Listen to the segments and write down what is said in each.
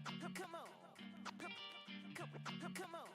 Come on. Come on. Come on.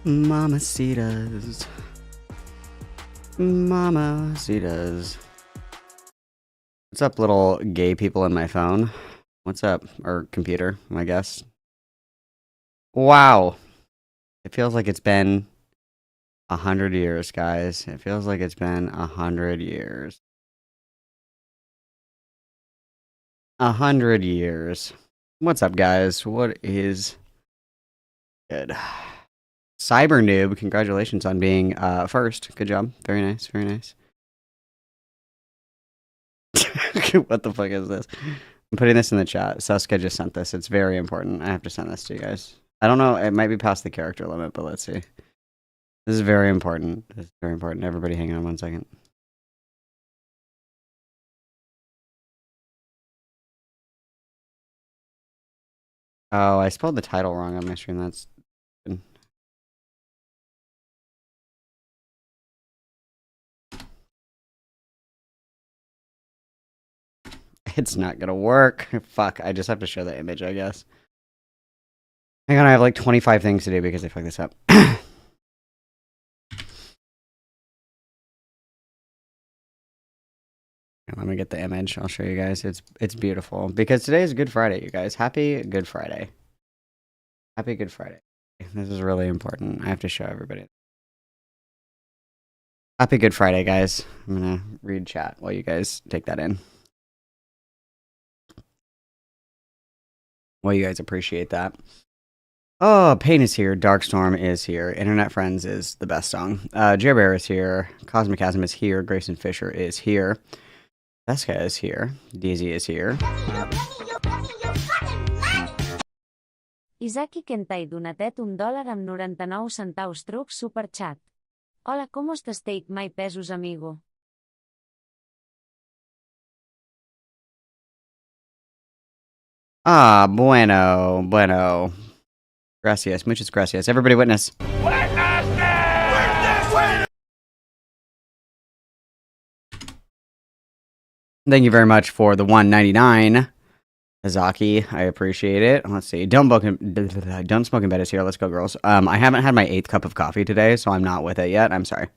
Mamacitas. Mamacitas. What's up, little gay people in my phone? What's up? Or computer, I guess. Wow. It feels like it's been 100 years, guys. It feels like it's been 100 years. 100 years. What's up, guys? What is good? Cyber Noob, congratulations on being first. Good job. Very nice, very nice. What the fuck is this? I'm putting this in the chat. Suska just sent this. It's very important. I have to send this to you guys. I don't know. It might be past the character limit, but let's see. This is very important. This is very important. Everybody hang on 1 second. Oh, I spelled the title wrong on my stream. That's good. It's not gonna work. Fuck, I just have to show the image, I guess. Hang on, I have like 25 things to do because I fucked this up. Let me get the image. I'll show you guys. It's beautiful because today is Good Friday, you guys. Happy Good Friday. Happy Good Friday. This is really important. I have to show everybody. Happy Good Friday, guys. I'm gonna read chat while you guys take that in. Well, you guys appreciate that. Oh, Pain is here. Darkstorm is here. Internet Friends is the best song. Jer Bear is here. Cosmic Chasm is here. Grayson Fisher is here. Veska is here. DZ is here. Isaki Kentai donatet $1 amb 99 centaus truc superchat. Hola, ¿cómo estás? Take my pesos, amigo. Ah, bueno, bueno. Gracias, muchas gracias. Everybody witness. Thank you very much for the 199. Azaki, I appreciate it. Let's see. Don't Smoke in Bed is here. Let's go, girls. I haven't had my 8th cup of coffee today, so I'm not with it yet. I'm sorry.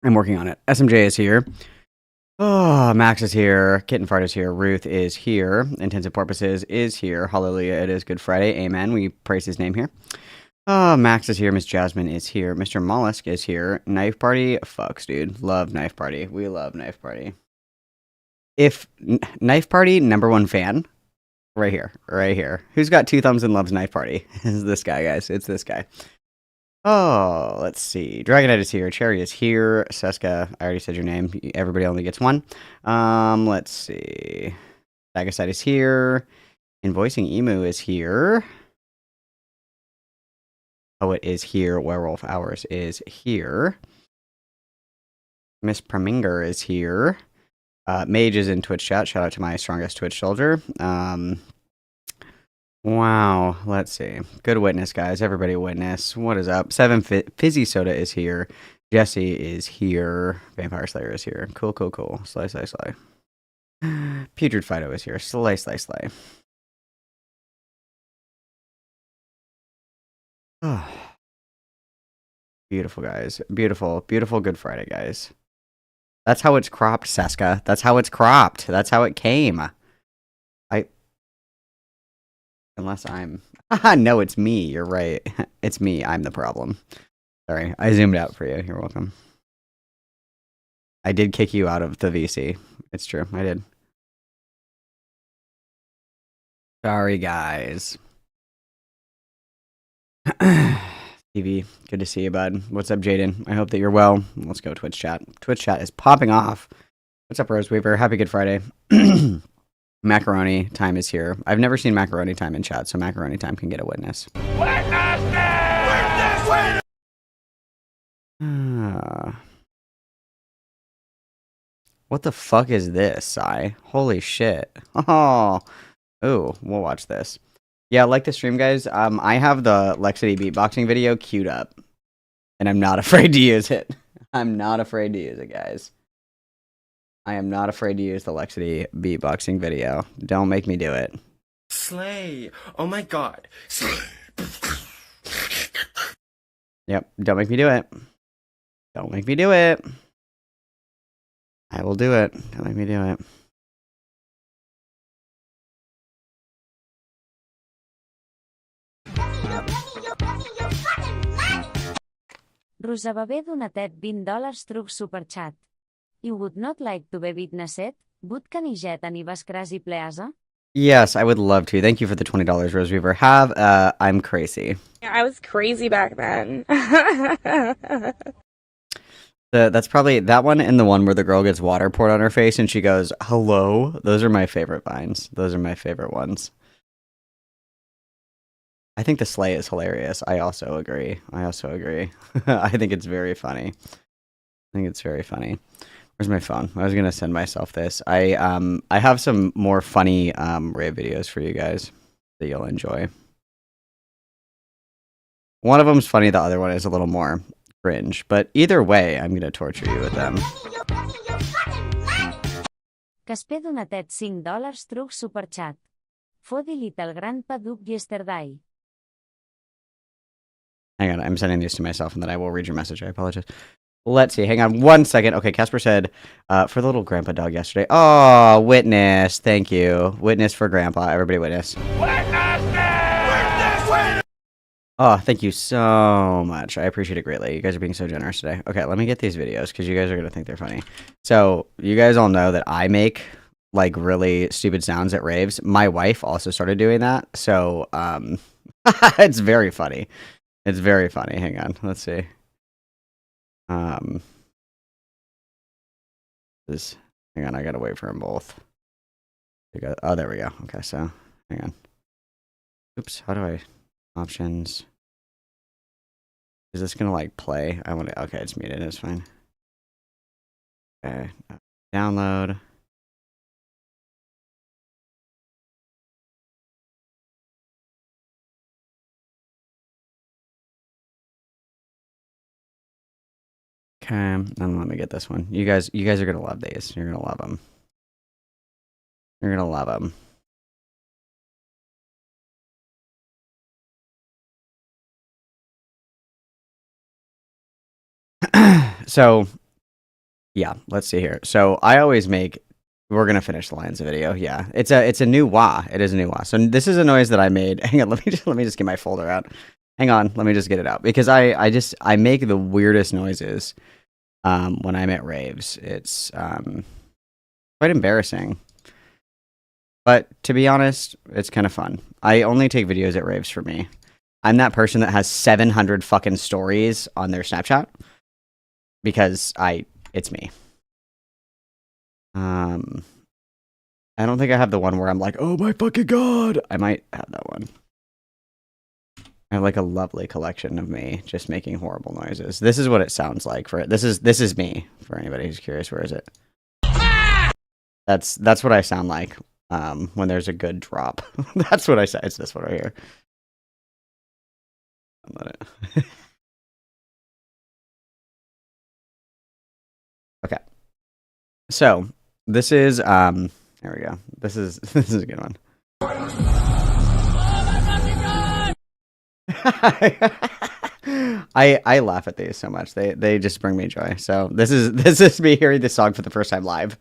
I'm working on it. SMJ is here. Oh, Max is here. Kitten Fart is here. Ruth is here. Intensive Porpoises is here. Hallelujah, it is Good Friday. Amen. We praise his name here. Oh, Max is here. Miss Jasmine is here. Mr. Mollusk is here. Knife Party. Fucks, dude. Love Knife Party. We love Knife Party. If Knife Party, #1 fan. Right here. Right here. Who's got 2 thumbs and loves Knife Party? It's this guy, guys. It's this guy. Oh, let's see. Dragonite is here. Cherry is here. Seska, I already said your name. Everybody only gets 1. Let's see. Dagasite is here. Invoicing Emu is here. Poet is here. Werewolf Hours is here. Miss Preminger is here. Mage is in Twitch chat. Shout out to my strongest Twitch soldier. Wow. Let's see. Good witness, guys. Everybody witness. What is up? 7 Fizzy Soda is here. Jesse is here. Vampire Slayer is here. Cool, cool, cool. Slay, slay, slay. Putrid Fido is here. Slay, slay, slay. Oh. Beautiful, guys. Beautiful, beautiful Good Friday, guys. That's how it's cropped, Seska. That's how it's cropped. That's how it came. Unless I'm... No, it's me. You're right. It's me. I'm the problem. Sorry. I zoomed out for you. You're welcome. I did kick you out of the VC. It's true. I did. Sorry, guys. TV, good to see you, bud. What's up, Jaden? I hope that you're well. Let's go Twitch chat. Twitch chat is popping off. What's up, Rose Weaver? Happy Good Friday. Macaroni time is here. I've never seen Macaroni time in chat, so Macaroni time can get a witness. What the fuck is this, Sai? Holy shit. Oh, ooh, we'll watch this. Yeah, like the stream, guys. I have the Lexity beatboxing video queued up, and I'm not afraid to use it. I'm not afraid to use it, guys. I am not afraid to use the Lexity beatboxing video. Don't make me do it. Slay! Oh my god! Slay! Yep. Don't make me do it. Don't make me do it. I will do it. Don't make me do it. Rosabebé donatet $20 truc superchat. You would not like to be witnessed? Would caniget anivas crasi pleasa? Yes, I would love to. Thank you for the $20, Rose Weaver. I'm crazy. Yeah, I was crazy back then. That's probably that one and the one where the girl gets water poured on her face and she goes, "Hello." Those are my favorite vines. Those are my favorite ones. I think the sleigh is hilarious. I also agree. I think it's very funny. Where's my phone? I was gonna send myself this. I have some more funny rave videos for you guys that you'll enjoy. One of them's funny, the other one is a little more cringe. But either way, I'm gonna torture you with them. Caspé donatet $5 truc superchat. Fodi little grandpa Duke yesterday. Hang on, I'm sending these to myself and then I will read your message. I apologize. Let's see. Hang on 1 second. Okay, Casper said, for the little grandpa dog yesterday. Oh, witness. Thank you. Witness for grandpa. Everybody witness. Oh, thank you so much. I appreciate it greatly. You guys are being so generous today. Okay, let me get these videos because you guys are going to think they're funny. So, you guys all know that I make, like, really stupid sounds at raves. My wife also started doing that. So, it's very funny. It's very funny. Hang on. Let's see. Hang on, I gotta wait for them both. Oh, there we go. Okay, so hang on. Oops, how do I options? Is this gonna like play? I want to. Okay, it's muted. It's fine. Okay, download. Okay, and let me get this one. You guys are gonna love these. You're gonna love them. You're gonna love them. So, yeah, let's see here. So I always make. We're gonna finish the lines of video. Yeah, it's a new wah. It is a new wah. So this is a noise that I made. Hang on, let me just get my folder out. Hang on, let me just get it out because I make the weirdest noises. When I'm at raves, it's quite embarrassing. But to be honest, it's kind of fun. I only take videos at raves for me. I'm that person that has 700 fucking stories on their Snapchat because it's me. I don't think I have the one where I'm like, oh my fucking god. I might have that one. I have like a lovely collection of me just making horrible noises. This is what it sounds like for it. This is me. For anybody who's curious, where is it? That's what I sound like when there's a good drop. That's what I say. It's this one right here. Okay. So this is there we go. This is a good one. I laugh at these so much. They just bring me joy. So this is me hearing this song for the first time live.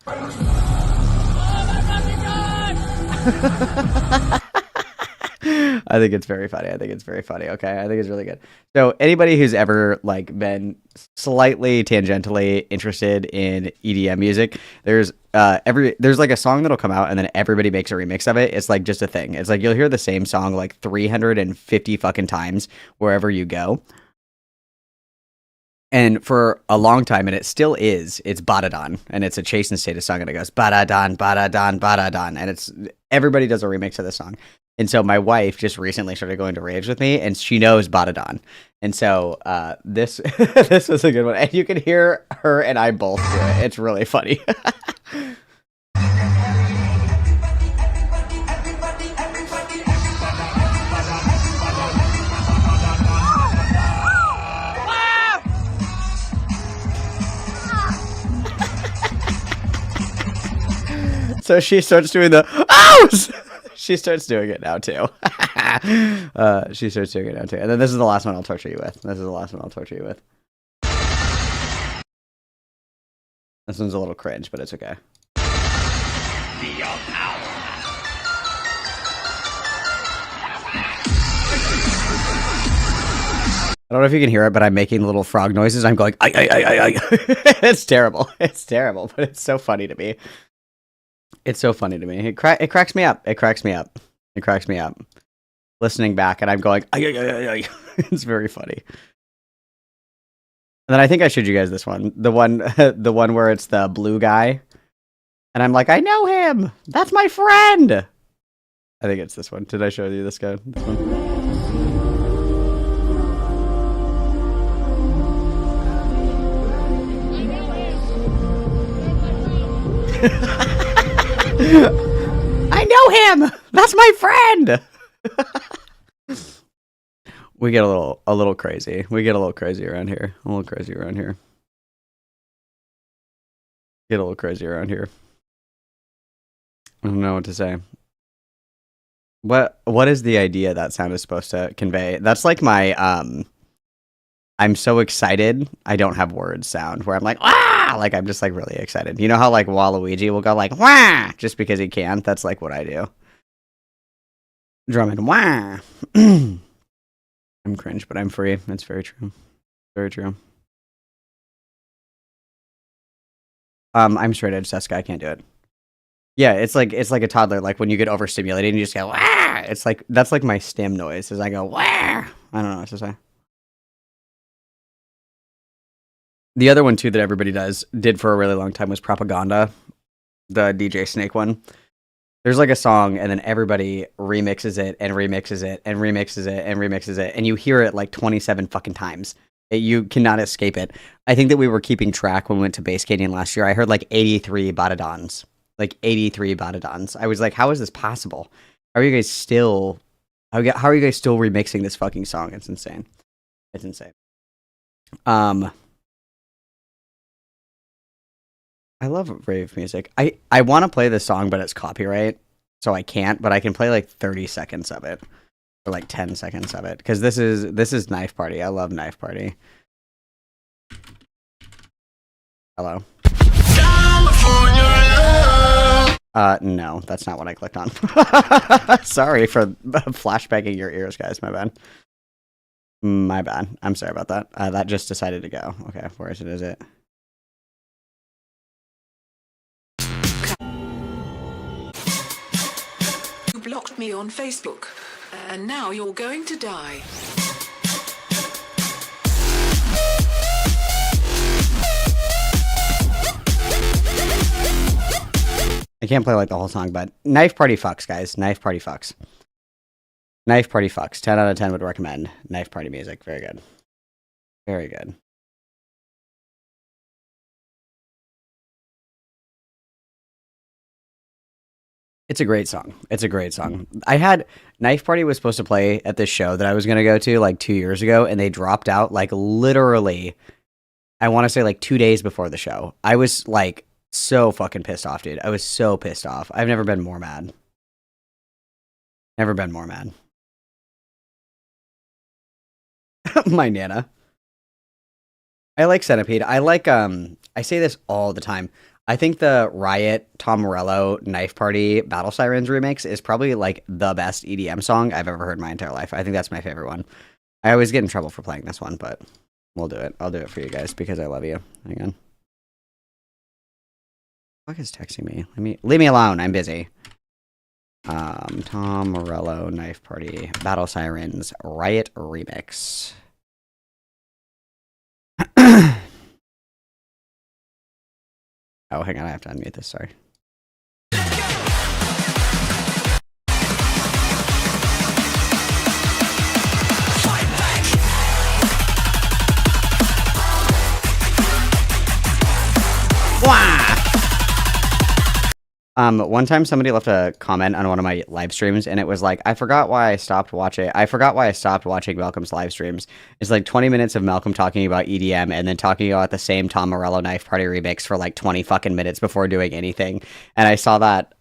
I think it's very funny. Okay, I think it's really good. So anybody who's ever like been slightly tangentially interested in EDM music, there's like a song that'll come out and then everybody makes a remix of it. It's like just a thing. It's like you'll hear the same song like 350 fucking times wherever you go. And for a long time, and it still is, it's Badadon, and it's a Chase and Status song, and it goes Badadon, Badadon, Badadon, and it's everybody does a remix of this song. And so my wife just recently started going to raves with me, and she knows Badadon. And so this this was a good one, and you can hear her and I both do it. It's really funny. So she starts doing the "Ows!" She starts doing it now too. She starts doing it now too. And then this is the last one I'll torture you with. This is the last one I'll torture you with. This one's a little cringe, but it's okay. I don't know if you can hear it, but I'm making little frog noises. I'm going, I. It's terrible. It's terrible, but it's so funny to me. It's so funny to me. It cracks me up. It cracks me up. It cracks me up. Listening back, and I'm going, ay. It's very funny. And then I think I showed you guys this one. The one where it's the blue guy. And I'm like, I know him. That's my friend. I think it's this one. Did I show you this guy? This one? I know him. That's my friend. We get a little crazy. We get a little crazy around here. A little crazy around here. Get a little crazy around here. I don't know what to say. What is the idea that sound is supposed to convey? That's like my I'm so excited I don't have words sound where I'm like, ah, like I'm just like really excited. You know how like Waluigi will go like wah just because he can? That's like what I do. Drumming wah. I'm cringe, but I'm free. That's very true. Very true. I'm straight edge Seska. I can't do it. Yeah, it's like a toddler. Like when you get overstimulated and you just go wah. It's like that's like my stim noise as I go wah. I don't know what to say. The other one too that everybody did for a really long time was Propaganda, the DJ Snake one. There's like a song and then everybody remixes it and remixes it and remixes it and remixes it and you hear it like 27 fucking times. You cannot escape it. I think that we were keeping track when we went to Base Canyon last year. I heard like 83 Badadons. Like 83 Badadons. I was like, how is this possible? How are you guys still remixing this fucking song? It's insane. It's insane. I love rave music. I want to play this song, but it's copyright, so I can't. But I can play like 30 seconds of it, or like 10 seconds of it, because this is Knife Party. I love Knife Party. Hello. No, that's not what I clicked on. Sorry for flashbanging your ears, guys. My bad. My bad. I'm sorry about that. That just decided to go. Okay, where is it? Is it? You blocked me on Facebook, and now you're going to die. I can't play like the whole song, but Knife Party fucks, guys. Knife Party fucks. Knife Party fucks. 10 out of 10 would recommend. Knife Party music. Very good. Very good. It's a great song. It's a great song. Knife Party was supposed to play at this show that I was going to go to like 2 years ago, and they dropped out like literally, I want to say like 2 days before the show. I was like so fucking pissed off, dude. I was so pissed off. I've never been more mad. Never been more mad. My Nana. I like Centipede. I like, I say this all the time. I think the Riot, Tom Morello, Knife Party, Battle Sirens remix is probably like the best EDM song I've ever heard in my entire life. I think that's my favorite one. I always get in trouble for playing this one, but we'll do it. I'll do it for you guys because I love you. Hang on. Fuck is texting me? Leave me alone. I'm busy. Tom Morello, Knife Party, Battle Sirens, Riot remix. Oh, hang on, I have to unmute this, sorry. One time somebody left a comment on one of my live streams and it was like, I forgot why I stopped watching Malcolm's live streams. It's like 20 minutes of Malcolm talking about EDM and then talking about the same Tom Morello Knife Party remix for like 20 fucking minutes before doing anything. And I saw that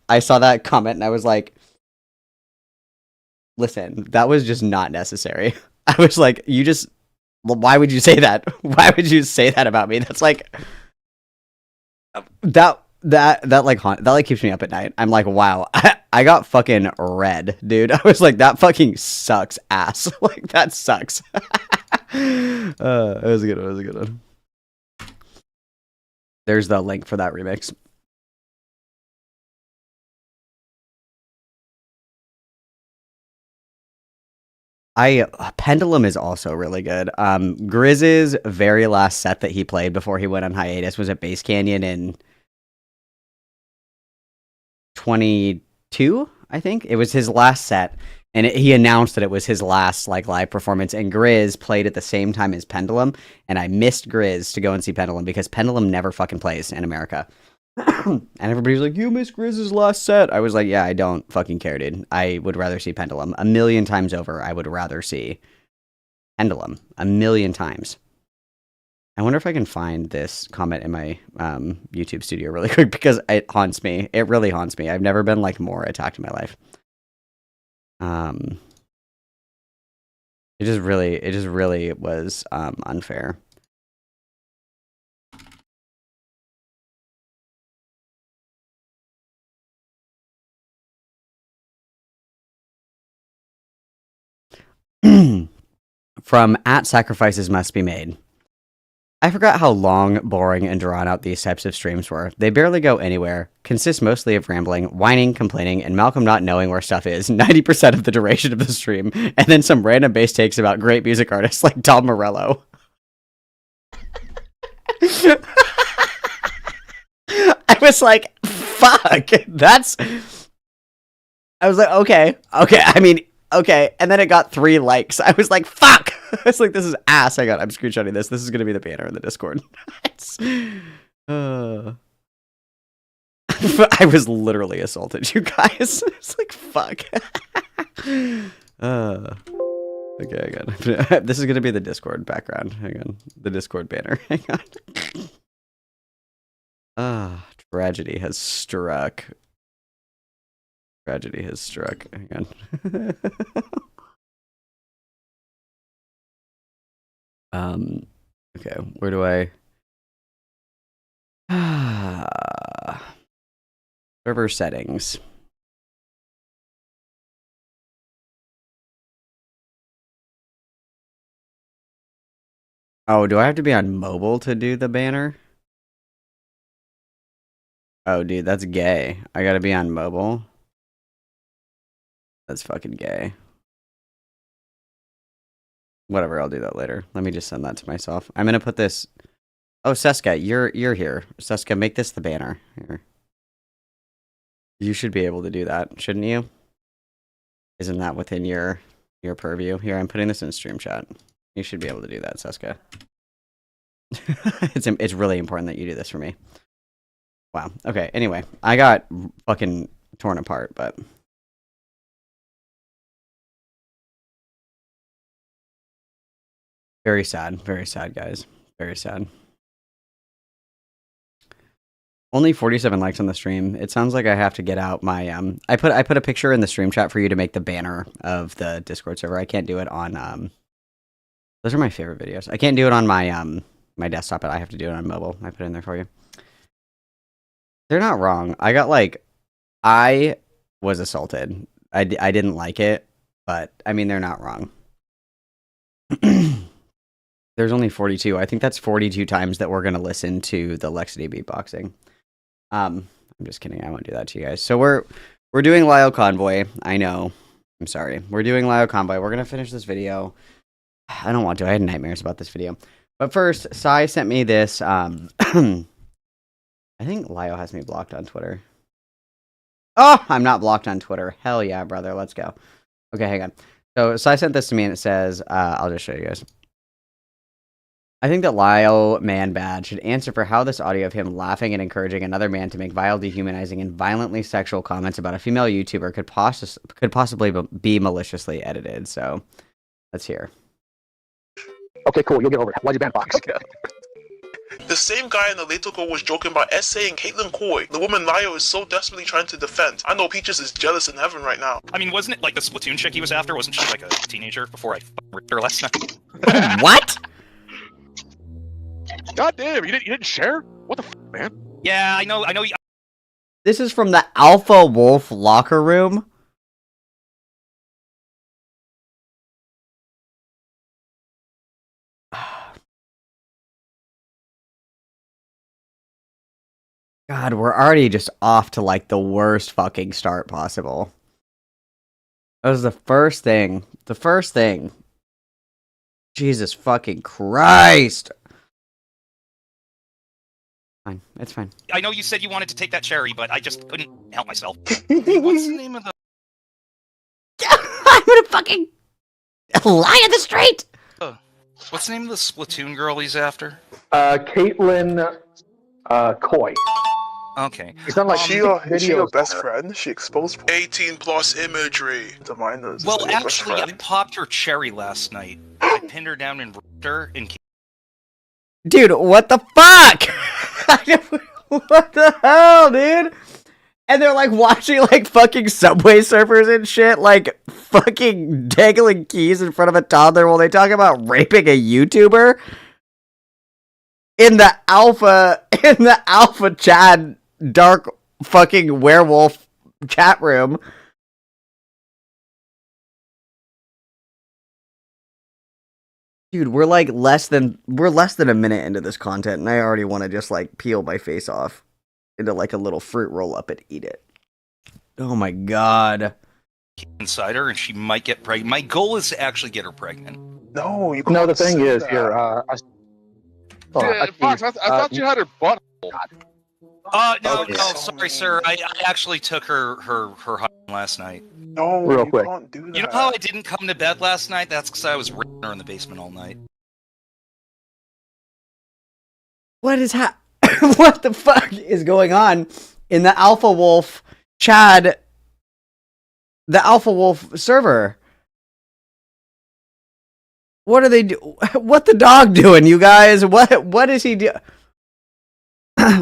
comment and I was like, listen, that was just not necessary. I was like, you just, well, why would you say that? Why would you say that about me? That's like, that like keeps me up at night. I'm like, wow, I got fucking red, dude. I was like, that fucking sucks ass. Like, that sucks. It was a good one. It was a good one. There's the link for that remix. Pendulum is also really good. Grizz's very last set that he played before he went on hiatus was at Base Canyon in 22, I think. It was his last set, and he announced that it was his last like live performance, and Grizz played at the same time as Pendulum, and I missed Grizz to go and see Pendulum because Pendulum never fucking plays in America. And everybody's like, you missed Grizz's last set. I was like, yeah, I don't fucking care, dude. I would rather see Pendulum. A million times over, I would rather see Pendulum. A million times. I wonder if I can find this comment in my YouTube studio really quick because it haunts me. It really haunts me. I've never been like more attacked in my life. It just really was unfair. From @sacrifices must be made. I forgot how long, boring, and drawn out these types of streams were. They barely go anywhere, consist mostly of rambling, whining, complaining, and Malcolm not knowing where stuff is 90% of the duration of the stream, and then some random bass takes about great music artists like Tom Morello. I was like, fuck, I was like, okay, I mean, okay, and then it got 3 likes. I was like, fuck! I was like, this is ass. I'm screenshotting this. This is going to be the banner in the Discord. I was literally assaulted, you guys. It's like, fuck. Okay, hang on. This is going to be the Discord background. Hang on. The Discord banner. Hang on. Tragedy has struck. Tragedy has struck. Hang on. Okay, where do I... Server settings. Oh, do I have to be on mobile to do the banner? Oh, dude, that's gay. I gotta be on mobile? That's fucking gay. Whatever, I'll do that later. Let me just send that to myself. I'm gonna put this... Oh, Seska, you're here. Seska, make this the banner. Here. You should be able to do that, shouldn't you? Isn't that within your purview? Here, I'm putting this in stream chat. You should be able to do that, Seska. It's really important that you do this for me. Wow. Okay, anyway. I got fucking torn apart, but... Very sad, guys. Very sad. Only 47 likes on the stream. It sounds like I have to get out my I put a picture in the stream chat for you to make the banner of the Discord server. I can't do it on those are my favorite videos. I can't do it on my my desktop, but I have to do it on mobile. I put it in there for you. They're not wrong. I was assaulted. I didn't like it, but I mean they're not wrong. There's only 42. I think that's 42 times that we're going to listen to the Lexity beatboxing. I'm just kidding. I won't do that to you guys. So we're doing Lyle Convoy. I know. I'm sorry. We're doing Lyle Convoy. We're going to finish this video. I don't want to. I had nightmares about this video. But first, Sai sent me this. I think Lyle has me blocked on Twitter. Oh, I'm not blocked on Twitter. Hell yeah, brother. Let's go. Okay, hang on. So Sai sent this to me and it says, I'll just show you guys. I think that Lyle Manbad should answer for how this audio of him laughing and encouraging another man to make vile, dehumanizing, and violently sexual comments about a female YouTuber could possibly be maliciously edited. So, let's hear. Okay, cool. You'll get over it. Why'd you ban Fox? The same guy in the Later Girl was joking about essaying Caitlin Coy. The woman Lio is so desperately trying to defend. I know Peaches is jealous in heaven right now. I mean, wasn't it like the Splatoon chick he was after? Wasn't she like a teenager before I ripped her last night? What? God damn, you didn't share? What the man? Yeah, I know. This is from the Alpha Wolf locker room. God, we're already just off to like the worst fucking start possible. That was the first thing. The first thing. Jesus fucking Christ. Fine. It's fine. I know you said you wanted to take that cherry, but I just couldn't help myself. What's the name of the... I'm gonna fucking lie in the street! What's the name of the Splatoon girl he's after? Caitlin Coy. Okay. It's not like She your best friend? She exposed 18 plus imagery to minors. Well, actually, I popped her cherry last night. I pinned her down and ripped her in... Dude, what the fuck? What the hell, dude? And they're like watching like fucking Subway Surfers and shit, like fucking dangling keys in front of a toddler while they talk about raping a YouTuber in the alpha Chad dark fucking werewolf chat room. Dude, we're less than a minute into this content, and I already want to just like peel my face off into like a little fruit roll up and eat it. Oh my god! Inside her, and she might get pregnant. My goal is to actually get her pregnant. No, you. No, the thing is, you're. Fox, I thought you had her butt. No, sorry, sir. I actually took her hunting last night. No, Real you quick. can't do that. You know how I didn't come to bed last night? That's because I was raping her in the basement all night. What is what the fuck is going on in the Alpha Wolf Chad? The Alpha Wolf server. What are they do? What the dog doing, you guys? What is he do?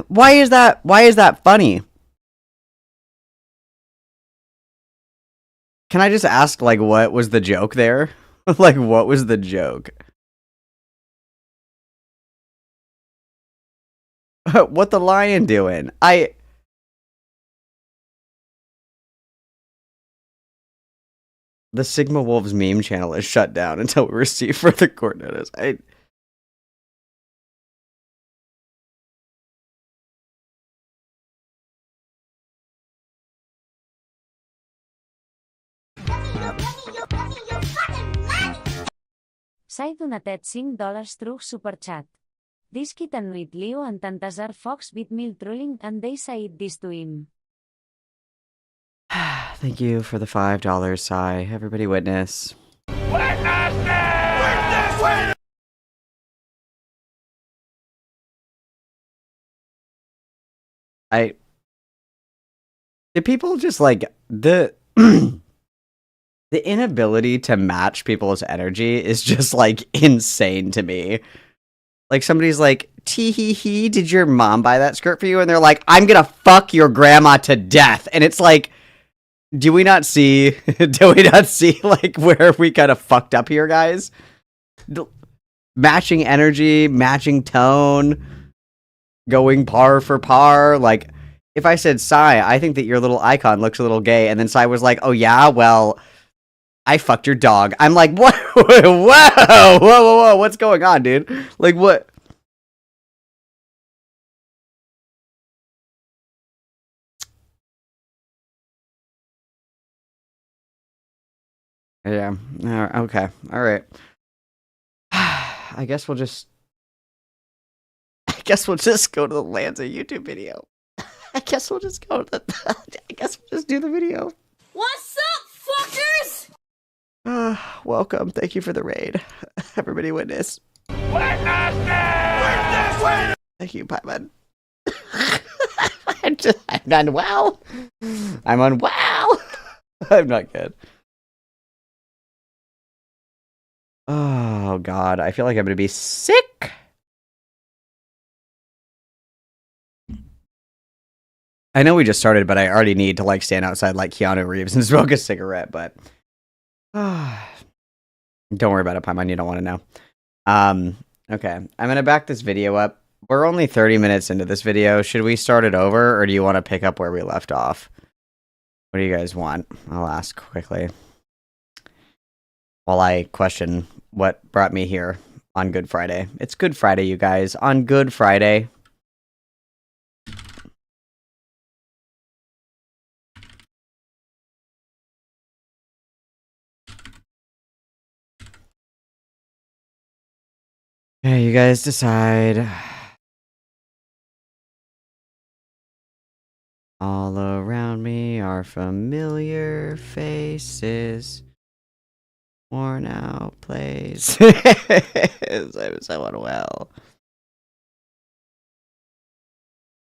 Why is that funny? Can I just ask, like, what was the joke there? Like, what was the joke? What the lion doing? The Sigma Wolves meme channel is shut down until we receive further court notice. S'ha donatet $5 through Superchat. This kit and with Leo and Tantazar Fox bit mil trolling and they said this to him. Thank you for the $5, Sai. Everybody witness. Did people just like the the inability to match people's energy is just like insane to me. Like somebody's like, tee hee hee, did your mom buy that skirt for you? And they're like, I'm gonna fuck your grandma to death. And it's like, do we not see like where we kind of fucked up here, guys? Matching energy, matching tone, going par for par. Like, if I said, Sai, I think that your little icon looks a little gay, and then Sai was like, oh yeah, well, I fucked your dog. I'm like, what? Whoa, what's going on, dude? Like, what? Yeah, okay, alright. I guess we'll just go to the Lanza YouTube video. I guess we'll just do the video. What's up, fuckers? Welcome. Thank you for the raid. Everybody witness. Thank you, Pieman. I'm unwell. I'm unwell. I'm not good. Oh, God. I feel like I'm going to be sick. I know we just started, but I already need to like stand outside like Keanu Reeves and smoke a cigarette. But don't worry about it, Paimon. You don't want to know. Okay, I'm gonna back this video up. We're only 30 minutes into this video. Should we start it over, or do you want to pick up where we left off? What do you guys want? I'll ask quickly while I question what brought me here on Good Friday. It's Good Friday, you guys. On Good Friday. Okay, you guys decide. All around me are familiar faces. Worn out places. I'm so unwell.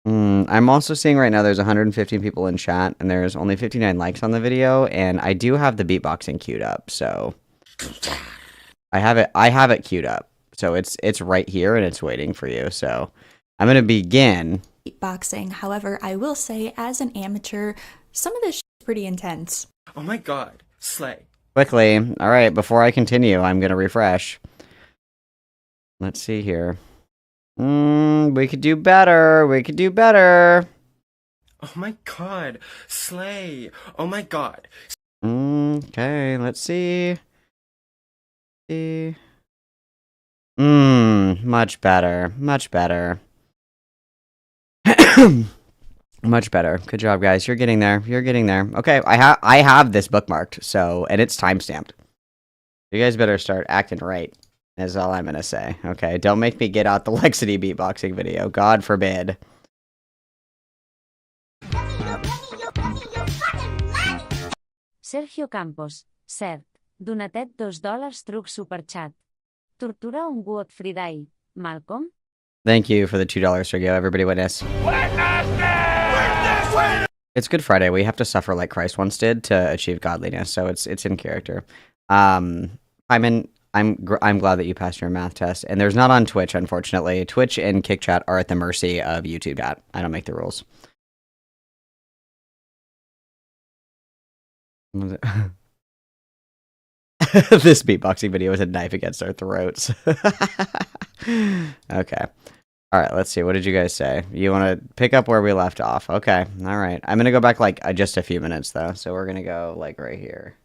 I'm also seeing right now there's 115 people in chat, and there's only 59 likes on the video, and I do have the beatboxing queued up, so I have it queued up. So it's right here and it's waiting for you. So I'm gonna begin beatboxing. However, I will say, as an amateur, some of this is pretty intense. Oh my god, slay. quickly. All right, before I continue, I'm gonna refresh. Let's see here. We could do better. We could do better. Oh my god, slay. Oh my god. Okay, let's see. Much better. Much better. Much better. Good job, guys. You're getting there. You're getting there. Okay, I have this bookmarked, so, and it's timestamped. You guys better start acting right, is all I'm gonna say. Okay, don't make me get out the Lexity beatboxing video. God forbid. Sergio Campos, cert. Donatet $2 truc superchat. Tortura un good Friday. Malcolm? Thank you for the $2, Sergio. Everybody witness. It's Good Friday. We have to suffer like Christ once did to achieve godliness, so it's in character. I'm glad that you passed your math test, and there's not on Twitch, unfortunately. Twitch and KickChat are at the mercy of YouTube chat. I don't make the rules. This beatboxing video is a knife against our throats. Okay. All right, let's see. What did you guys say? You want to pick up where we left off? Okay. All right. I'm going to go back like just a few minutes, though. So we're going to go like right here.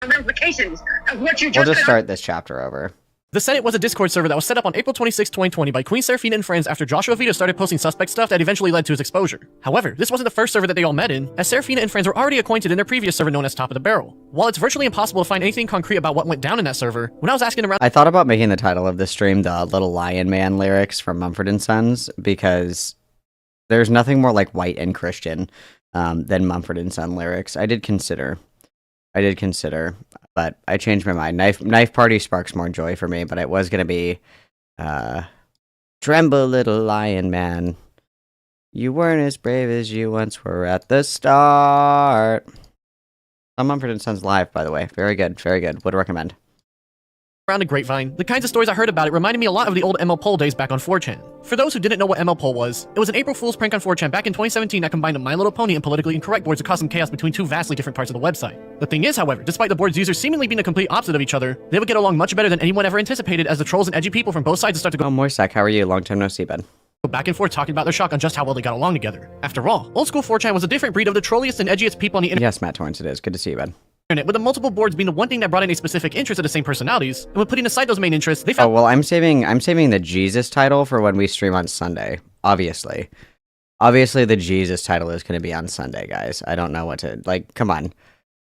Ramifications of what you We'll just start this chapter over. The Senate was a Discord server that was set up on April 26, 2020 by Queen Seraphina and friends after Joshua Vito started posting suspect stuff that eventually led to his exposure. However, this wasn't the first server that they all met in, as Seraphina and friends were already acquainted in their previous server known as Top of the Barrel. While it's virtually impossible to find anything concrete about what went down in that server, when I was asking around— I thought about making the title of this stream the Little Lion Man lyrics from Mumford & Sons, because there's nothing more like white and Christian than Mumford & Son lyrics. I did consider, but I changed my mind. Knife Party sparks more joy for me, but it was going to be, Tremble, little lion man. You weren't as brave as you once were at the start. Mumford & Sons live, by the way. Very good, very good. Would recommend. Around a grapevine, the kinds of stories I heard about it reminded me a lot of the old ML Poll days back on 4chan. For those who didn't know what ML Poll was, it was an April Fool's prank on 4chan back in 2017 that combined a My Little Pony and politically incorrect boards to cause some chaos between two vastly different parts of the website. The thing is, however, despite the board's users seemingly being a complete opposite of each other, they would get along much better than anyone ever anticipated, as the trolls and edgy people from both sides would start to go— Oh, Moisak, how are you? Long time no see, bud. Back and forth talking about their shock on just how well they got along together. After all, old school 4chan was a different breed of the trolliest and edgiest people on the internet. Yes, Matt Torrance, it is. Good to see you, bud. With the multiple boards being the one thing that brought in a specific interest of the same personalities, and when putting aside those main interests, they found— Oh, well, I'm saving the Jesus title for when we stream on Sunday, obviously. Obviously, the Jesus title is going to be on Sunday, guys. I don't know what to, like, come on.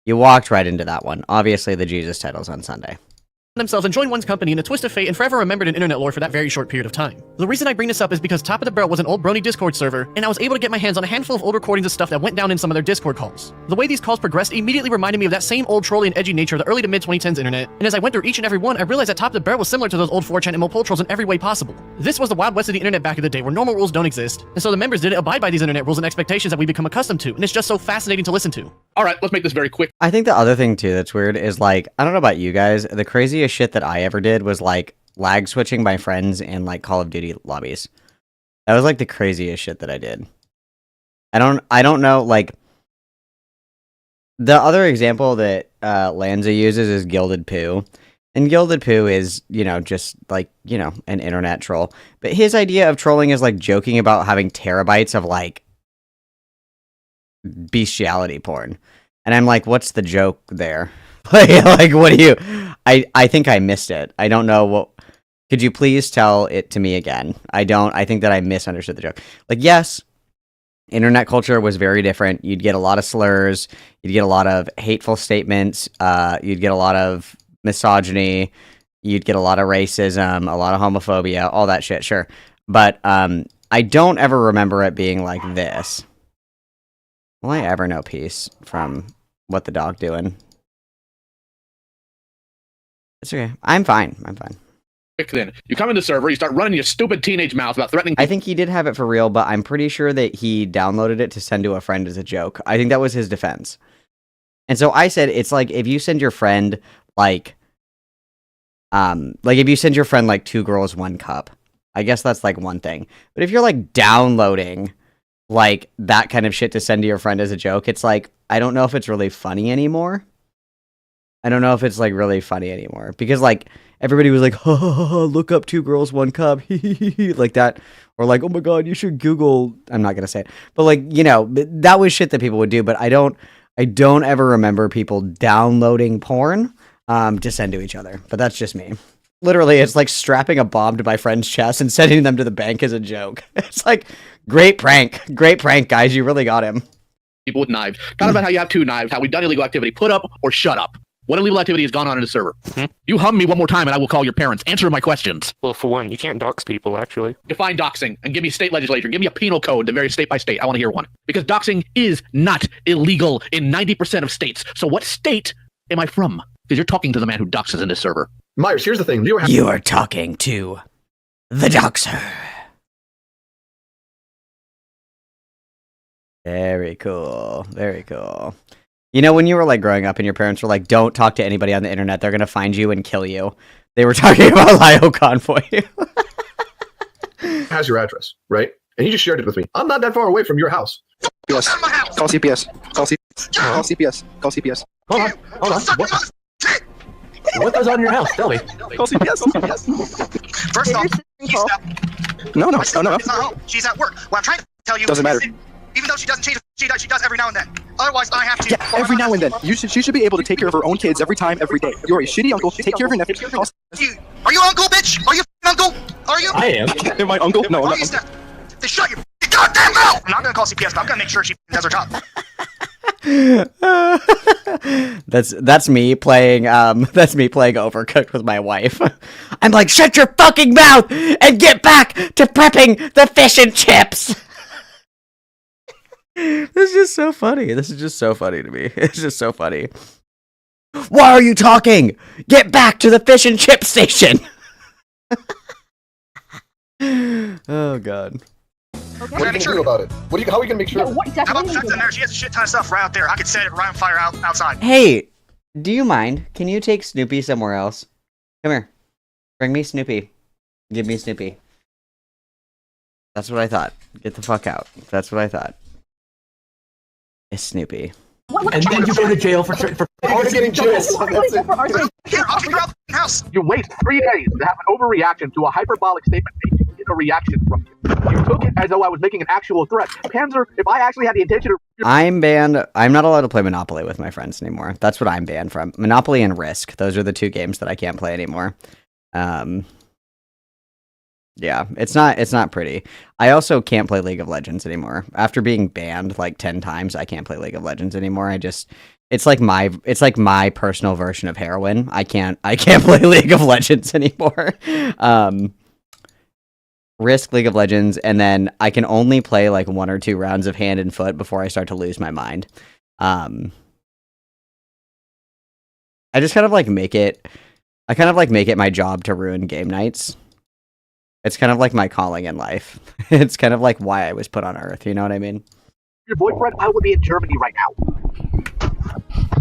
You walked right into that one. Obviously, the Jesus title's on Sunday. Themselves and join one's company in a twist of fate and forever remembered in internet lore for that very short period of time. The reason I bring this up is because Top of the Barrel was an old brony Discord server, and I was able to get my hands on a handful of old recordings of stuff that went down in some of their Discord calls. The way these calls progressed immediately reminded me of that same old trolly and edgy nature of the early to mid 2010s internet, and as I went through each and every one, I realized that Top of the Barrel was similar to those old 4chan ML Poll trolls in every way possible. This was the Wild West of the internet back in the day where normal rules don't exist, and so the members didn't abide by these internet rules and expectations that we become accustomed to, and it's just so fascinating to listen to. Alright, let's make this very quick. I think the other thing, too, that's weird is, like, I don't know about you guys, the craziest shit that I ever did was, like, lag switching my friends in, like, Call of Duty lobbies. That was like the craziest shit that I did. I don't know, like, the other example that Lanza uses is Gilded Poo. And Gilded Poo is, you know, just like, you know, an internet troll. But his idea of trolling is like joking about having terabytes of like bestiality porn. And I'm like, what's the joke there? Like, what do you... I think I missed it. I don't know what... Could you please tell it to me again? I think that I misunderstood the joke. Like, yes, internet culture was very different. You'd get a lot of slurs. You'd get a lot of hateful statements. You'd get a lot of misogyny. You'd get a lot of racism, a lot of homophobia, all that shit, sure. But I don't ever remember it being like this. Will I ever know peace from what the dog doing? It's okay. I'm fine. Then you come in the server, you start running your stupid teenage mouth about threatening. I think he did have it for real, but I'm pretty sure that he downloaded it to send to a friend as a joke. I think that was his defense. And so I said, it's like if you send your friend like if you send your friend like 2 girls, 1 cup, I guess that's like one thing. But if you're like downloading like that kind of shit to send to your friend as a joke, it's like, I don't know if it's really funny anymore. Because like everybody was like, ha, ha, ha, ha, look up 2 girls, 1 cup, like that. Or like, oh my God, you should Google, I'm not going to say it, but like, you know, that was shit that people would do. But I don't ever remember people downloading porn to send to each other, but that's just me. Literally, it's like strapping a bomb to my friend's chest and sending them to the bank as a joke. It's like, great prank, guys. You really got him. People with knives. Talk about how you have 2 knives, how we've done illegal activity. Put up or shut up. What illegal activity has gone on in the server? You hum me one more time and I will call your parents. Answer my questions. Well, for one, you can't dox people, actually. Define doxing and give me state legislature. Give me a penal code that varies state by state. I want to hear one. Because doxing is not illegal in 90% of states. So what state am I from? Because you're talking to the man who doxes in this server. Myers, here's the thing. You are talking to the doxer. Very cool. You know, when you were like growing up and your parents were like, don't talk to anybody on the internet, they're going to find you and kill you. They were talking about Lio Convoy. Has your address, right? And he just shared it with me. I'm not that far away from your house. CPS. Call CPS. Call CPS. Call CPS. Hold on. What goes on in your house? Tell me. Call CPS. First off, No. It's not home. She's at work. What I'm trying to tell you Doesn't matter. Even though she doesn't change, she does every now and then. Otherwise, I have to. Yeah, every now and then. She should be able to take care of her own kids every time, every day. You're a shitty uncle. Take care of your nephew. Are you uncle, bitch? Are you uncle? Are you? I am. Am I uncle? No, I'm Are you not. Then shut your goddamn mouth! I'm not gonna call CPS, but I'm gonna make sure she does her job. That's me playing Overcooked with my wife. I'm like, shut your fucking mouth and get back to prepping the fish and chips. This is just so funny to me. It's just so funny. Why are you talking? Get back to the fish and chip station. Oh God. Okay. What are you gonna do about it? How are we gonna make sure? How about the fence in there? She has a shit ton of stuff right out there. I could set it right on fire outside. Hey, do you mind? Can you take Snoopy somewhere else? Come here. Bring me Snoopy. Give me Snoopy. That's what I thought. Get the fuck out. That's what I thought. It's Snoopy. And then you go to jail for getting jail. Here, I'll kick her out of the house. You waste 3 days to have an overreaction to a hyperbolic statement made to get a reaction from you. You took it as though I was making an actual threat. Panzer, if I actually had the intention of... I'm banned. I'm not allowed to play Monopoly with my friends anymore. That's what I'm banned from. Monopoly and Risk. Those are the 2 games that I can't play anymore. Yeah, it's not pretty. I also can't play League of Legends anymore. After being banned like 10 times, I can't play League of Legends anymore. It's like my personal version of heroin. I can't play League of Legends anymore. Risk, League of Legends, and then I can only play like 1 or 2 rounds of Hand and Foot before I start to lose my mind. I just kind of like make it my job to ruin game nights. It's kind of like my calling in life. It's kind of like why I was put on Earth, you know what I mean? Your boyfriend, I would be in Germany right now.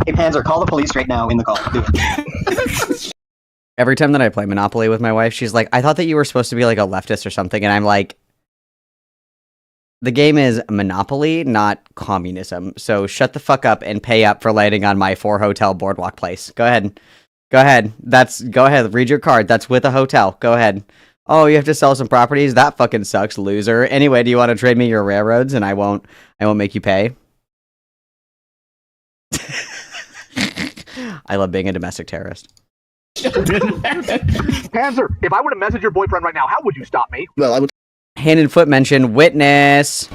Hey, Panzer, call the police right now in the call. Do it. Every time that I play Monopoly with my wife, she's like, I thought that you were supposed to be like a leftist or something, and I'm like, The game is Monopoly, not communism. So shut the fuck up and pay up for landing on my 4-hotel boardwalk place. Go ahead. Go ahead. Go ahead. Read your card. That's with a hotel. Go ahead. Oh, you have to sell some properties? That fucking sucks, loser. Anyway, do you want to trade me your railroads and I won't make you pay? I love being a domestic terrorist. Panzer, if I were to message your boyfriend right now, how would you stop me? Well, I would. Hand and foot mention, witness.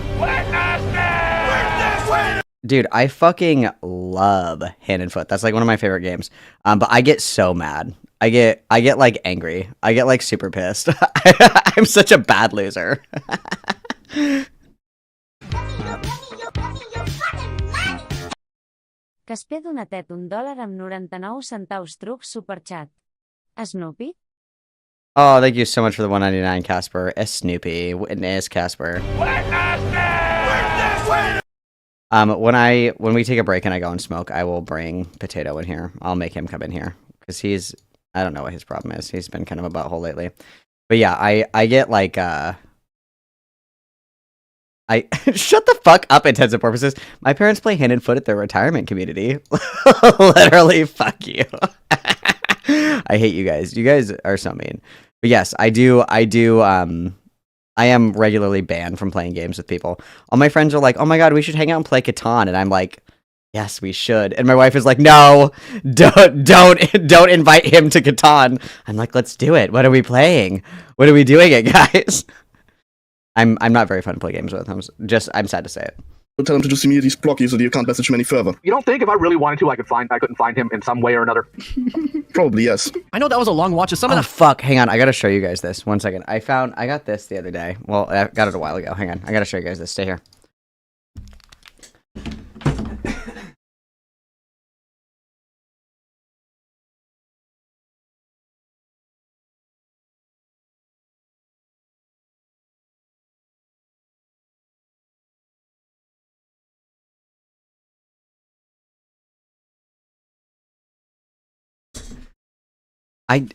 Dude, I fucking love Hand and Foot. That's like one of my favorite games. But I get so mad. I get like angry. I get like super pissed. I'm such a bad loser. Casper donatet $1 amb 99 centaus trucs superchat. Snoopy? Oh, thank you so much for the 199, Casper. Snoopy. Witness, Casper. When we take a break and I go and smoke, I will bring Potato in here. I'll make him come in here because I don't know what his problem is. He's been kind of a butthole lately. But yeah, I get like I shut the fuck up, intensive purposes. My parents play Hand and Foot at their retirement community. Literally, fuck you. I hate you guys. You guys are so mean. But yes, I am regularly banned from playing games with people. All my friends are like, "Oh my god, we should hang out and play Catan," and I'm like, "Yes, we should." And my wife is like, "No, don't invite him to Catan." I'm like, "Let's do it. What are we playing? What are we doing it, guys?" I'm not very fun to play games with. I'm sad to say it. Tell him to just immediately block you so that you can't message him any further. You don't think if I really wanted to, I couldn't find him in some way or another? Probably, yes. I know that was a long watch. Oh, fuck. Hang on. I gotta show you guys this. 1 second. I got this the other day. Well, I got it a while ago. Hang on. I gotta show you guys this. Stay here.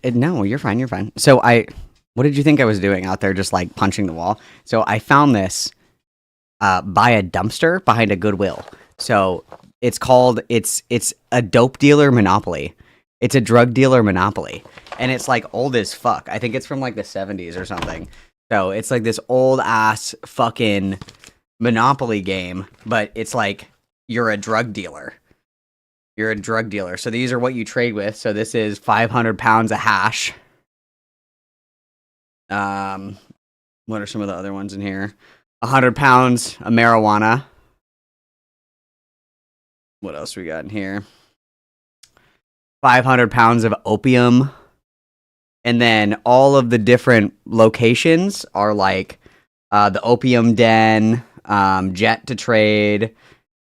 No, you're fine. You're fine. So what did you think I was doing out there just like punching the wall? So I found this by a dumpster behind a Goodwill. So it's a dope dealer monopoly. It's a drug dealer monopoly. And it's like old as fuck. I think it's from like the 70s or something. So it's like this old ass fucking monopoly game, but it's like you're a drug dealer. You're a drug dealer. So these are what you trade with. So this is 500 pounds of hash. What are some of the other ones in here? 100 pounds of marijuana. What else we got in here? 500 pounds of opium. And then all of the different locations are like the opium den, jet to trade,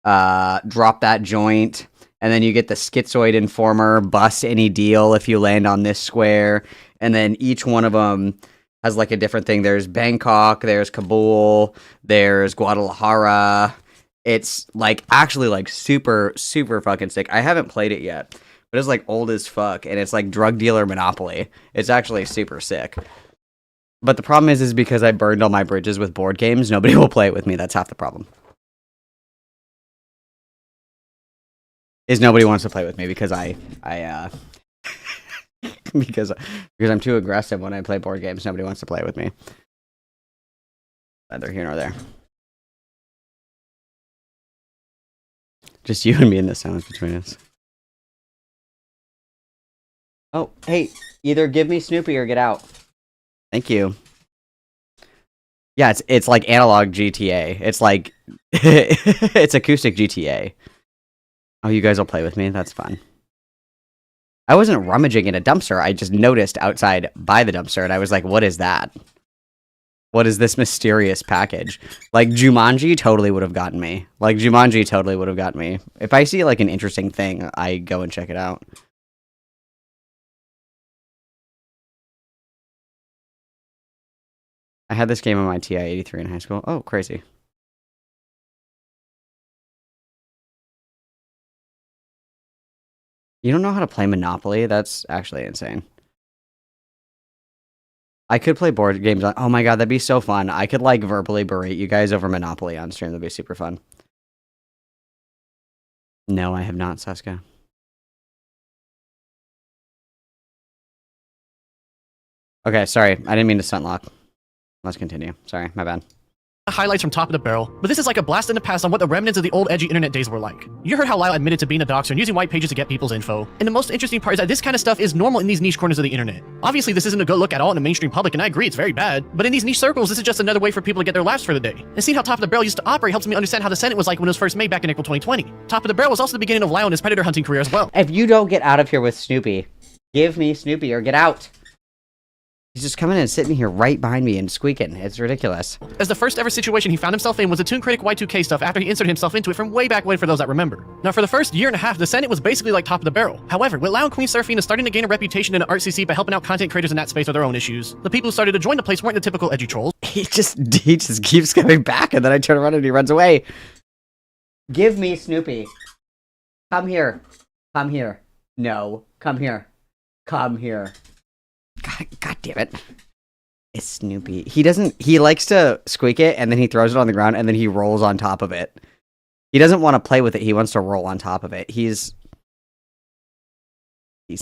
drop that joint. And then you get the schizoid informer, bust any deal if you land on this square. And then each one of them has like a different thing. There's Bangkok, there's Kabul, there's Guadalajara. It's like actually like super, super fucking sick. I haven't played it yet, but it's like old as fuck. And it's like drug dealer monopoly. It's actually super sick. But the problem is because I burned all my bridges with board games, nobody will play it with me. That's half the problem. Is nobody wants to play with me because because I'm too aggressive when I play board games. Nobody wants to play with me. Neither here nor there. Just you and me in the silence between us. Oh, hey, either give me Snoopy or get out. Thank you. Yeah, it's like analog GTA. It's like it's acoustic GTA. Oh, you guys will play with me? That's fun. I wasn't rummaging in a dumpster. I just noticed outside by the dumpster, and I was like, what is that? What is this mysterious package? Like, Jumanji totally would have gotten me. If I see, like, an interesting thing, I go and check it out. I had this game on my TI-83 in high school. Oh, crazy. You don't know how to play Monopoly? That's actually insane. I could play board games on. Oh my god, that'd be so fun. I could like verbally berate you guys over Monopoly on stream. That'd be super fun. No, I have not, Seska. Okay, sorry. I didn't mean to stunt lock. Let's continue. Sorry, my bad. Highlights from Top of the Barrel, but this is like a blast in the past on what the remnants of the old edgy internet days were like. You heard how Lyle admitted to being a doxer and using white pages to get people's info. And the most interesting part is that this kind of stuff is normal in these niche corners of the internet. Obviously, this isn't a good look at all in the mainstream public, and I agree it's very bad. But in these niche circles, this is just another way for people to get their laughs for the day. And seeing how Top of the Barrel used to operate helps me understand how the Senate was like when it was first made back in April 2020. Top of the Barrel was also the beginning of Lyle and his predator hunting career as well. If you don't get out of here with Snoopy, give me Snoopy or get out. He's just coming and sitting here right behind me and squeaking. It's ridiculous. As the first ever situation he found himself in was the Toon Critic Y2K stuff after he inserted himself into it from way back when for those that remember. Now for the first year and a half, the Senate was basically like Top of the Barrel. However, with Lau and Queen Seraphina starting to gain a reputation in the RCC by helping out content creators in that space with their own issues, the people who started to join the place weren't the typical edgy trolls. He just keeps coming back, and then I turn around and he runs away. Give me Snoopy. Come here. Come here. No. Come here. Come here. God damn it. It's Snoopy. He likes to squeak it, and then he throws it on the ground, and then he rolls on top of it. He doesn't want to play with it, he wants to roll on top of it. He's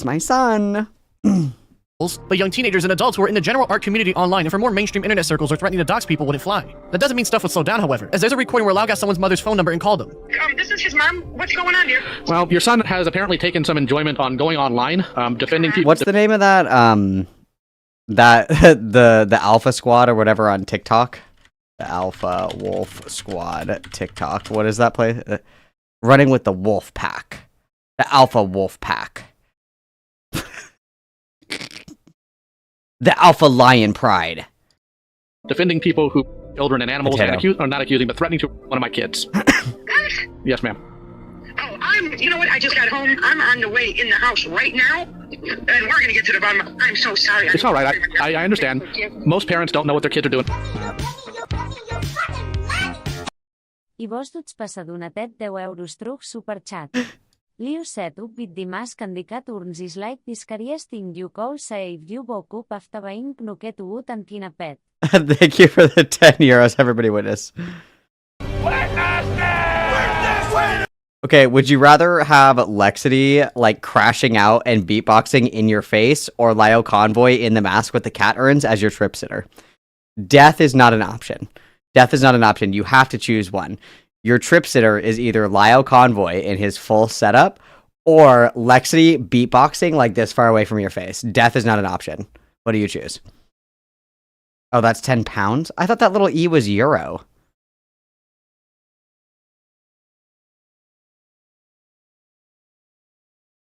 my son. But young teenagers and adults who are in the general art community online and for more mainstream internet circles or threatening to dox people wouldn't fly. That doesn't mean stuff would slow down, however, as there's a recording where Lau got someone's mother's phone number and called them. This is his mom. What's going on here? Well, your son has apparently taken some enjoyment on going online, defending people. What's the name of that? The Alpha Squad or whatever on TikTok? The Alpha Wolf Squad TikTok. What is that place? Running with the Wolf Pack. The Alpha Wolf Pack. The Alpha Lion Pride. Defending people who children and animals and not accusing, but threatening to one of my kids. Yes, ma'am. You know what? I just got home. I'm on the way in the house right now, and we're going to get to the bottom. I'm so sorry. It's all right. I understand. Most parents don't know what their kids are doing. I vos duts passadonatet 10 euros truc superchat. Liu set up bit dimask indicat urns is like discariesting you call save you woke up after buying knuket ut and kinapet. Thank you for the 10 euros, everybody witness. Okay, would you rather have Lexity, like, crashing out and beatboxing in your face, or Lyle Convoy in the mask with the cat urns as your trip sitter? Death is not an option. Death is not an option. You have to choose one. Your trip sitter is either Lyle Convoy in his full setup, or Lexity beatboxing, like, this far away from your face. Death is not an option. What do you choose? Oh, that's 10 pounds? I thought that little E was euro.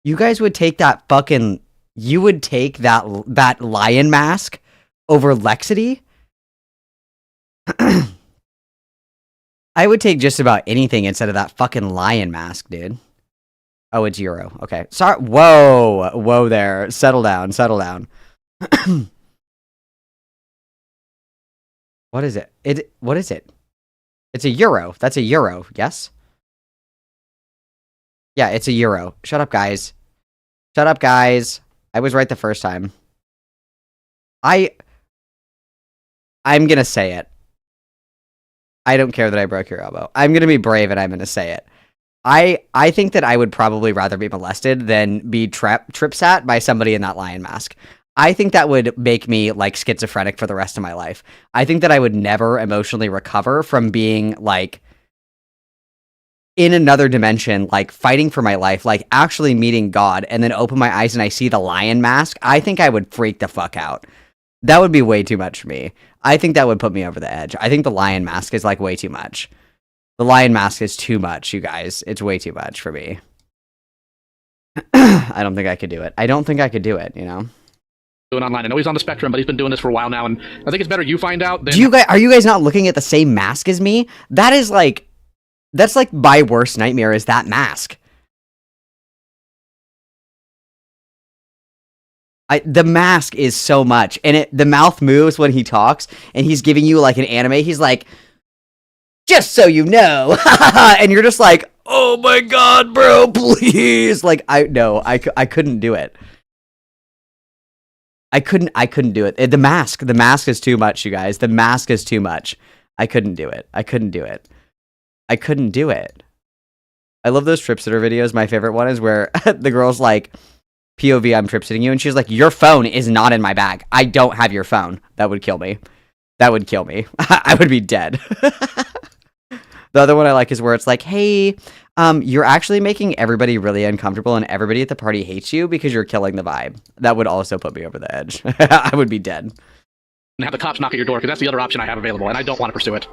You guys would take that fucking... You would take that lion mask over Lexity? I would take just about anything instead of that fucking lion mask, dude. Oh, it's euro. Okay. Sorry. Whoa. Whoa there. Settle down. Settle down. What is it? What is it? It's a euro. That's a euro. Yes? Yeah, it's a euro. Shut up, guys. Shut up, guys. I was right the first time. I'm gonna say it. I don't care that I broke your elbow. I'm gonna be brave and I'm gonna say it. I think that I would probably rather be molested than be trip sat by somebody in that lion mask. I think that would make me, like, schizophrenic for the rest of my life. I think that I would never emotionally recover from being, like, in another dimension, like, fighting for my life, like, actually meeting God, and then open my eyes and I see the lion mask. I think I would freak the fuck out. That would be way too much for me. I think that would put me over the edge. I think the lion mask is, like, way too much. The lion mask is too much, you guys. It's way too much for me. I don't think I could do it. I don't think I could do it, you know? Doing online. I know he's on the spectrum, but he's been doing this for a while now, and I think it's better you find out than... Are you guys not looking at the same mask as me? That is, like... That's, like, my worst nightmare is that mask. The mask is so much, and the mouth moves when he talks, and he's giving you, like, an anime. He's like, just so you know, and you're just like, oh my god, bro, please. Like, I couldn't do it. I couldn't do it. The mask is too much, you guys. The mask is too much. I couldn't do it. I couldn't do it. I love those trip sitter videos. My favorite one is where the girl's like, POV, I'm trip sitting you, and she's like, your phone is not in my bag. I don't have your phone. That would kill me. That would kill me. I would be dead. The other one I like is where it's like, hey, you're actually making everybody really uncomfortable and everybody at the party hates you because you're killing the vibe. That would also put me over the edge. I would be dead. And have the cops knock at your door, because that's the other option I have available, and I don't want to pursue it.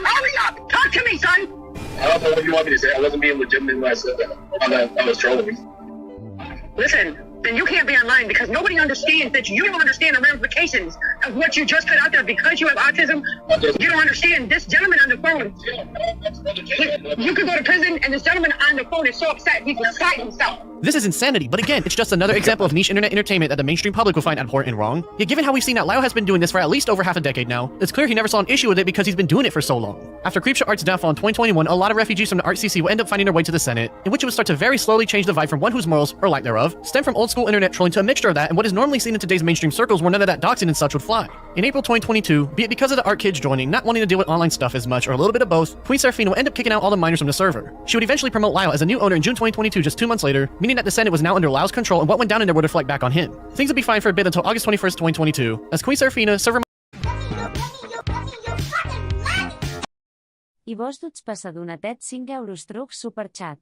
Hurry up! Talk to me, son! I don't know what you want me to say. I wasn't being legitimate when I said that. I was trolling. Listen, then you can't be online because nobody understands that you don't understand the ramifications of what you just put out there because you have autism. You don't understand. This gentleman on the phone, you could go to prison and this gentleman on the phone is so upset he's beside himself. This is insanity, but again, it's just another example of niche internet entertainment that the mainstream public will find abhorrent and wrong. Yet given how we've seen that Lau has been doing this for at least over half a decade now, it's clear he never saw an issue with it because he's been doing it for so long. After Creepshow Art's downfall in 2021, a lot of refugees from the Art CC will end up finding their way to the Senate, in which it would start to very slowly change the vibe from one whose morals, or lack thereof, stem from old school internet trolling to a mixture of that and what is normally seen in today's mainstream circles where none of that doxing and such would fly. In April 2022, be it because of the art kids joining, not wanting to deal with online stuff as much, or a little bit of both, Queen Seraphina will end up kicking out all the minors from the server. She would eventually promote Lau as a new owner in June 2022, just 2 months later, meaning that the Senate was now under Lau's control and what went down in there would reflect back on him. Things would be fine for a bit until August 21st, 2022, as Queen Seraphina, server I vos duts passa donatet 5 euros truc superchat.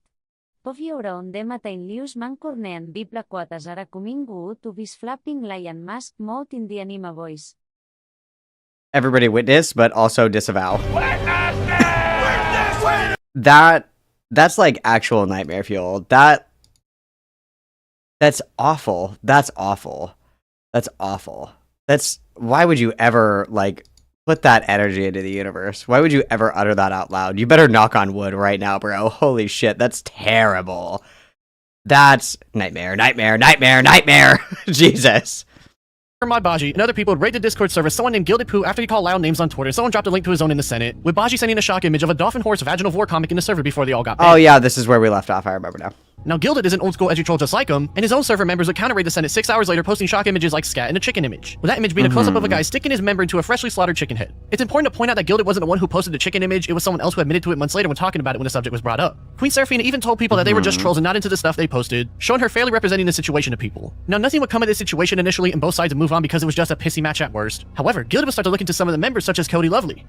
Powiora on demata in lius man cornean bible quotas ara comingu to bis flapping lion mask mode in the anima voice. Everybody witness, but also disavow. That's like actual nightmare fuel. That's awful. That's awful. That's awful. Why would you ever like put that energy into the universe? Why would you ever utter that out loud? You better knock on wood right now, bro. Holy shit, that's terrible. That's nightmare, nightmare, nightmare, nightmare. Jesus. Mod Baji and other people would raid the Discord server someone named Gilded Poo after he called Lau names on Twitter. Someone dropped a link to his own in the Senate, with Baji sending a shock image of a dolphin horse vaginal vor comic in the server before they all got banned. Oh yeah, this is where we left off. I remember now. Now Gilded is an old school edgy troll just like him, and his own server members would counter raid the Senate 6 hours later, posting shock images like scat and a chicken image, with that image being a close-up of a guy sticking his member into a freshly slaughtered chicken head. It's important to point out that Gilded wasn't the one who posted the chicken image, it was someone else who admitted to it months later when talking about it when the subject was brought up. Queen Seraphina even told people that they were just trolls and not into the stuff they posted, showing her fairly representing the situation to people. Now nothing would come of this situation initially, and both sides would move on because it was just a pissy match at worst. However, Gilded would start to look into some of the members such as Cody Lovely.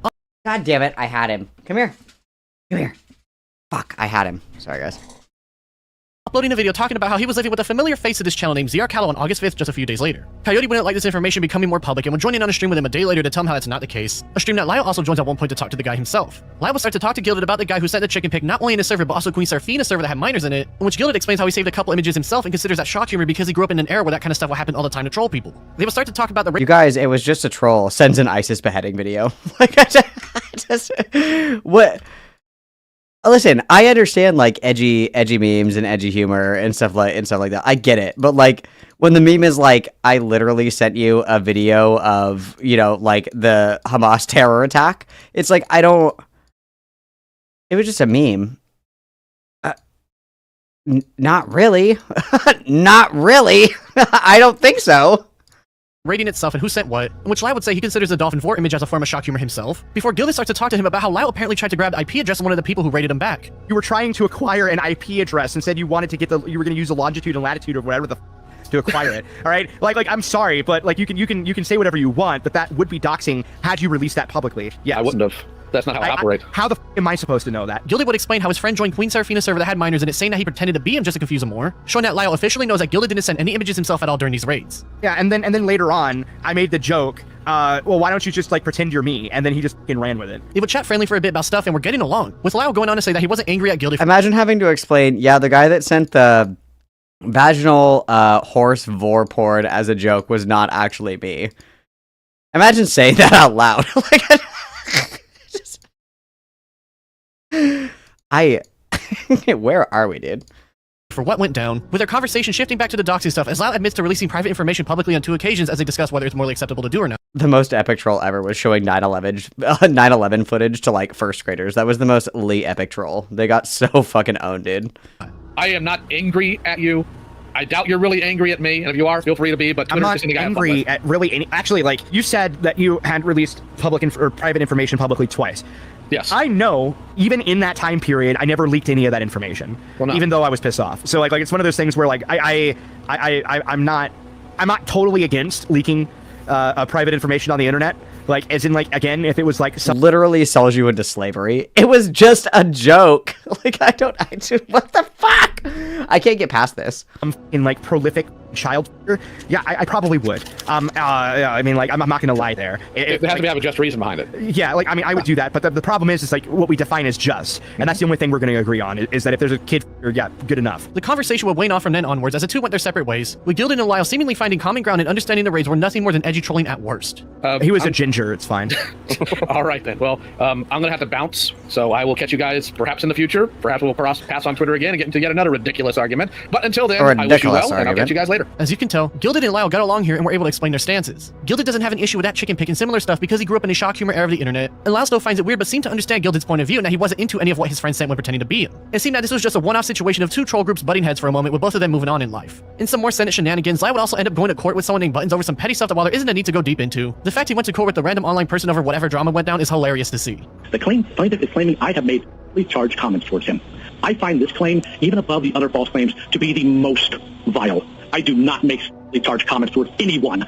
God damn it, I had him. Come here. Come here. Fuck, I had him. Sorry, guys. Uploading a video talking about how he was living with a familiar face to this channel named ZR Callow on August 5th, just a few days later. Coyote wouldn't like this information becoming more public and would join in on a stream with him a day later to tell him how that's not the case. A stream that Lyle also joins at one point to talk to the guy himself. Lyle would start to talk to Gilded about the guy who sent the chicken pic not only in his server but also Queen Seraphina's server that had minors in it, in which Gilded explains how he saved a couple images himself and considers that shock humor because he grew up in an era where that kind of stuff would happen all the time to troll people. They would start to talk about the— You guys, it was just a troll. Sends an ISIS beheading video. Like, I just what? Listen, I understand like edgy memes and edgy humor and stuff like that. I get it, but like when the meme is like, I literally sent you a video of, you know, like the Hamas terror attack. It's like I don't. It was just a meme. Not really. Not really. I don't think so. Rating itself and who sent what, in which Lau would say he considers the Dolphin 4 image as a form of shock humor himself, before Gilded starts to talk to him about how Lau apparently tried to grab the IP address of one of the people who raided him back. You were trying to acquire an IP address and said you wanted to get you were going to use the longitude and latitude or whatever to acquire it. All right, like I'm sorry, but like you can say whatever you want, but that would be doxing had you released that publicly. Yeah, I wouldn't have. That's not how I operate. How the am I supposed to know that? Gilded would explain how his friend joined Queen Seraphina's server that had minors in it, saying that he pretended to be him just to confuse him more, showing that Lyle officially knows that Gilded didn't send any images himself at all during these raids. Yeah, and then later on, I made the joke, well, why don't you just like pretend you're me? And then he just fucking ran with it. They would chat friendly for a bit about stuff and we're getting along, with Lyle going on to say that he wasn't angry at Gilded. Imagine having to explain, yeah, the guy that sent the vaginal horse vor porn as a joke was not actually me. Imagine saying that out loud. Like, where are we, dude? For what went down, with their conversation shifting back to the doxing stuff, as Lau admits to releasing private information publicly on 2 occasions as they discuss whether it's morally acceptable to do or not. The most epic troll ever was showing 9/11 footage to like first graders. That was the most epic troll. They got so fucking owned, dude. I am not angry at you. I doubt you're really angry at me, and if you are, feel free to be. But I'm Twitter's not just the guy angry at really any. Actually, like you said that you had released public or private information publicly twice. Yes. I know, even in that time period, I never leaked any of that information, even though I was pissed off. So like it's one of those things where like I'm not totally against leaking private information on the internet. Like, as in, like, again, if it was like literally sells you into slavery. It was just a joke. Like, what the fuck? I can't get past this. I'm in like prolific child. Yeah, I probably would. I mean, like, I'm not gonna lie there. It has to have a just reason behind it. Yeah, like, I mean, I would do that, but the problem is like what we define as just, and that's the only thing we're gonna agree on is that if there's a kid, yeah, good enough. The conversation would wane off from then onwards as the two went their separate ways, with Gilded and Lyle seemingly finding common ground and understanding the raids were nothing more than edgy trolling at worst. He was a ginger, it's fine. All right then. Well, I'm gonna have to bounce, so I will catch you guys perhaps in the future. Perhaps we'll pass on Twitter again and get into yet another ridiculous argument. But until then, I wish you well, and I'll catch you guys later. As you can tell, Gilded and Lyle got along here and were able to explain their stances. Gilded doesn't have an issue with that chicken pick and similar stuff because he grew up in a shock humor era of the internet, and Lyle still finds it weird but seemed to understand Gilded's point of view and that he wasn't into any of what his friends said when pretending to be him. It seemed that this was just a one-off situation of two troll groups butting heads for a moment with both of them moving on in life. In some more Senate shenanigans, Lyle would also end up going to court with someone named Buttons over some petty stuff that while there isn't a need to go deep into, the fact he went to court with the random online person over whatever drama went down is hilarious to see. The plaintiff is claiming I have made charged comments towards him. I find this claim, even above the other false claims, to be the most vile. I do not make charged comments towards anyone.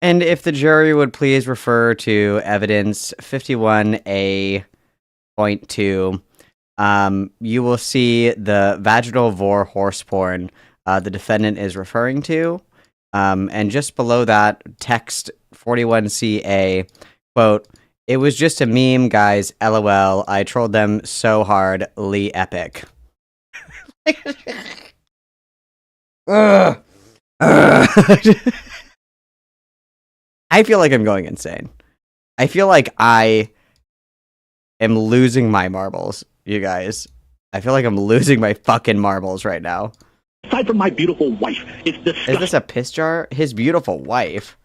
And if the jury would please refer to evidence 51A.2, you will see the vaginal vor horse porn the defendant is referring to. And just below that, text 41CA, quote, "It was just a meme, guys. LOL. I trolled them so hard. Lee epic." I feel like I'm going insane. I feel like I am losing my marbles, you guys. I feel like I'm losing my fucking marbles right now. Aside from my beautiful wife, it's disgusting. Is this a piss jar? His beautiful wife.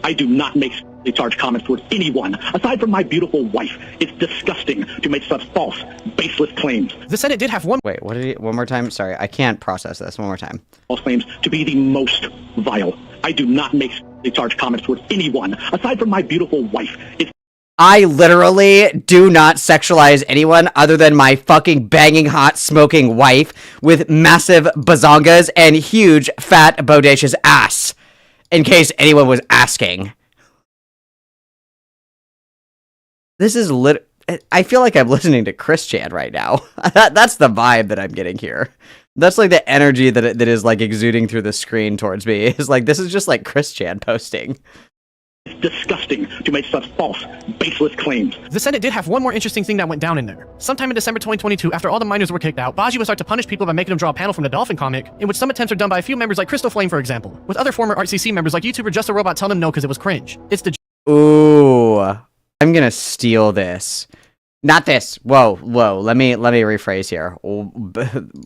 I do not make charged comments towards anyone. Aside from my beautiful wife, it's disgusting to make such false, baseless claims. The Senate did have one... Wait, what did he... One more time? Sorry, I can't process this. One more time. False claims to be the most vile. I do not make charged comments towards anyone. Aside from my beautiful wife, it's... I literally do not sexualize anyone other than my fucking banging hot smoking wife with massive bazongas and huge fat bodacious ass. In case anyone was asking. This is I feel like I'm listening to Chris Chan right now. That's the vibe that I'm getting here. That's like the energy that is like exuding through the screen towards me. It's like, this is just like Chris Chan posting. It's disgusting to make such false, baseless claims. The Senate did have one more interesting thing that went down in there. Sometime in December 2022, after all the minors were kicked out, Baji would start to punish people by making them draw a panel from the Dolphin comic, in which some attempts are done by a few members like Crystal Flame, for example, with other former RCC members like YouTuber Just a Robot telling them no because it was cringe. It's the... Ooh, I'm gonna steal this. Not this. Whoa. Let me rephrase here.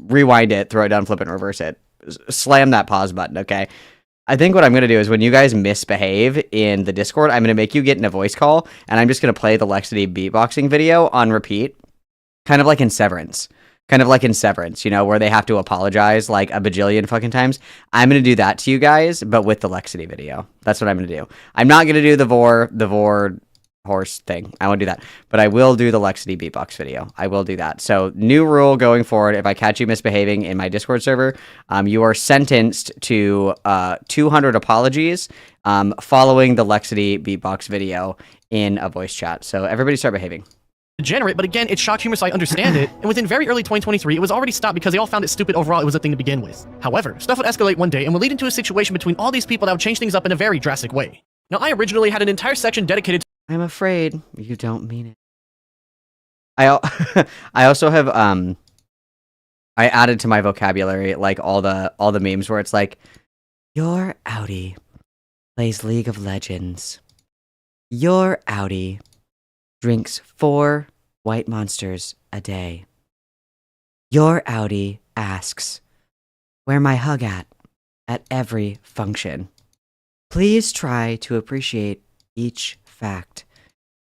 Rewind it, throw it down, flip it, and reverse it. Slam that pause button, okay? I think what I'm going to do is when you guys misbehave in the Discord, I'm going to make you get in a voice call, and I'm just going to play the Lexity beatboxing video on repeat. Kind of like in Severance. You know, where they have to apologize like a bajillion fucking times. I'm going to do that to you guys, but with the Lexity video. That's what I'm going to do. I'm not going to do the vor horse thing. I won't do that. But I will do the Lexity beatbox video. I will do that. So, new rule going forward, if I catch you misbehaving in my Discord server, you are sentenced to 200 apologies following the Lexity beatbox video in a voice chat. So, everybody start behaving. Degenerate, but again, it's shock humor, so I understand it. And within very early 2023, it was already stopped because they all found it stupid overall. It was a thing to begin with. However, stuff would escalate one day and would lead into a situation between all these people that would change things up in a very drastic way. Now, I originally had an entire section dedicated to... I'm afraid you don't mean it. I also have I added to my vocabulary like all the memes where it's like, your Audi plays League of Legends. Your Audi drinks 4 white monsters a day. Your Audi asks, "Where my hug at every function. Please try to appreciate each fact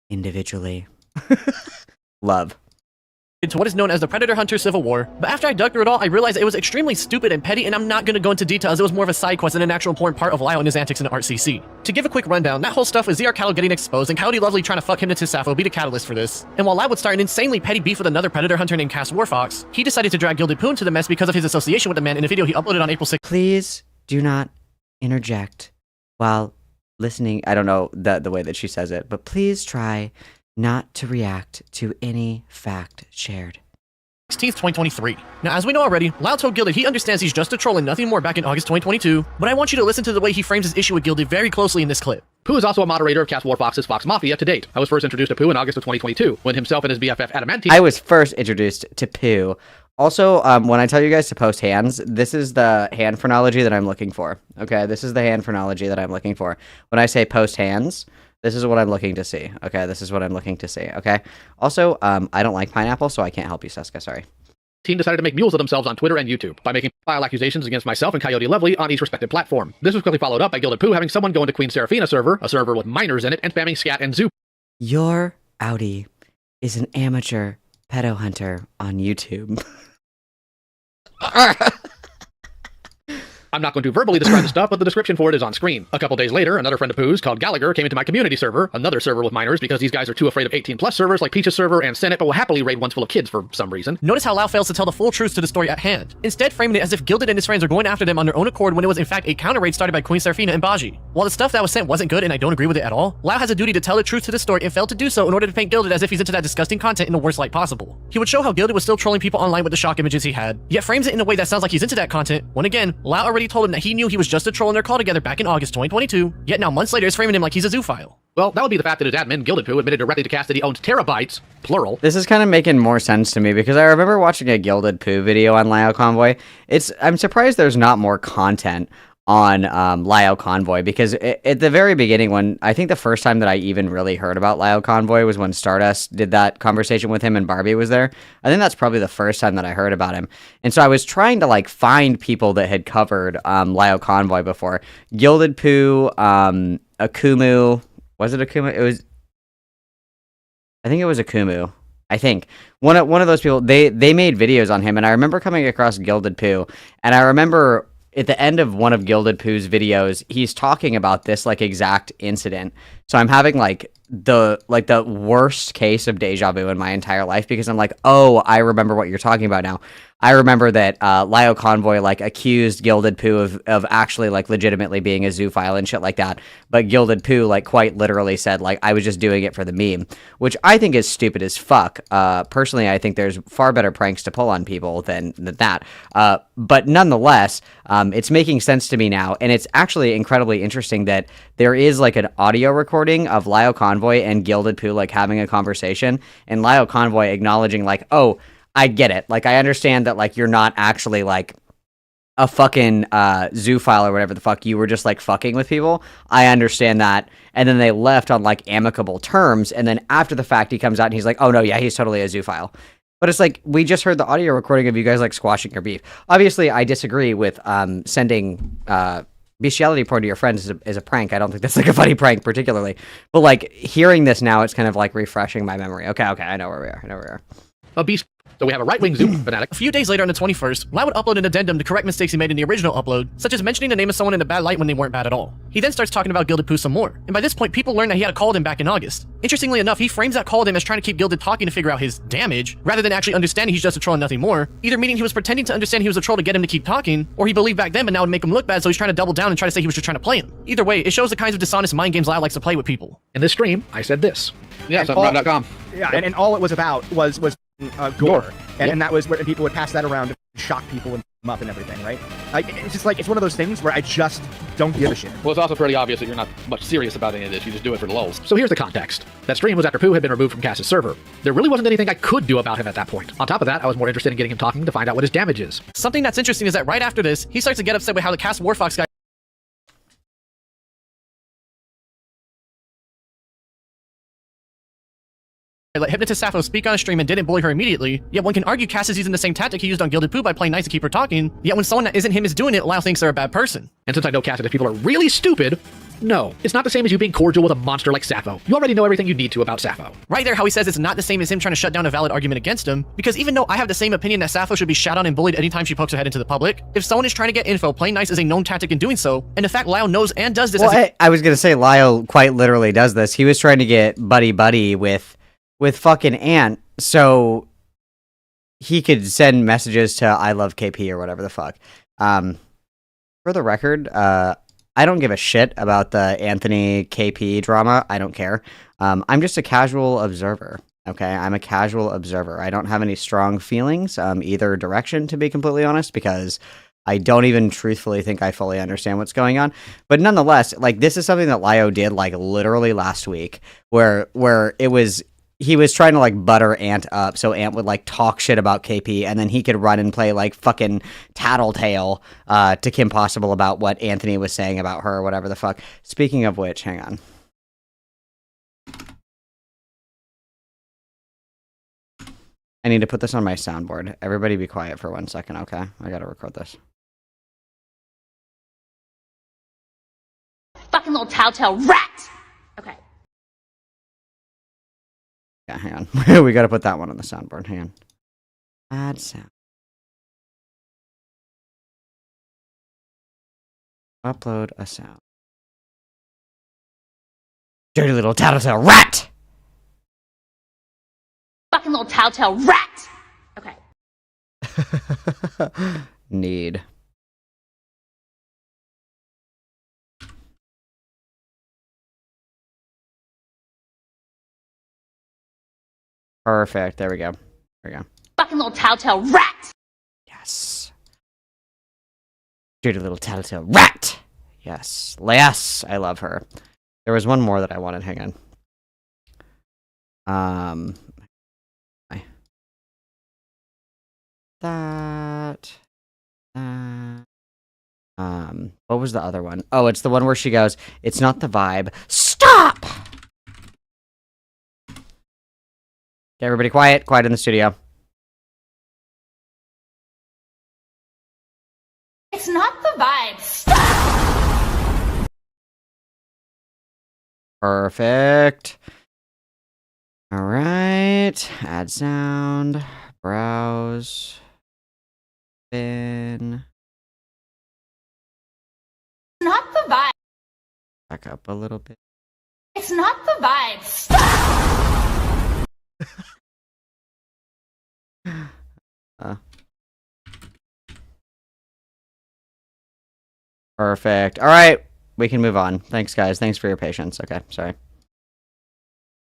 individually." Love. into what is known as the Predator-Hunter Civil War, but after I dug through it all, I realized it was extremely stupid and petty, and I'm not going to go into detail as it was more of a side quest than an actual important part of Lyle and his antics in the RCC. To give a quick rundown, that whole stuff was ZR Cattle getting exposed and Coyote Lovely trying to fuck Hypnotist Sappho be the catalyst for this. And while Lyle would start an insanely petty beef with another Predator Hunter named Cass Warfox, he decided to drag Gilded Poo into the mess because of his association with the man in a video he uploaded on April 6th. Please do not interject while listening. I don't know the way that she says it, but please try not to react to any fact shared. 16th, 2023. Now, as we know already, Lyle told Gilded he understands he's just a troll and nothing more back in August 2022, but I want you to listen to the way he frames his issue with Gilded very closely in this clip. Pooh is also a moderator of Cass Warfox's Fox Mafia to date. I was first introduced to Pooh in August of 2022, when himself and his BFF Adamantine... I was first introduced to Pooh. Also, when I tell you guys to post hands, this is the hand phrenology that I'm looking for. Okay, this is the hand phrenology that I'm looking for. When I say post hands, this is what I'm looking to see. Okay, this is what I'm looking to see. Okay. Also, I don't like pineapple, so I can't help you, Seska. Sorry. Team decided to make mules of themselves on Twitter and YouTube by making vile accusations against myself and Coyote Lovely on each respective platform. This was quickly followed up by Gilded Poo having someone go into Queen Seraphina server, a server with minors in it, and spamming scat and zoo. Your Audi is an amateur pedo hunter on YouTube. I'm not going to verbally describe the stuff, but the description for it is on screen. A couple days later, another friend of Pooh's called Gallagher came into my community server, another server with minors because these guys are too afraid of 18+ servers like Peach's server and Senate, but will happily raid ones full of kids for some reason. Notice how Lau fails to tell the full truth to the story at hand, instead framing it as if Gilded and his friends are going after them on their own accord when it was in fact a counter raid started by Queen Seraphina and Baji. While the stuff that was sent wasn't good and I don't agree with it at all, Lau has a duty to tell the truth to the story and failed to do so in order to paint Gilded as if he's into that disgusting content in the worst light possible. He would show how Gilded was still trolling people online with the shock images he had, yet frames it in a way that sounds like he's into that content, when again, Lau already told him that he knew he was just a troll in their call together back in August 2022, yet now months later is framing him like he's a zoophile. Well, that would be the fact that his admin, Gilded Poo, admitted directly to Cass that he owns terabytes, plural. This is kind of making more sense to me because I remember watching a Gilded Poo video on Lyle Convoy. I'm surprised there's not more content on Lyle Convoy because at the very beginning, when I think the first time that I even really heard about Lyle Convoy was when Stardust did that conversation with him and Barbie was there. I think that's probably the first time that I heard about him. And so I was trying to like find people that had covered Lyle Convoy before. Gilded Poo, Akumu. Was it Akumu? I think it was Akumu. I think one of those people. They made videos on him, and I remember coming across Gilded Poo, and I remember at the end of one of Gilded Poo's videos, he's talking about this like exact incident. So I'm having like the worst case of deja vu in my entire life because I'm like, oh, I remember what you're talking about now. I remember that Lyle Convoy like accused Gilded Poo of actually like legitimately being a zoophile and shit like that. But Gilded Poo like quite literally said like I was just doing it for the meme, which I think is stupid as fuck. Personally, I think there's far better pranks to pull on people than that. But nonetheless, it's making sense to me now, and it's actually incredibly interesting that there is like an audio recording of Lyle Convoy and Gilded Poo like having a conversation, and Lyle Convoy acknowledging like, oh, I get it. Like, I understand that, like, you're not actually, like, a fucking zoophile or whatever the fuck. You were just, like, fucking with people. I understand that. And then they left on, like, amicable terms. And then after the fact, he comes out and he's like, oh, no, yeah, he's totally a zoophile. But it's like, we just heard the audio recording of you guys, like, squashing your beef. Obviously, I disagree with sending bestiality porn to your friends is a prank. I don't think that's, like, a funny prank, particularly. But, like, hearing this now, it's kind of, like, refreshing my memory. Okay, I know where we are. A beast. So we have a right-wing Zoom fanatic. A few days later on the 21st, Lau would upload an addendum to correct mistakes he made in the original upload, such as mentioning the name of someone in a bad light when they weren't bad at all. He then starts talking about Gilded Poo some more, and by this point people learn that he had called him back in August. Interestingly enough, he frames that call to him as trying to keep Gilded talking to figure out his damage, rather than actually understanding he's just a troll and nothing more, either meaning he was pretending to understand he was a troll to get him to keep talking, or he believed back then but now would make him look bad so he's trying to double down and try to say he was just trying to play him. Either way, it shows the kinds of dishonest mind games Lau likes to play with people. In this stream, I said this. Yeah, something.com. Yeah, and all it was about was gore. And that was where people would pass that around to shock people and them up and everything, right? Like, it's just like, it's one of those things where I just don't give a shit. Well, it's also pretty obvious that you're not much serious about any of this. You just do it for the lulz. So here's the context. That stream was after Pooh had been removed from Cass's server. There really wasn't anything I could do about him at that point. On top of that, I was more interested in getting him talking to find out what his damage is. Something that's interesting is that right after this, he starts to get upset with how the Cass Warfox guy let Hypnotist Sappho speak on a stream and didn't bully her immediately, yet one can argue Cass is using the same tactic he used on Gilded Poo by playing nice to keep her talking, yet when someone that isn't him is doing it, Lau thinks they're a bad person. And since I know Cass and if people are really stupid, No, it's not the same as you being cordial with a monster like Sappho. You already know everything you need to about Sappho. Right there, how he says it's not the same as him trying to shut down a valid argument against him, because even though I have the same opinion that Sappho should be shat on and bullied anytime she pokes her head into the public, if someone is trying to get info, playing nice is a known tactic in doing so, and in fact, Lyle knows and does this Well, I was gonna say Lyle quite literally does this. He was trying to get buddy with fucking Ant, so he could send messages to I love KP or whatever the fuck. For the record, I don't give a shit about the Anthony KP drama. I don't care. I'm just a casual observer. Okay, I'm a casual observer. I don't have any strong feelings either direction, to be completely honest, because I don't even truthfully think I fully understand what's going on. But nonetheless, like, this is something that Lio did like literally last week, where he was trying to like butter Ant up so Ant would like talk shit about KP, and then he could run and play like fucking tattletale to Kim Possible about what Anthony was saying about her or whatever the fuck. Speaking of which, hang on. I need to put this on my soundboard. Everybody be quiet for 1 second, okay? I gotta record this. Fucking little tattletale rat! Okay. Yeah, hang on. We gotta put that one on the soundboard. Hang on. Add sound. Upload a sound. Dirty little tattletale rat! Fucking little tattletale rat! Okay. Need. Perfect. There we go. There we go. Fucking little tattletale rat! Yes. Dirty little tattletale rat! Yes. Yes, I love her. There was one more that I wanted. Hang on. What was the other one? Oh, it's the one where she goes, "It's not the vibe. Stop!" Okay, everybody quiet. Quiet in the studio. It's not the vibe. Stop! Perfect. All right. Add sound. Browse. Spin. Not the vibe. Back up a little bit. It's not the vibe. Stop! Perfect. All right. We can move on. Thanks, guys. Thanks for your patience. Okay, sorry.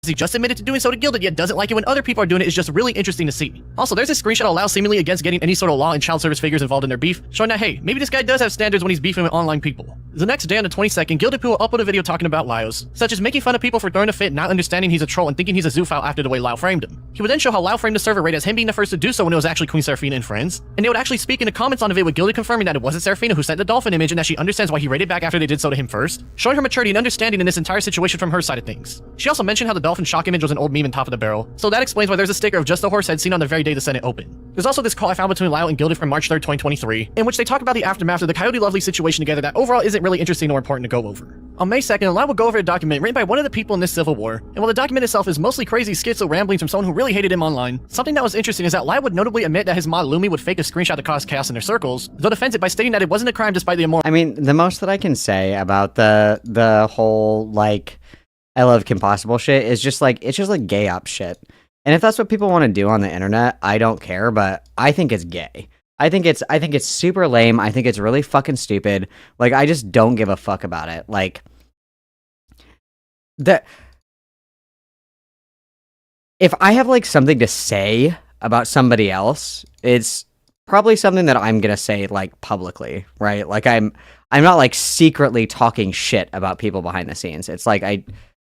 He just admitted to doing so to Gilded, yet doesn't like it when other people are doing it is just really interesting to see. Also, there's a screenshot of Lau seemingly against getting any sort of law and child service figures involved in their beef, showing that, hey, maybe this guy does have standards when he's beefing with online people. The next day on the 22nd, Gilded Poo will upload a video talking about Laos, such as making fun of people for throwing a fit, not understanding he's a troll, and thinking he's a zoophile after the way Lau framed him. He would then show how Lau framed the server rate as him being the first to do so when it was actually Queen Seraphina and friends, and they would actually speak in the comments on the video with Gilded confirming that it wasn't Seraphina who sent the dolphin image and that she understands why he rated back after they did so to him first, showing her maturity and understanding in this entire situation from her side of things. She also mentioned how the dolphin shock image was an old meme in Top of the Barrel, so that explains why there's a sticker of just the horse head seen on the very day the Senate opened. There's also this call I found between Lau and Gilded from March 3rd, 2023, in which they talk about the aftermath of the Coyote Lovely situation together that overall isn't really interesting or important to go over. On May 2nd, Lau will go over a document written by one of the people in this civil war, and while the document itself is mostly crazy schizo ramblings from someone who really hated him online, something that was interesting is that Lau would notably admit that his mod Lumi would fake a screenshot to cause chaos in their circles, though defends it by stating that it wasn't a crime despite the immoral— I mean, the most that I can say about the whole, like, I love Kim Possible shit is just like, it's just like gay op shit. And if that's what people want to do on the internet, I don't care, but I think it's gay. I think it's super lame. I think it's really fucking stupid. Like, I just don't give a fuck about it. Like, if I have like something to say about somebody else, it's probably something that I'm gonna say like publicly, right? Like, I'm not like secretly talking shit about people behind the scenes. It's like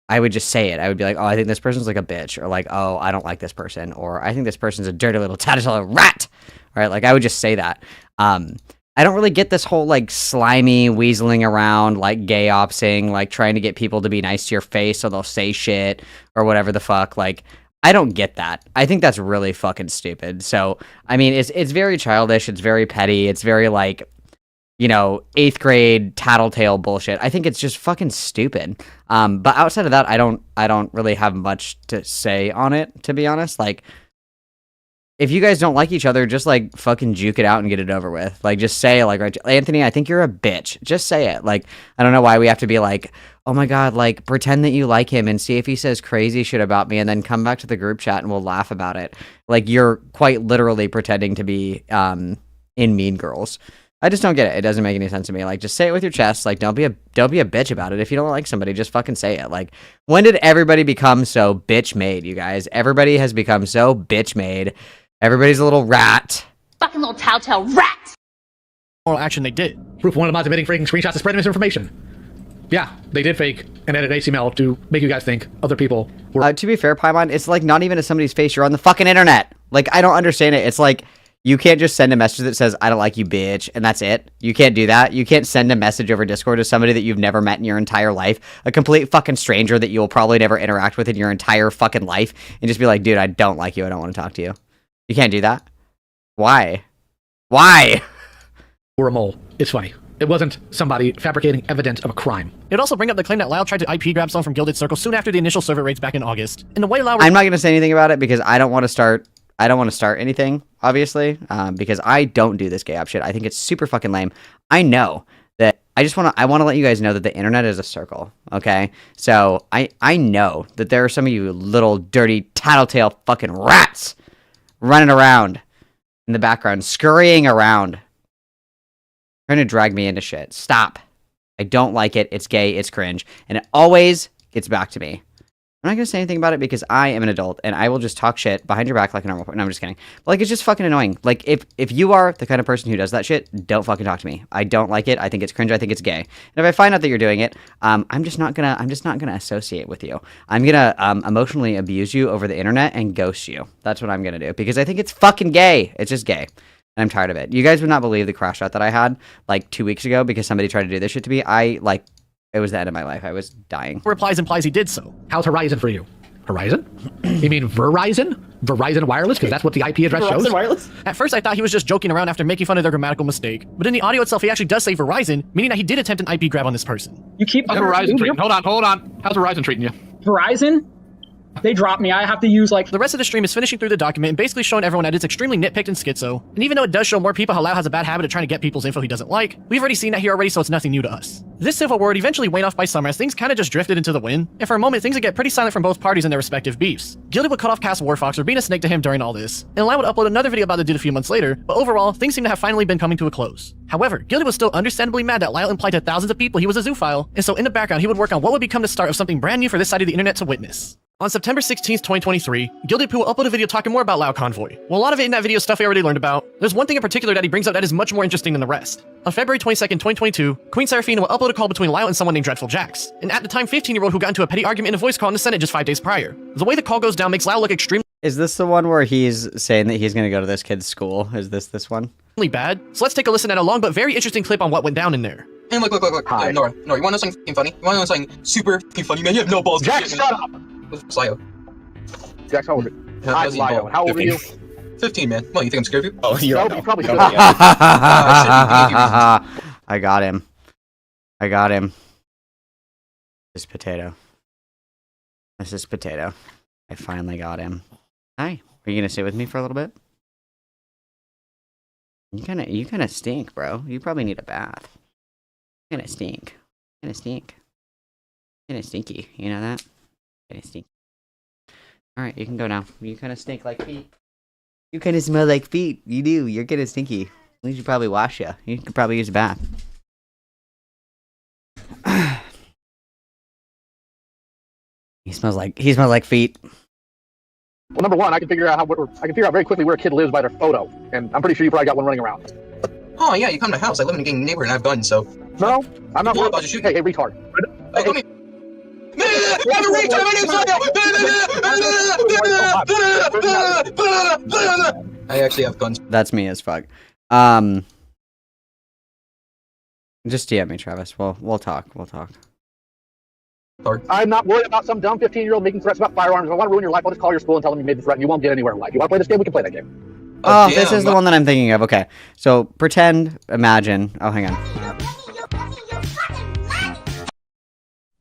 I would just say it. I would be like, oh, I think this person's like a bitch, or like, oh, I don't like this person, or I think this person's a dirty little tattletale rat, right? Like, I would just say that. I don't really get this whole like slimy weaseling around, like gay opsing, like trying to get people to be nice to your face so they'll say shit or whatever the fuck. Like, I don't get that. I think that's really fucking stupid. So, I mean, it's very childish. It's very petty. It's very like, you know, 8th grade tattletale bullshit. I think it's just fucking stupid. But outside of that, I don't really have much to say on it, to be honest. Like, if you guys don't like each other, just like fucking juke it out and get it over with. Like, just say like, right, Anthony, I think you're a bitch. Just say it. Like, I don't know why we have to be like, oh my god, like pretend that you like him and see if he says crazy shit about me, and then come back to the group chat and we'll laugh about it. Like, you're quite literally pretending to be in Mean Girls. I just don't get it. It doesn't make any sense to me. Like, just say it with your chest. Like, don't be a bitch about it. If you don't like somebody, just fucking say it. Like, when did everybody become so bitch made, you guys? Everybody has become so bitch made. Everybody's a little rat. Fucking little tattletale rat! Moral action they did. Proof one of mods admitting faking screenshots to spread misinformation. Yeah, they did fake and edit HTML to make you guys think other people were. To be fair, Paimon, it's like not even to somebody's face. You're on the fucking internet. Like, I don't understand it. It's like, you can't just send a message that says, I don't like you, bitch, and that's it. You can't do that. You can't send a message over Discord to somebody that you've never met in your entire life, a complete fucking stranger that you'll probably never interact with in your entire fucking life, and just be like, dude, I don't like you. I don't want to talk to you. You can't do that. Why? Why? Or a mole. It's funny. It wasn't somebody fabricating evidence of a crime. It'd also bring up the claim that Lyle tried to IP grab someone from Gilded Circle soon after the initial server raids back in August. In the way Lyle... I'm not going to say anything about it because I don't want to start anything, obviously, because I don't do this gay app shit. I think it's super fucking lame. I know that I want to let you guys know that the internet is a circle, okay? So I know that there are some of you little dirty tattletale fucking rats running around in the background, scurrying around, trying to drag me into shit. Stop. I don't like it. It's gay. It's cringe. And it always gets back to me. I'm not going to say anything about it because I am an adult and I will just talk shit behind your back like a normal person. No, I'm just kidding. But, like, it's just fucking annoying. Like, if you are the kind of person who does that shit, don't fucking talk to me. I don't like it. I think it's cringe. I think it's gay. And if I find out that you're doing it, I'm just not gonna associate with you. I'm gonna emotionally abuse you over the internet and ghost you. That's what I'm gonna do because I think it's fucking gay. It's just gay. And I'm tired of it. You guys would not believe the crash out that I had like 2 weeks ago because somebody tried to do this shit to me. It was the end of my life. I was dying. Replies implies he did so. How's Horizon for you? Horizon? You mean Verizon? Verizon Wireless? Because that's what the IP address shows? Wireless? At first, I thought he was just joking around after making fun of their grammatical mistake. But in the audio itself, he actually does say Verizon, meaning that he did attempt an IP grab on this person. You keep... How's Verizon treating you? Hold on. How's Verizon treating you? Verizon? They dropped me. I have to use, like... The rest of the stream is finishing through the document and basically showing everyone that it's extremely nitpicked and schizo. And even though it does show more people how Lau has a bad habit of trying to get people's info he doesn't like, we've already seen that here already, so it's nothing new to us. This civil war would eventually wane off by summer as things kinda just drifted into the wind, and for a moment things would get pretty silent from both parties in their respective beefs. Gilded would cut off Cass Warfox for being a snake to him during all this, and Lau would upload another video about the dude a few months later, but overall, things seem to have finally been coming to a close. However, Gilded was still understandably mad that Lyle implied to thousands of people he was a zoophile, and so in the background he would work on what would become the start of something brand new for this side of the internet to witness. On September 16th, 2023, Gilded Poo will upload a video talking more about Lao Convoy. While a lot of it in that video is stuff we already learned about, there's one thing in particular that he brings up that is much more interesting than the rest. On February 22nd, 2022, Queen Seraphina will upload a call between Lao and someone named Dreadful Jax, and at the time 15-year-old who got into a petty argument in a voice call in the Senate just 5 days prior. The way the call goes down makes Lao look extremely... Is this the one where he's saying that he's going to go to this kid's school? Is this one? ...bad? So let's take a listen at a long but very interesting clip on what went down in there. And look. Hi. Nora, you wanna know something funny? You wanna know something super funny, man? You have no balls. Jax, shut up! What's Lio? Jax, how old are you? Hi, Lio. How old are you? 15, man. What, you think I'm scared of you? Oh, you probably should. I got him. This potato. I finally got him. Hi. Are you gonna sit with me for a little bit? You kind of stink, bro. You probably need a bath. You kind of stink. Kind of stinky. You know that? Kind of stinky. All right, you can go now. You kind of stink like feet. You kind of smell like feet. You do. You're kind of stinky. At least you probably wash you. You could probably use a bath. He smells like feet. Well, number one, I can figure out very quickly where a kid lives by their photo, and I'm pretty sure you probably got one running around. Oh yeah, you come to my house. I live in a gang neighborhood and I have guns, so. No, I'm not worried about you. Hey, retard. Hey, come here. I'm a retard. My name's Lio. I actually have guns. That's me as fuck. Just DM me, Travis. We'll talk. I'm not worried about some dumb 15-year-old making threats about firearms. If I want to ruin your life, I'll just call your school and tell them you made the threat and you won't get anywhere in life. You want to play this game? We can play that game. Oh, this is the one that I'm thinking of. Okay. So, pretend, imagine. Oh, hang on.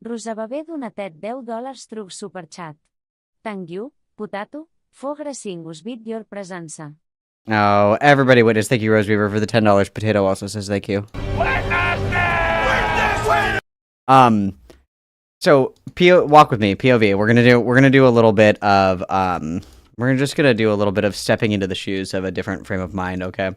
Rosabebé donatet $10 truc superchat. Thank you, potato, for gracing us with your presence. Oh, everybody witness. Thank you, Rose Weaver, for the $10. Potato also says thank you. So walk with me, POV. We're gonna do a little bit of we're just gonna do a little bit of stepping into the shoes of a different frame of mind. Okay,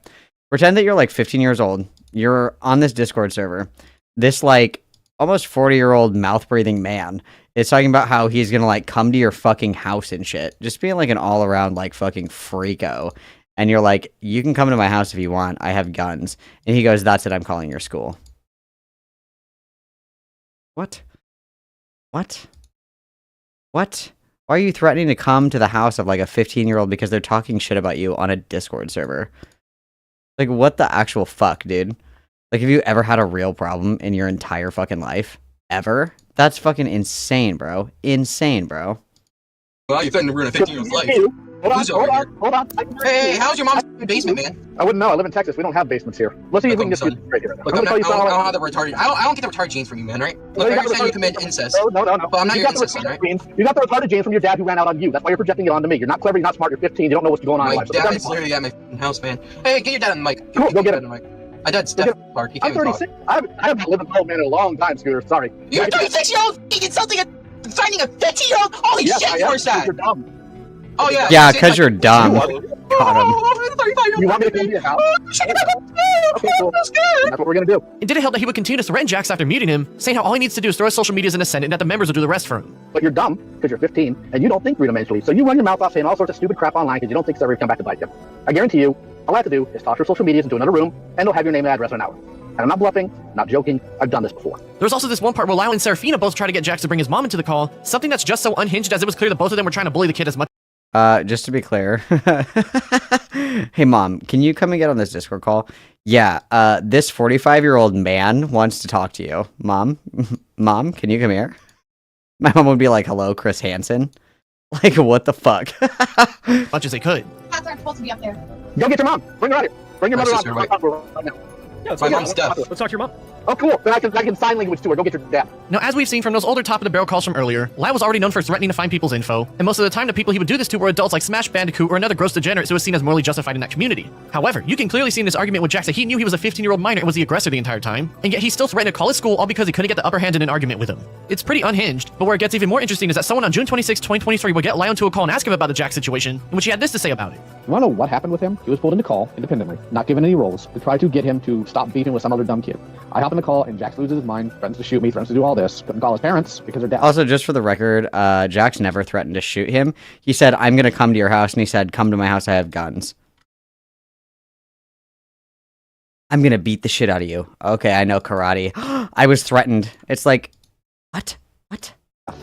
pretend that you're like 15 years old. You're on this Discord server. This like almost 40-year-old mouth breathing man is talking about how he's gonna like come to your fucking house and shit, just being like an all around like fucking freako. And you're like, you can come to my house if you want. I have guns. And he goes, that's it. I'm calling your school. What? What? What? Why are you threatening to come to the house of like a 15-year-old because they're talking shit about you on a Discord server? Like, what the actual fuck, dude? Like, have you ever had a real problem in your entire fucking life? Ever? That's fucking insane, bro. Insane, bro. Well, you threatened to ruin a 15-year-old's life. Hold on. Hey, how's your mom's basement, man? I wouldn't know. I live in Texas. We don't have basements here. Let's see if we can just do this right here. Look, I don't have the retarded. I don't get the retarded genes from you, man, right? Look, you're saying you commit incest. No. But I'm not your incest son, right? You got the retarded genes from your dad who ran out on you. That's why you're projecting it onto me. You're not clever. You're not smart. You're 15. You don't know what's going on in life. My dad is literally at my house, man. Hey, get your dad on the mic. Cool, go get it. My dad's Steph Clark. He I'm 36. I have not lived with an old man in a long time, Scooter. Sorry. You're a 36-year-old insulting finding a 15-year-old? Holy shit, you're sad. You're dumb. Oh, yeah. Yeah, because you're dumb. Got him. You want me to come to your house? Okay, cool. That's what we're gonna do. It didn't help that he would continue to threaten Jax after meeting him, saying how all he needs to do is throw his social medias in the Senate and that the members will do the rest for him. But you're dumb, because you're 15, and you don't think three-dimensionally, so you run your mouth off saying all sorts of stupid crap online because you don't think it's ever come back to bite you. I guarantee you, all I have to do is toss your social medias into another room, and they'll have your name and address in an hour. And I'm not bluffing, not joking, I've done this before. There's also this one part where Lyle and Serafina both try to get Jax to bring his mom into the call, something that's just so unhinged as it was clear that both of them were trying to bully the kid as much. Just to be clear. Hey, Mom, can you come and get on this Discord call? Yeah, this 45-year-old man wants to talk to you. Mom, can you come here? My mom would be like, hello, Chris Hansen. Like, what the fuck? Much as they could. Cats aren't supposed to be up there. Go get your mom. Bring her out here. Bring your mother on. Right now. My mom's deaf. Let's talk to your mom. Oh, cool. Then I can sign language to her. Go get your dad. Now, as we've seen from those older top-of-the-barrel calls from earlier, Lyle was already known for threatening to find people's info, and most of the time the people he would do this to were adults like Smash Bandicoot or another gross degenerate who was seen as morally justified in that community. However, you can clearly see in this argument with Jax that he knew he was a 15-year-old minor and was the aggressor the entire time, and yet he still threatened to call his school all because he couldn't get the upper hand in an argument with him. It's pretty unhinged, but where it gets even more interesting is that someone on June 26, 2023 would get Lyle into a call and ask him about the Jax situation, in which he had this to say about it. You want to know what happened with him? He was pulled into call independently, not given any roles, to try to get him to stop beefing with some other dumb kid. I hop in the call, and Jax loses his mind, threatens to shoot me, threatens to do all this, couldn't call his parents because they're dead. Also, just for the record, Jax never threatened to shoot him. He said, I'm going to come to your house, and he said, come to my house, I have guns. I'm going to beat the shit out of you. Okay, I know karate. I was threatened. It's like, what? What?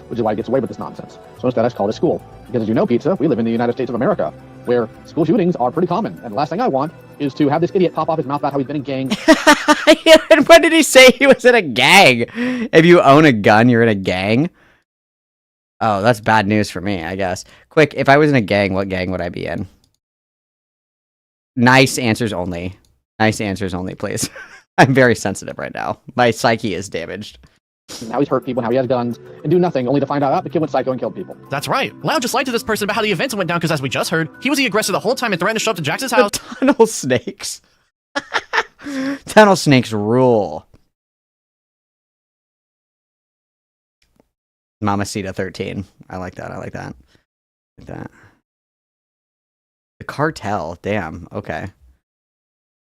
Which is why he gets away with this nonsense. So instead, I just called his school. Because as you know, Pizza, we live in the United States of America, where school shootings are pretty common. And the last thing I want is to have this idiot pop off his mouth about how he's been in gangs. And when did he say he was in a gang? If you own a gun, you're in a gang? Oh, that's bad news for me, I guess. Quick, if I was in a gang, what gang would I be in? Nice answers only. Nice answers only, please. I'm very sensitive right now. My psyche is damaged. Now he's hurt people, now he has guns, and do nothing, only to find out the kid went psycho and killed people. That's right. Lyle just lied to this person about how the events went down because, as we just heard, he was the aggressor the whole time and threatened to show up to Jax's house. The tunnel snakes. Tunnel snakes rule. Mamacita 13. I like that. I like that. Like that. The cartel. Damn. Okay.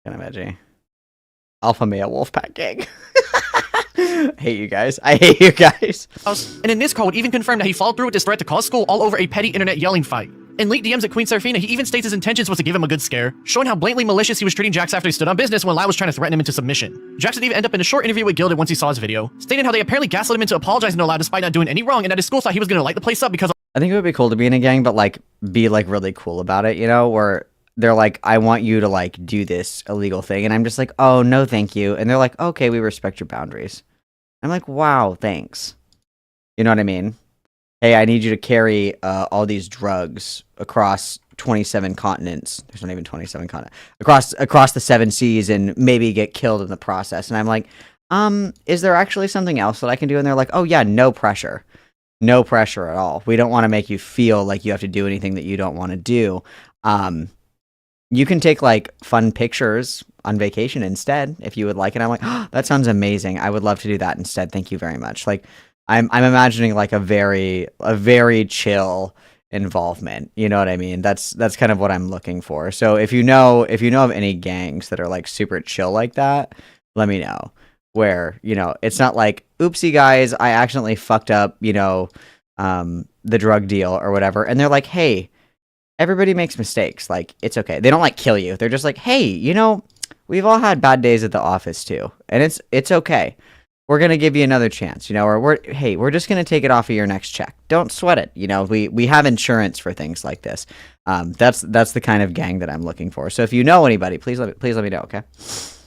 Kind of edgy. Alpha male Wolfpack gang. Hate you guys. I hate you guys. And in this call would even confirm that he followed through with this threat to call school all over a petty internet yelling fight. In leaked DMs at Queen Serafina, he even states his intentions was to give him a good scare, showing how blatantly malicious he was treating Jax after he stood on business when Lyle was trying to threaten him into submission. Jax would even end up in a short interview with Gilded once he saw his video, stating how they apparently gaslit him into apologizing to Lyle despite not doing any wrong, and that his school thought he was going to light the place up because I think it would be cool to be in a gang, but like be like really cool about it, you know, where they're like, I want you to like do this illegal thing, and I'm just like, oh no, thank you, and they're like, okay, we respect your boundaries. I'm like, wow, thanks. You know what I mean? hey, I need you to carry all these drugs across 27 continents. There's not even 27 continents. Across the 7 seas and maybe get killed in the process. And I'm like, is there actually something else that I can do? And they're like, oh yeah, no pressure. No pressure at all. We don't want to make you feel like you have to do anything that you don't want to do. You can take like fun pictures on vacation instead if you would like. And I'm like, oh, that sounds amazing. I would love to do that instead. Thank you very much. Like I'm imagining like a very chill involvement. You know what I mean? That's kind of what I'm looking for. So if you know of any gangs that are like super chill like that, let me know. Where, it's not like, oopsie guys, I accidentally fucked up, the drug deal or whatever. And they're like, hey, everybody makes mistakes. Like, it's okay. They don't like kill you. They're just like, hey, we've all had bad days at the office too. And it's okay. We're going to give you another chance, or we're just going to take it off of your next check. Don't sweat it. We have insurance for things like this. That's the kind of gang that I'm looking for. So if you know anybody, please let me know. Okay.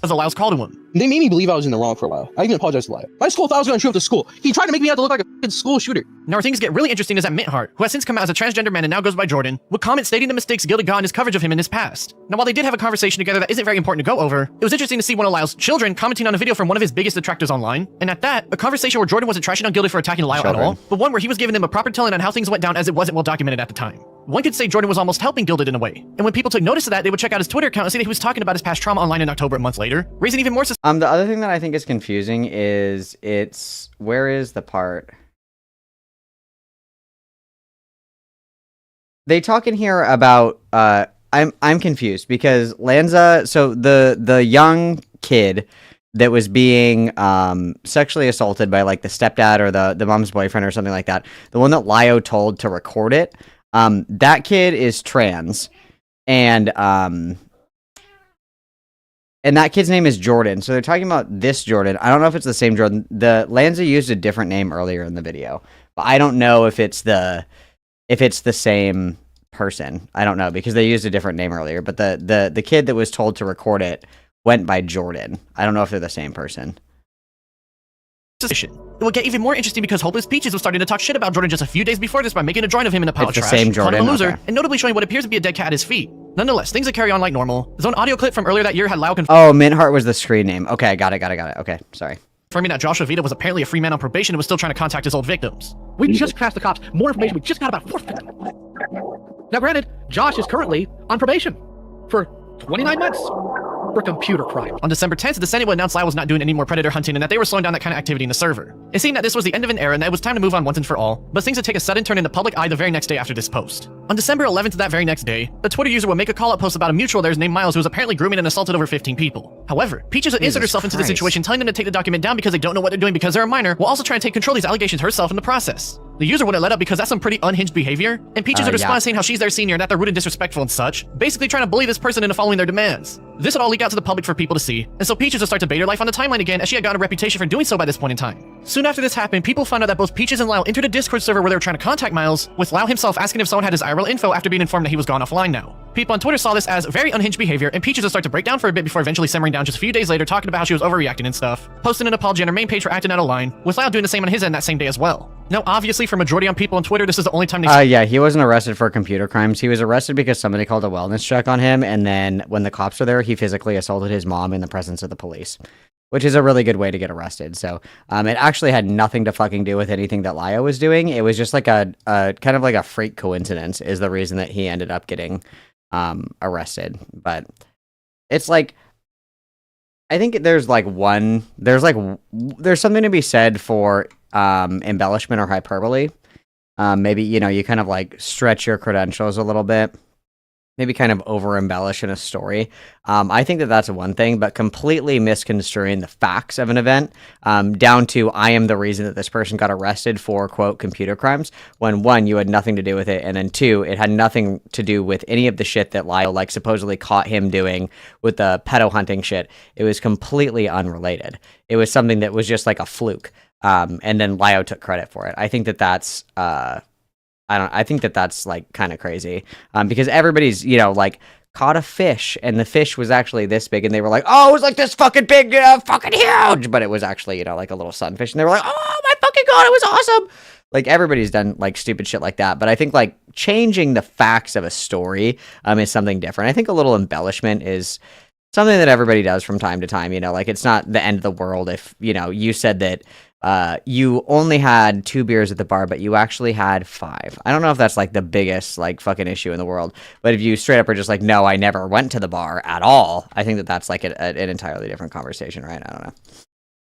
As Lyle's called him. They made me believe I was in the wrong for a while. I even apologized to Lyle. My school thought I was going to shoot up the school. He tried to make me out to look like a f***ing school shooter. Now where things get really interesting is that Mintheart, who has since come out as a transgender man and now goes by Jordan, would comment stating the mistakes Gilda got in his coverage of him in his past. Now while they did have a conversation together that isn't very important to go over, it was interesting to see one of Lyle's children commenting on a video from one of his biggest detractors online, and at that, a conversation where Jordan wasn't trashing on Gilda for attacking Lyle at all, but one where he was giving them a proper telling on how things went down as it wasn't well documented at the time. One could say Jordan was almost helping Gilded in a way, and when people took notice of that, they would check out his Twitter account and see that he was talking about his past trauma online in October a month later, raising even more the other thing that I think is confusing is where is the part? They talk in here about I'm confused because Lanza, so the young kid that was being sexually assaulted by like the stepdad or the mom's boyfriend or something like that, the one that Lio told to record it, that kid is trans, and that kid's name is Jordan. So they're talking about this Jordan. I don't know if it's the same Jordan. The Lanza used a different name earlier in the video, but I don't know if it's the same person. I don't know because they used a different name earlier. But the kid that was told to record it went by Jordan. I don't know if they're the same person. It would get even more interesting because Hopeless Peaches was starting to talk shit about Jordan just a few days before this by making a drawing of him in a pile of trash, same Jordan, calling him a loser, okay. and notably showing what appears to be a dead cat at his feet. Nonetheless, things that carry on like normal. His own audio clip from earlier that year had Lau Oh, Mintheart was the screen name. Okay, got it. Okay, sorry. confirming that Joshua Vita was apparently a free man on probation and was still trying to contact his old victims. We just passed the cops more information. We just got about 4. Now, granted, Josh is currently on probation for 29 months for computer crime. On December 10th, the Senate would announce Lyle was not doing any more predator hunting and that they were slowing down that kind of activity in the server. It seemed that this was the end of an era and that it was time to move on once and for all, but things would take a sudden turn in the public eye the very next day after this post. On December 11th of that very next day, a Twitter user would make a call-out post about a mutual of theirs named Miles who was apparently grooming and assaulted over 15 people. However, Peaches would insert herself into the situation, telling them to take the document down because they don't know what they're doing because they're a minor, while also trying to take control of these allegations herself in the process. The user wouldn't let up because that's some pretty unhinged behavior, and Peaches would respond saying how she's their senior and that they're rude and disrespectful and such, basically trying to bully this person into following their demands. This would all leak out to the public for people to see, and so Peaches would start to bait her life on the timeline again as she had gotten a reputation for doing so by this point in time. Soon after this happened, people found out that both Peaches and Lyle entered a Discord server where they were trying to contact Miles, with Lyle himself asking if someone had his IRL info after being informed that he was gone offline now. People on Twitter saw this as very unhinged behavior, and Peaches would start to break down for a bit before eventually simmering down just a few days later, talking about how she was overreacting and stuff, posting an apology on her main page for acting out of line, with Lyle doing the same on his end that same day as well. Now, obviously, for majority on people on Twitter, this is the only time they... yeah, he wasn't arrested for computer crimes. He was arrested because somebody called a wellness check on him, and then when the cops were there, he physically assaulted his mom in the presence of the police, which is a really good way to get arrested. So, it actually had nothing to fucking do with anything that Lio was doing. It was just like a kind of like a freak coincidence is the reason that he ended up getting arrested. But it's like, I think there's something to be said for embellishment or hyperbole. Maybe, you kind of like stretch your credentials a little bit, maybe kind of over embellish in a story. I think that that's one thing, but completely misconstruing the facts of an event down to I am the reason that this person got arrested for quote computer crimes, when one, you had nothing to do with it, and then two, it had nothing to do with any of the shit that Lyle like supposedly caught him doing with the pedo hunting shit. It was completely unrelated. It was something that was just like a fluke. And then Lio took credit for it. I think that that's I think that that's like kind of crazy. Because everybody's, like caught a fish and the fish was actually this big and they were like, oh, it was like this fucking big, fucking huge, but it was actually, like a little sunfish and they were like, oh my fucking God, it was awesome. Like, everybody's done, like, stupid shit like that. But I think, like, changing the facts of a story is something different. I think a little embellishment is something that everybody does from time to time. You know, like, it's not the end of the world if, you know, you said that you only had 2 beers at the bar, but you actually had 5. I don't know if that's, like, the biggest, like, fucking issue in the world. But if you straight up are just like, no, I never went to the bar at all, I think that that's, like, an entirely different conversation, right? I don't know.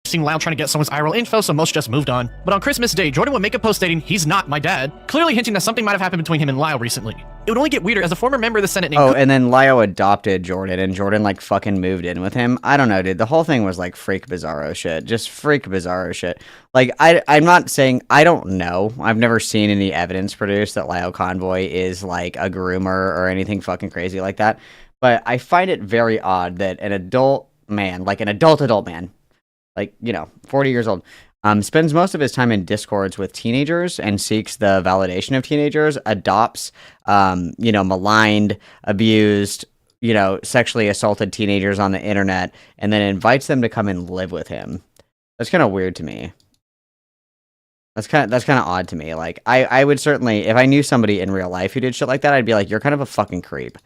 Seen Lyle trying to get someone's IRL info, so most just moved on. But on Christmas Day, Jordan would make a post stating, "He's not my dad," clearly hinting that something might have happened between him and Lyle recently. It would only get weirder as a former member of the Senate named and then Lyle adopted Jordan, and Jordan, like, fucking moved in with him. I don't know, dude. The whole thing was, like, freak bizarro shit. Just freak bizarro shit. Like, I'm not saying, I don't know. I've never seen any evidence produced that Lyle Convoy is, like, a groomer or anything fucking crazy like that. But I find it very odd that an adult man, like an adult man, like, you know, 40 years old, spends most of his time in discords with teenagers and seeks the validation of teenagers, adopts, you know, maligned, abused, you know, sexually assaulted teenagers on the internet, and then invites them to come and live with him. That's kind of weird to me. That's kind of odd to me. Like, I would certainly, if I knew somebody in real life who did shit like that, I'd be like, you're kind of a fucking creep.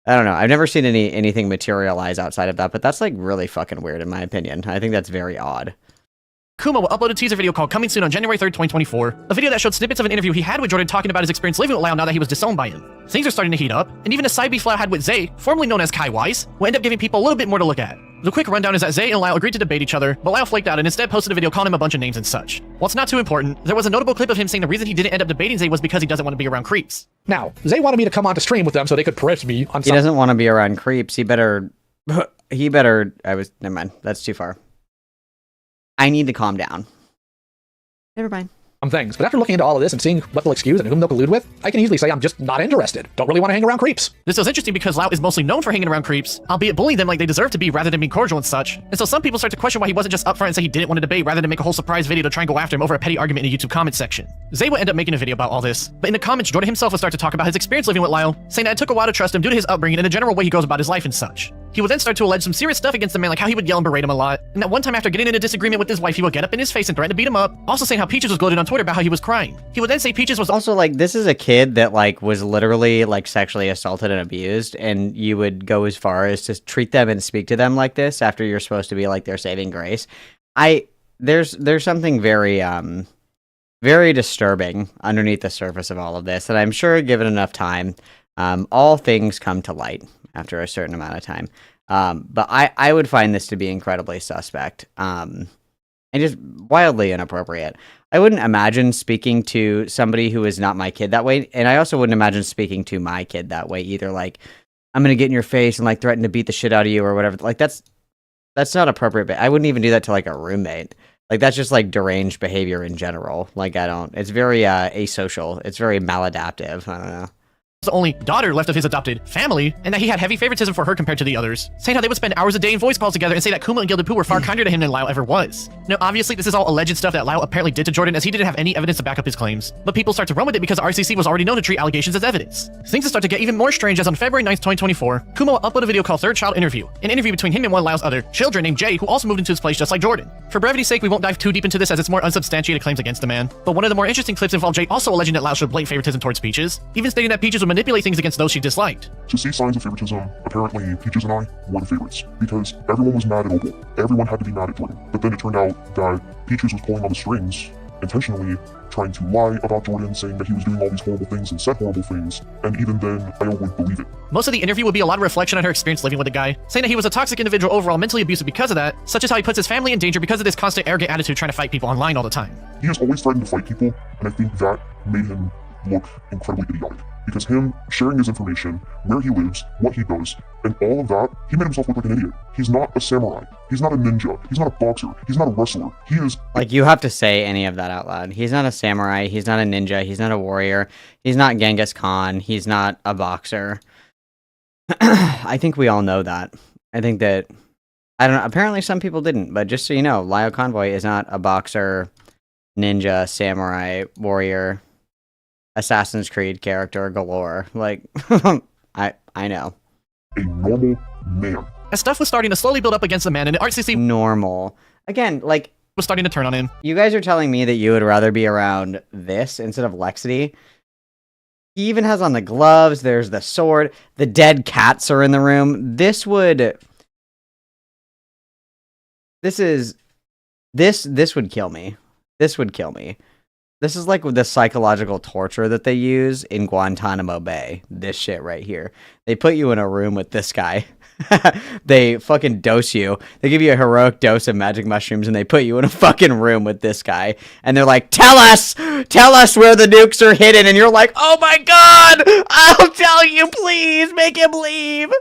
I don't know. I've never seen anything materialize outside of that, but that's, like, really fucking weird in my opinion. I think that's very odd. Kuma will upload a teaser video called Coming Soon on January 3rd, 2024, a video that showed snippets of an interview he had with Jordan talking about his experience living with Lyle now that he was disowned by him. Things are starting to heat up, and even a side beef Lyle had with Zay, formerly known as Kai Wise, will end up giving people a little bit more to look at. The quick rundown is that Zay and Lyle agreed to debate each other, but Lyle flaked out and instead posted a video calling him a bunch of names and such. While it's not too important, there was a notable clip of him saying the reason he didn't end up debating Zay was because he doesn't want to be around creeps. Now, Zay wanted me to come on to stream with them so they could press me on He doesn't want to be around creeps. He better, never mind. That's too far. I need to calm down. Never mind. Things. But after looking into all of this and seeing what they'll excuse and whom they'll collude with, I can easily say I'm just not interested. Don't really want to hang around creeps. This was interesting because Lau is mostly known for hanging around creeps, albeit bullying them like they deserve to be rather than being cordial and such. And so some people start to question why he wasn't just upfront and say he didn't want to debate rather than make a whole surprise video to try and go after him over a petty argument in the YouTube comment section. Zay would end up making a video about all this, but in the comments, Jordan himself would start to talk about his experience living with Lyle, saying that it took a while to trust him due to his upbringing and the general way he goes about his life and such. He would then start to allege some serious stuff against the man, like how he would yell and berate him a lot, and that one time after getting in a disagreement with his wife, he would get up in his face and threaten to beat him up, also saying how Peaches was gloated on Twitter about how he was crying. He would then say Peaches was also, like, this is a kid that, like, was literally, like, sexually assaulted and abused, and you would go as far as to treat them and speak to them like this after you're supposed to be, like, their saving grace. There's something very, very disturbing underneath the surface of all of this, and I'm sure given enough time, all things come to light after a certain amount of time. But I would find this to be incredibly suspect, and just wildly inappropriate. I wouldn't imagine speaking to somebody who is not my kid that way, and I also wouldn't imagine speaking to my kid that way either. Like, I'm gonna get in your face and, like, threaten to beat the shit out of you or whatever. Like, that's not appropriate. But I wouldn't even do that to, like, a roommate. Like, that's just, like, deranged behavior in general. Like, it's very asocial. It's very maladaptive. I don't know. The only daughter left of his adopted family, and that he had heavy favoritism for her compared to the others, saying how they would spend hours a day in voice calls together and say that Kuma and Gilded Poo were far kinder to him than Lyle ever was. Now, obviously, this is all alleged stuff that Lyle apparently did to Jordan, as he didn't have any evidence to back up his claims, but people start to run with it because RCC was already known to treat allegations as evidence. Things start to get even more strange as on February 9th, 2024, Kuma will upload a video called Third Child Interview, an interview between him and one of Lyle's other children named Jay, who also moved into his place just like Jordan. For brevity's sake, we won't dive too deep into this as it's more unsubstantiated claims against the man, but one of the more interesting clips involved Jay also alleging that Lyle showed blatant favoritism towards Peaches, even stating that Peaches would manipulate things against those she disliked. To see signs of favoritism, apparently Peaches and I were the favorites, because everyone was mad at Opal. Everyone had to be mad at Jordan. But then it turned out that Peaches was pulling all the strings, intentionally trying to lie about Jordan, saying that he was doing all these horrible things and said horrible things, and even then, I would believe it. Most of the interview would be a lot of reflection on her experience living with the guy, saying that he was a toxic individual overall, mentally abusive because of that, such as how he puts his family in danger because of this constant arrogant attitude trying to fight people online all the time. He has always threatened to fight people, and I think that made him look incredibly idiotic. Because him sharing his information, where he lives, what he does, and all of that, he made himself look like an idiot. He's not a samurai. He's not a ninja. He's not a boxer. He's not a wrestler. He is... Like, you have to say any of that out loud. He's not a samurai. He's not a ninja. He's not a warrior. He's not Genghis Khan. He's not a boxer. I think we all know that. I think that... I don't know. Apparently some people didn't, but just so you know, Lyle Convoy is not a boxer, ninja, samurai, warrior, Assassin's Creed character galore. Like, I know. A normal man. As stuff was starting to slowly build up against the man, and the RCC... Normal. Again, like, was starting to turn on him. You guys are telling me that you would rather be around this instead of Lexity? He even has on the gloves, there's the sword, the dead cats are in the room. This would kill me. This would kill me. This is like the psychological torture that they use in Guantanamo Bay. This shit right here. They put you in a room with this guy. They fucking dose you. They give you a heroic dose of magic mushrooms and they put you in a fucking room with this guy. And they're like, tell us where the nukes are hidden. And you're like, oh my god, I'll tell you, please make him leave.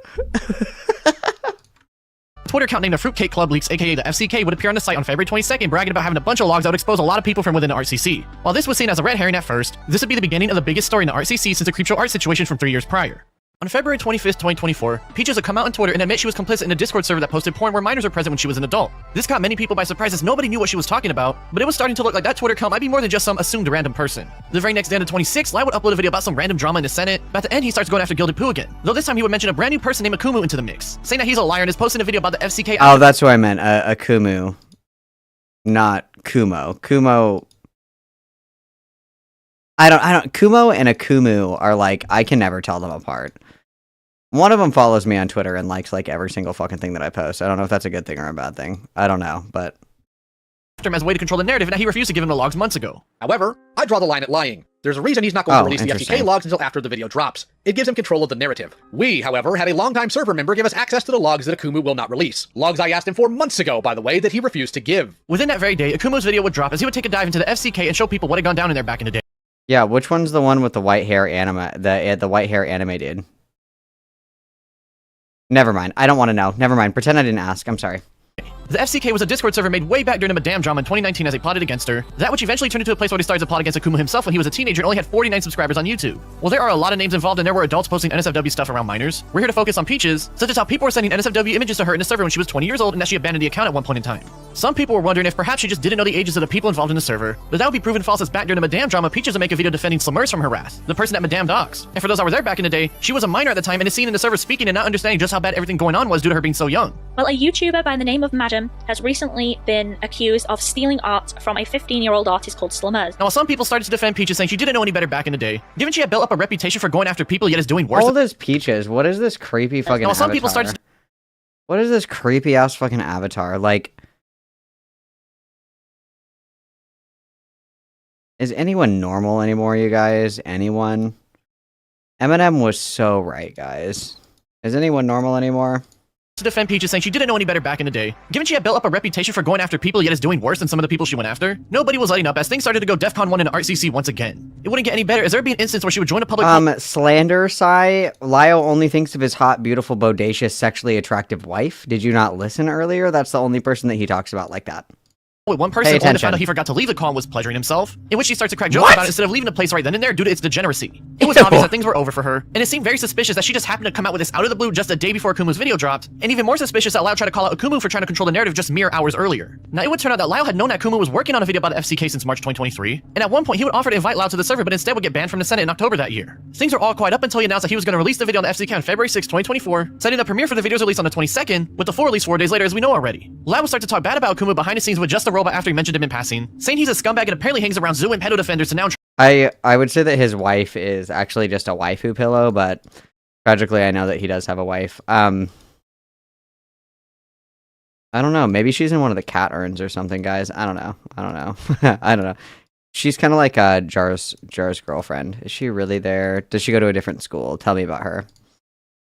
Twitter account named the Fruitcake Club Leaks, aka the FCK, would appear on the site on February 22nd, bragging about having a bunch of logs that would expose a lot of people from within the RCC. While this was seen as a red herring at first, this would be the beginning of the biggest story in the RCC since the Creepshow art situation from 3 years prior. On February 25th, 2024, Peaches would come out on Twitter and admit she was complicit in a Discord server that posted porn where minors were present when she was an adult. This caught many people by surprise as nobody knew what she was talking about, but it was starting to look like that Twitter account might be more than just some assumed random person. The very next day on the 26th, Lai would upload a video about some random drama in the Senate, but at the end he starts going after Gilded Poo again, though this time he would mention a brand new person named Akumu into the mix, saying that he's a liar and is posting a video about the FCK. Oh, that's what I meant, Akumu. Not Kumo. Kumo... Kumo and Akumu are like, I can never tell them apart. One of them follows me on Twitter and likes like every single fucking thing that I post. I don't know if that's a good thing or a bad thing. I don't know, but... After him as a way to control the narrative, and that he refused to give him the logs months ago. However, I draw the line at lying. There's a reason he's not going to release the FTK logs until after the video drops. It gives him control of the narrative. We, however, had a longtime server member give us access to the logs that Akumu will not release. Logs I asked him for months ago, by the way, that he refused to give. Within that very day, Akumu's video would drop as he would take a dive into the FCK and show people what had gone down in there back in the day. Yeah, which one's the one with the white hair the white hair anime dude? Never mind. I don't want to know. Never mind. Pretend I didn't ask. I'm sorry. The FCK was a Discord server made way back during the Madame drama in 2019 as they plotted against her, that which eventually turned into a place where they started to plot against Akumu himself when he was a teenager and only had 49 subscribers on YouTube. Well, there are a lot of names involved and there were adults posting NSFW stuff around minors. We're here to focus on Peaches, such as how people were sending NSFW images to her in the server when she was 20 years old and that she abandoned the account at one point in time. Some people were wondering if perhaps she just didn't know the ages of the people involved in the server, but that would be proven false as back during the Madame drama, Peaches would make a video defending Slamurs from her wrath, the person that Madame doxed. And for those that were there back in the day, she was a minor at the time and is seen in the server speaking and not understanding just how bad everything going on was due to her being so young. Well, a YouTuber by the name of Madam has recently been accused of stealing art from a 15-year-old artist called Slamurs. Now, while some people started to defend Peaches saying she didn't know any better back in the day, given she had built up a reputation for going after people yet is doing worse. All this Peaches, what is this creepy fucking avatar? Some people started. What is this creepy ass fucking avatar? Like, is anyone normal anymore, you guys? Anyone? Eminem was so right, guys. Is anyone normal anymore? To defend Peaches saying she didn't know any better back in the day, given she had built up a reputation for going after people yet is doing worse than some of the people she went after, nobody was letting up as things started to go DEFCON 1 in RCC once again. It wouldn't get any better as there would be an instance where she would join a public slander Sai. Lyle only thinks of his hot, beautiful, bodacious, sexually attractive wife. Did you not listen earlier? That's the only person that he talks about like that. With one person only found out he forgot to leave the call and was pleasuring himself, in which she starts to crack jokes about it instead of leaving the place right then and there due to its degeneracy. It was obvious that things were over for her, and it seemed very suspicious that she just happened to come out with this out of the blue just a day before Akumu's video dropped, and even more suspicious that Lyle tried to call out Akumu for trying to control the narrative just mere hours earlier. Now, it would turn out that Lyle had known that Akumu was working on a video about the FCK since March 2023, and at one point he would offer to invite Lyle to the server but instead would get banned from the Senate in October that year. Things were all quiet up until he announced that he was going to release the video on the FCK on February 6, 2024, setting the premiere for the video's release on the 22nd, with the full release 4 days later as we know already. Lyle would start to talk bad about Akumu behind the scenes with just a robot after he mentioned him in passing, saying he's a scumbag and apparently hangs around zoo and pedo defenders to now. I would say that his wife is actually just a waifu pillow, but tragically I know that he does have a wife. I don't know. Maybe she's in one of the cat urns or something, guys. I don't know. I don't know. She's kind of like Jar's girlfriend. Is she really there? Does she go to a different school? Tell me about her.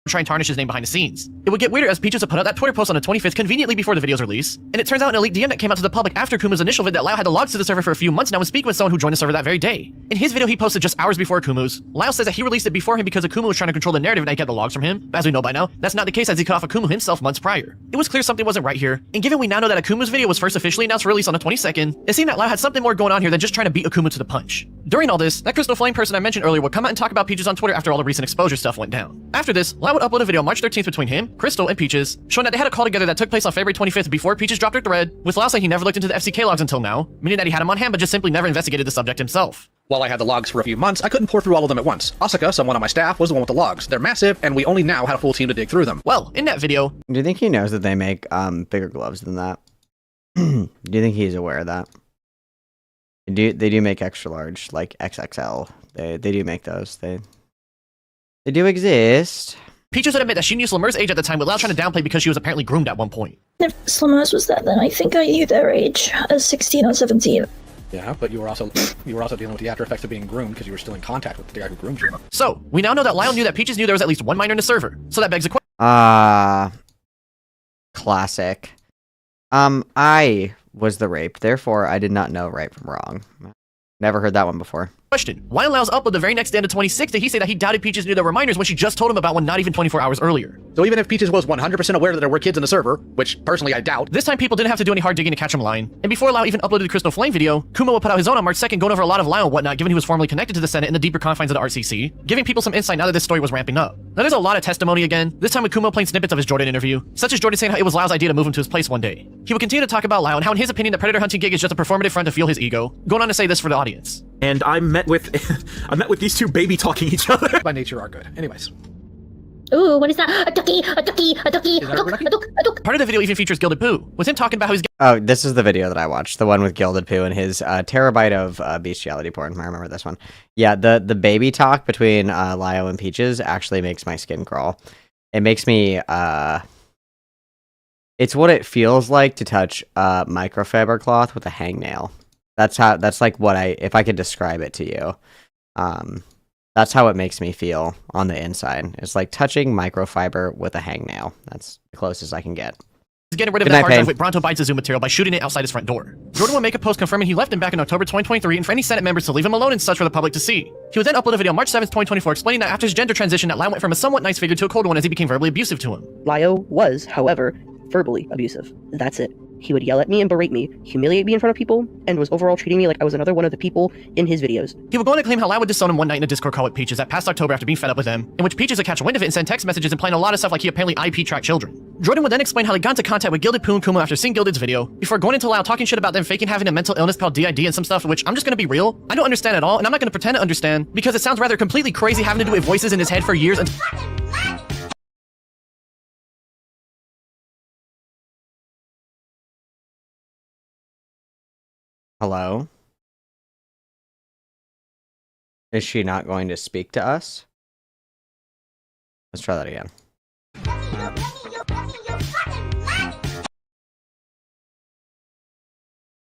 Try and tarnish his name behind the scenes. It would get weirder as Peaches would put out that Twitter post on the 25th conveniently before the video's release, and it turns out an elite DM that came out to the public after Akumu's initial vid that Lyle had the logs to the server for a few months now and speaking with someone who joined the server that very day. In his video he posted just hours before Akumu's, Lyle says that he released it before him because Akumu was trying to control the narrative and I get the logs from him, but as we know by now, that's not the case as he cut off Akumu himself months prior. It was clear something wasn't right here, and given we now know that Akumu's video was first officially announced for release on the 22nd, it seemed that Lyle had something more going on here than just trying to beat Akumu to the punch. During all this, that Crystal Flame person I mentioned earlier would come out and talk about Peaches on Twitter after all the recent exposure stuff went down. After this, Lyle would upload a video March 13th between him, Crystal, and Peaches, showing that they had a call together that took place on February 25th before Peaches dropped her thread, with Lyle saying he never looked into the FCK logs until now, meaning that he had them on hand but just simply never investigated the subject himself. While I had the logs for a few months, I couldn't pour through all of them at once. Asuka, someone on my staff, was the one with the logs. They're massive, and we only now had a full team to dig through them. Well, in that video... Do you think he knows that they make bigger gloves than that? Do you think he's aware of that? They do make extra large, like XXL. They do make those. They do exist. Peaches would admit that she knew Slimer's age at the time, with Lau trying to downplay because she was apparently groomed at one point. If Slimer's was that, then I think I knew their age as 16 or 17. Yeah, but you were also dealing with the after effects of being groomed because you were still in contact with the guy who groomed you. So, we now know that Lyle knew that Peaches knew there was at least one minor in the server. So that begs a question. Classic. I was the raped, therefore I did not know right from wrong. Never heard that one before. Question. Why on Lyle's upload the very next day on the 26th did he say that he doubted Peaches knew there were minors when she just told him about one not even 24 hours earlier? So even if Peaches was 100% aware that there were kids in the server, which personally I doubt, this time people didn't have to do any hard digging to catch him lying. And before Lyle even uploaded the Crystal Flame video, Kumo would put out his own on March 2nd going over a lot of Lyle and whatnot, given he was formerly connected to the Senate in the deeper confines of the RCC, giving people some insight now that this story was ramping up. Now there's a lot of testimony again, this time with Kumo playing snippets of his Jordan interview, such as Jordan saying how it was Lyle's idea to move him to his place one day. He would continue to talk about Lyle and how in his opinion the predator hunting gig is just a performative front to fuel his ego, going on to say this for the audience. And I met with these two baby talking each other. By nature are good. Anyways. Ooh, what is that? A ducky, a ducky, a ducky, a duck, a duck, a duck. Part of the video even features Gilded Poo, with him talking about how he's Oh, this is the video that I watched. The one with Gilded Poo and his terabyte of bestiality porn. I remember this one. Yeah, the baby talk between Lio and Peaches actually makes my skin crawl. It makes me, it's what it feels like to touch microfiber cloth with a hangnail. That's like what if I could describe it to you. That's how it makes me feel on the inside. It's like touching microfiber with a hangnail. That's the closest I can get. He's getting rid of that hard drive with Bronto Bytes Zoom material by shooting it outside his front door. Jordan will make a post confirming he left him back in October 2023 and for any Senate members to leave him alone and such for the public to see. He would then upload a video March 7th, 2024 explaining that after his gender transition that Lyle went from a somewhat nice figure to a cold one as he became verbally abusive to him. Lyle was, however, verbally abusive. That's it. He would yell at me and berate me, humiliate me in front of people, and was overall treating me like I was another one of the people in his videos. He would go on to claim how Lyle would disown him one night in a Discord call with Peaches that past October after being fed up with them, in which Peaches would catch wind of it and send text messages implying a lot of stuff like he apparently IP tracked children. Jordan would then explain how they got into contact with Gilded Poo and Kumo after seeing Gilded's video, before going into Lyle talking shit about them faking having a mental illness called DID and some stuff, which I'm just gonna be real, I don't understand at all, and I'm not gonna pretend to understand, because it sounds rather completely crazy having to do with voices in his head for years and Hello? Is she not going to speak to us? Let's try that again.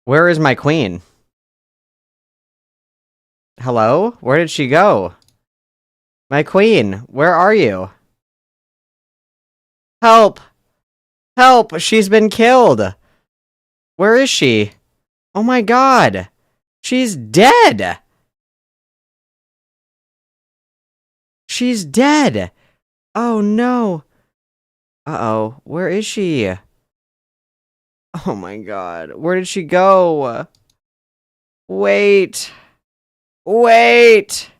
Where is my queen? Hello? Where did she go? My queen, where are you? Help! Help! She's been killed! Where is she? Oh my god! She's dead! She's dead! Oh no! Uh-oh, where is she? Oh my god, where did she go? Wait! Wait!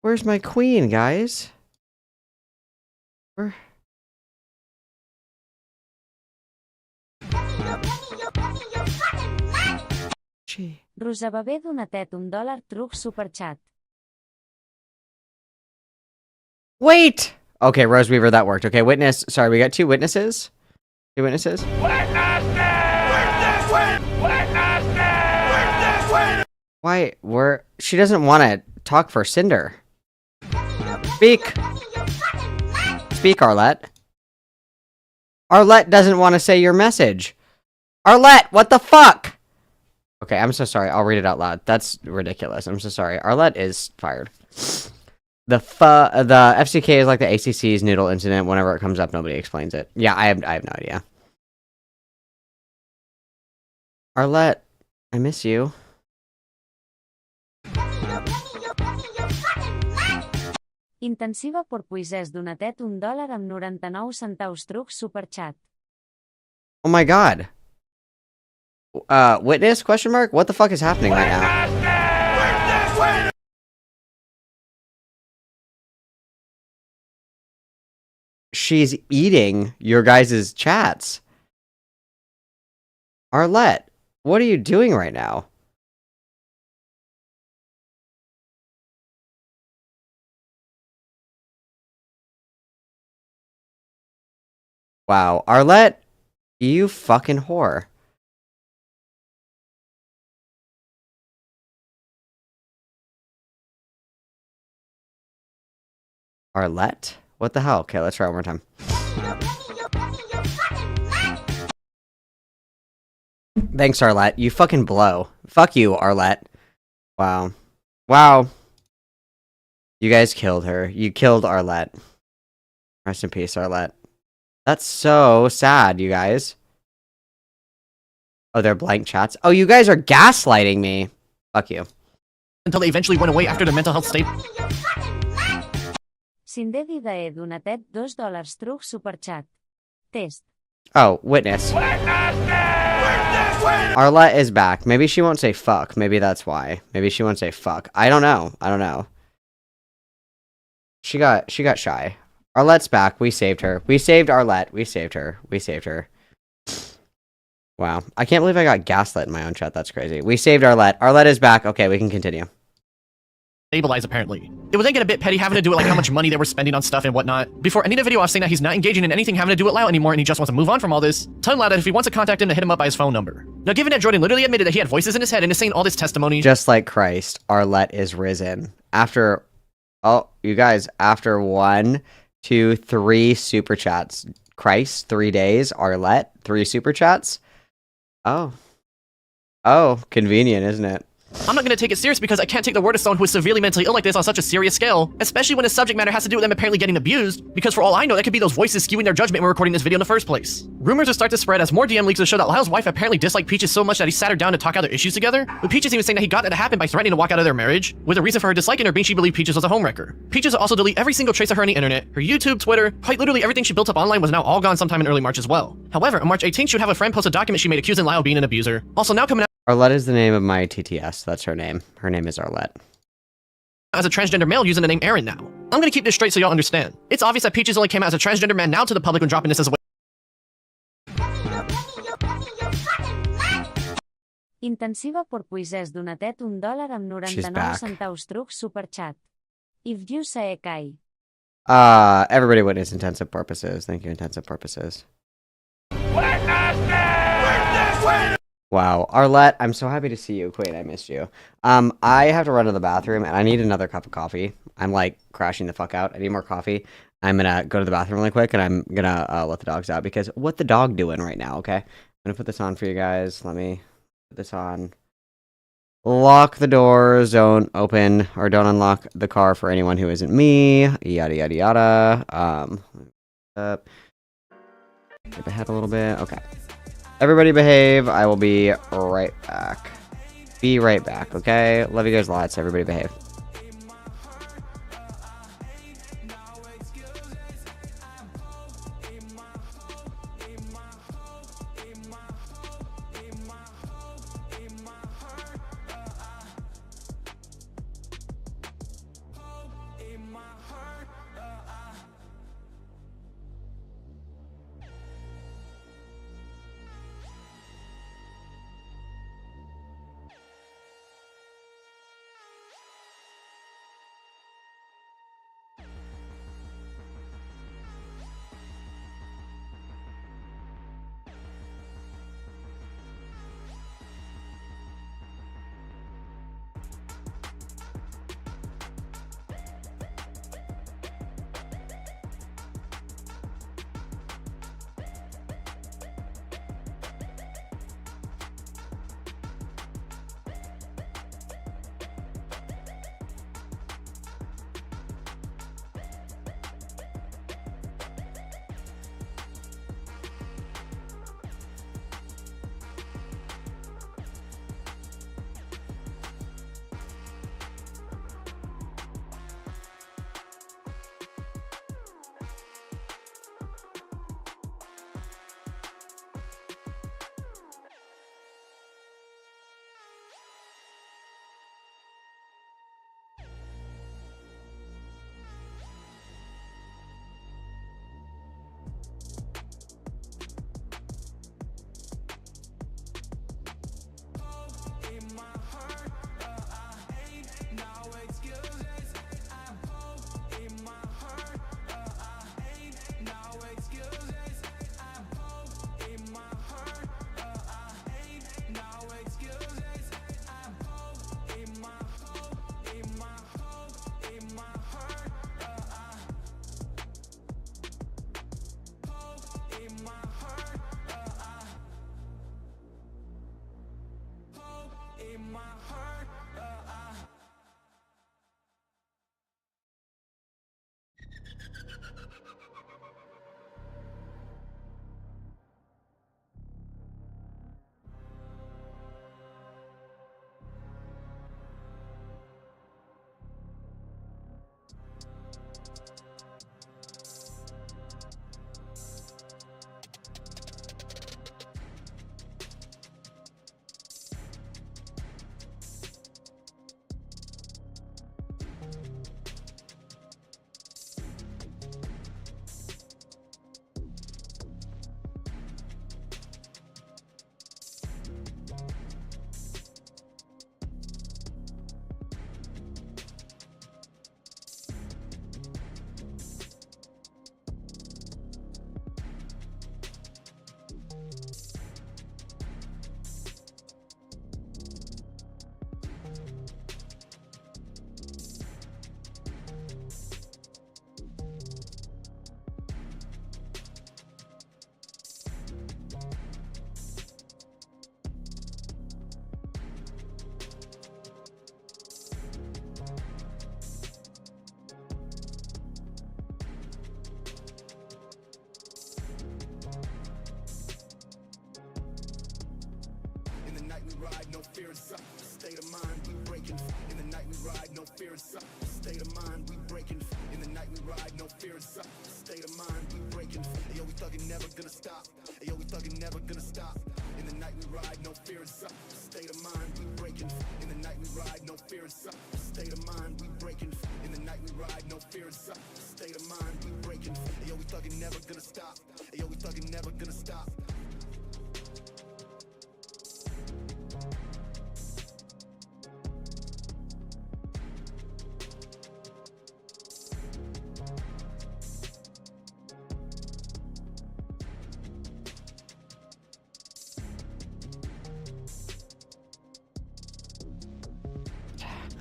Where's my queen, guys? Where? Rosabebé donatet $1 truc superchat. Wait! Okay, Rose Weaver, that worked. Okay, witness. Sorry, we got two witnesses? Two witnesses? Why? She doesn't want to talk for Cinder. Speak! Speak, Arlette. Arlette doesn't want to say your message. Arlette, what the fuck? Okay, I'm so sorry. I'll read it out loud. That's ridiculous. I'm so sorry. Arlette is fired. The FCK is like the ACC's noodle incident. Whenever it comes up, nobody explains it. Yeah, I have no idea. Arlette, I miss you. Intensiva Porpoisès donatet $1 amb 99 centaus truc superchat. Oh my god. Witness? Question mark? What the fuck is happening right now? She's eating your guys' chats. Arlette, what are you doing right now? Wow, Arlette, you fucking whore. Arlette? What the hell? Okay, let's try one more time. Thanks, Arlette. You fucking blow. Fuck you, Arlette. Wow. Wow. You guys killed her. You killed Arlette. Rest in peace, Arlette. That's so sad, you guys. Oh, they're blank chats. Oh, you guys are gaslighting me. Fuck you. Until they eventually went away after their mental health state. Sindedi de Donatet $2 truc superchat. Test. Oh, witness. Arlette is back. Maybe she won't say fuck. Maybe that's why. Maybe she won't say fuck. I don't know. I don't know. She got shy. Arlette's back. We saved her. We saved Arlette. We saved her. We saved her. Wow. I can't believe I got gaslit in my own chat. That's crazy. We saved Arlette. Arlette is back. Okay, we can continue. Stabilize, apparently. It was getting a bit petty having to do it like how much money they were spending on stuff and whatnot. Before ending the video off saying that he's not engaging in anything having to do with Lau anymore and he just wants to move on from all this, telling Lau that if he wants to contact him to hit him up by his phone number. Now given that Jordan literally admitted that he had voices in his head and is saying all this testimony. Just like Christ, Arlette is risen. After, oh, you guys, after 1, 2, 3 super chats. Christ, 3 days. Arlette, 3 super chats. Oh. Oh, convenient, isn't it? I'm not going to take it serious because I can't take the word of someone who is severely mentally ill like this on such a serious scale, especially when the subject matter has to do with them apparently getting abused, because for all I know, that could be those voices skewing their judgment when recording this video in the first place. Rumors will start to spread as more DM leaks will show that Lyle's wife apparently disliked Peaches so much that he sat her down to talk out their issues together, with Peaches even saying that he got that to happen by threatening to walk out of their marriage, with a reason for her disliking her being she believed Peaches was a homewrecker. Peaches will also delete every single trace of her on the internet, her YouTube, Twitter, quite literally everything she built up online was now all gone sometime in early March as well. However, on March 18th, she would have a friend post a document she made accusing Lyle of being an abuser. Also now coming out Arlette is the name of my TTS. That's her name. Her name is Arlette. as a transgender male using the name Aaron now. I'm gonna keep this straight so y'all understand. It's obvious that Peaches only came out as a transgender man now to the public when dropping this as a way. Intensiva Porpoisès Donatet $1 amb 99 centaus truc superchat. If you say Kai. Everybody witness intensive purposes. Thank you, intensive purposes. Wow, Arlette, I'm so happy to see you. Queen, I missed you. I have to run to the bathroom and I need another cup of coffee. I'm like crashing the fuck out. I need more coffee. I'm gonna go to the bathroom really quick and I'm gonna let the dogs out because what the dog doing right now, okay? I'm gonna put this on for you guys. Let me put this on. Lock the doors, don't open or don't unlock the car for anyone who isn't me. Yada yada yada. Skip ahead a little bit. Okay. Everybody behave. I will be right back. Be right back, okay? Love you guys lots. Everybody behave.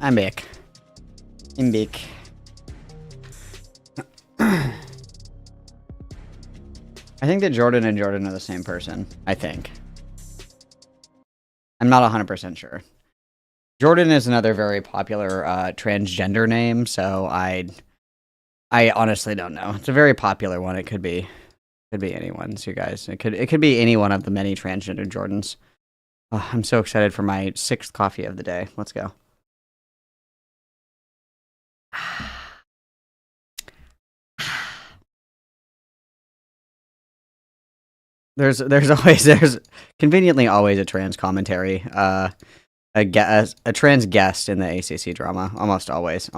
I'm back. I'm back. I think that Jordan and Jordan are the same person. I think. I'm not 100% sure. Jordan is another very popular transgender name, so I honestly don't know. It's a very popular one. It could be anyone's, you guys. It could be any one of the many transgender Jordans. Oh, I'm so excited for my 6th coffee of the day. Let's go. There's conveniently always a trans commentary, a trans guest in the ACC drama, almost always.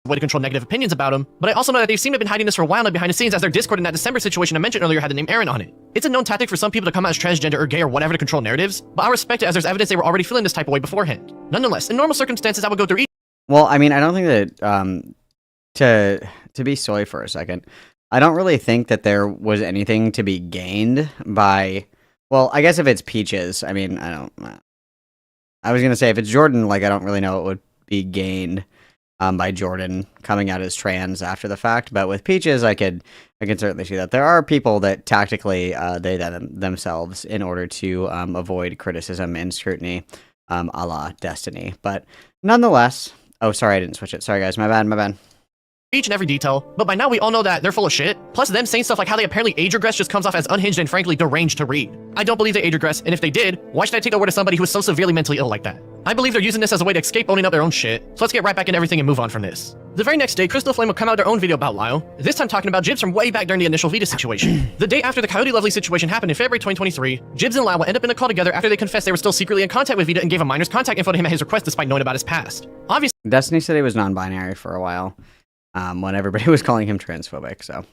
Way to control negative opinions about him, but I also know that they seem to have been hiding this for a while now behind the scenes, as their Discord in that December situation I mentioned earlier had the name Aaron on it. It's a known tactic for some people to come out as transgender or gay or whatever to control narratives, but I'll respect it as there's evidence they were already feeling this type of way beforehand. Nonetheless, in normal circumstances, I would go through each. Well, I mean, I don't think that to be soy for a second, I don't really think that there was anything to be gained by. Well, I guess if it's Peaches, I mean, I was gonna say if it's Jordan, like I don't really know what would be gained by Jordan coming out as trans after the fact. But with Peaches, I can certainly see that there are people that tactically they themselves in order to avoid criticism and scrutiny, a la Destiny. But nonetheless, oh sorry, I didn't switch it. Sorry guys, my bad. Each and every detail, but by now we all know that they're full of shit. Plus them saying stuff like how they apparently age regress just comes off as unhinged and frankly deranged to read. I don't believe they age regress, and if they did, why should I take the word of somebody who is so severely mentally ill like that? I believe they're using this as a way to escape owning up their own shit, so let's get right back into everything and move on from this. The very next day, Crystal Flame would come out with their own video about Lyle, this time talking about Jibs from way back during the initial Vita situation. The day after the Coyote Lovely situation happened in February 2023, Jibs and Lyle would end up in a call together after they confessed they were still secretly in contact with Vita and gave a minor's contact info to him at his request despite knowing about his past. Obviously, Destiny said he was non-binary for a while. When everybody was calling him transphobic, so.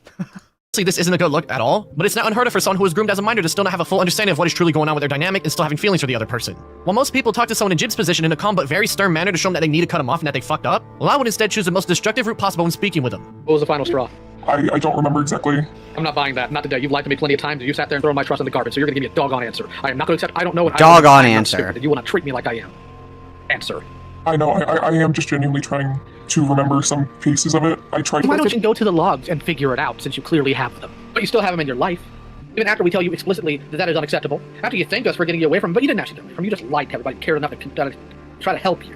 This isn't a good look at all, but it's not unheard of for someone who was groomed as a minor to still not have a full understanding of what is truly going on with their dynamic and still having feelings for the other person. While most people talk to someone in Jib's position in a calm but very stern manner to show them that they need to cut him off and that they fucked up, Lyle would instead choose the most destructive route possible when speaking with them. What was the final straw? I don't remember exactly. I'm not buying that. Not today. You've lied to me plenty of times. You sat there and thrown my trust in the garbage, so you're gonna give me a doggone answer. I am not gonna accept. I don't know what. Doggone answer. You want to treat me like I am. Answer. I know. I am just genuinely trying to remember some pieces of it. I tried. Why don't you go to the logs and figure it out, since you clearly have them? But you still have them in your life. Even after we tell you explicitly that that is unacceptable. After you thank us for getting you away from them, but you didn't actually get away from them. You just lied to everybody, cared enough to try to help you.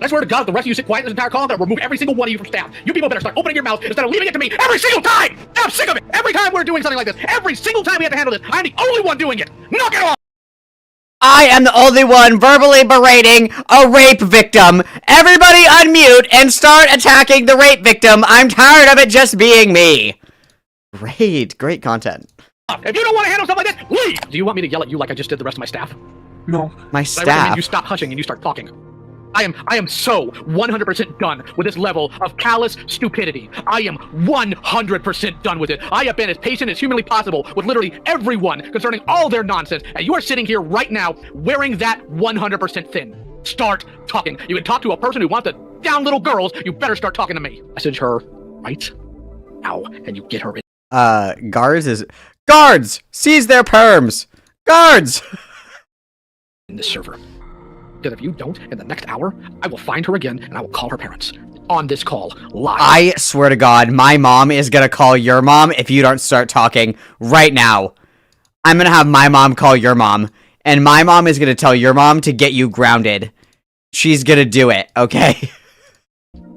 I swear to God, the rest of you sit quiet in this entire call, I'm gonna remove every single one of you from staff. You people better start opening your mouth instead of leaving it to me every single time! I'm sick of it! Every time we're doing something like this, every single time we have to handle this, I'm the only one doing it! Knock it off! I am the only one verbally berating a rape victim. Everybody unmute and start attacking the rape victim. I'm tired of it just being me. Great content. If you don't want to handle stuff like this, leave! Do you want me to yell at you like I just did the rest of my staff? No. My I staff? recommend you stop hushing and you start talking. I am so 100% done with this level of callous stupidity. I am 100% done with it. I have been as patient as humanly possible with literally everyone concerning all their nonsense, and you are sitting here right now wearing that 100% thin. Start talking. You can talk to a person who wants to down little girls. You better start talking to me. Message her right now, and you get her in. Guards! Seize their perms! Guards! In this server. Because if you don't, in the next hour, I will find her again and I will call her parents. On this call, live. I swear to God, my mom is gonna call your mom if you don't start talking right now. I'm gonna have my mom call your mom, and my mom is gonna tell your mom to get you grounded. She's gonna do it, okay?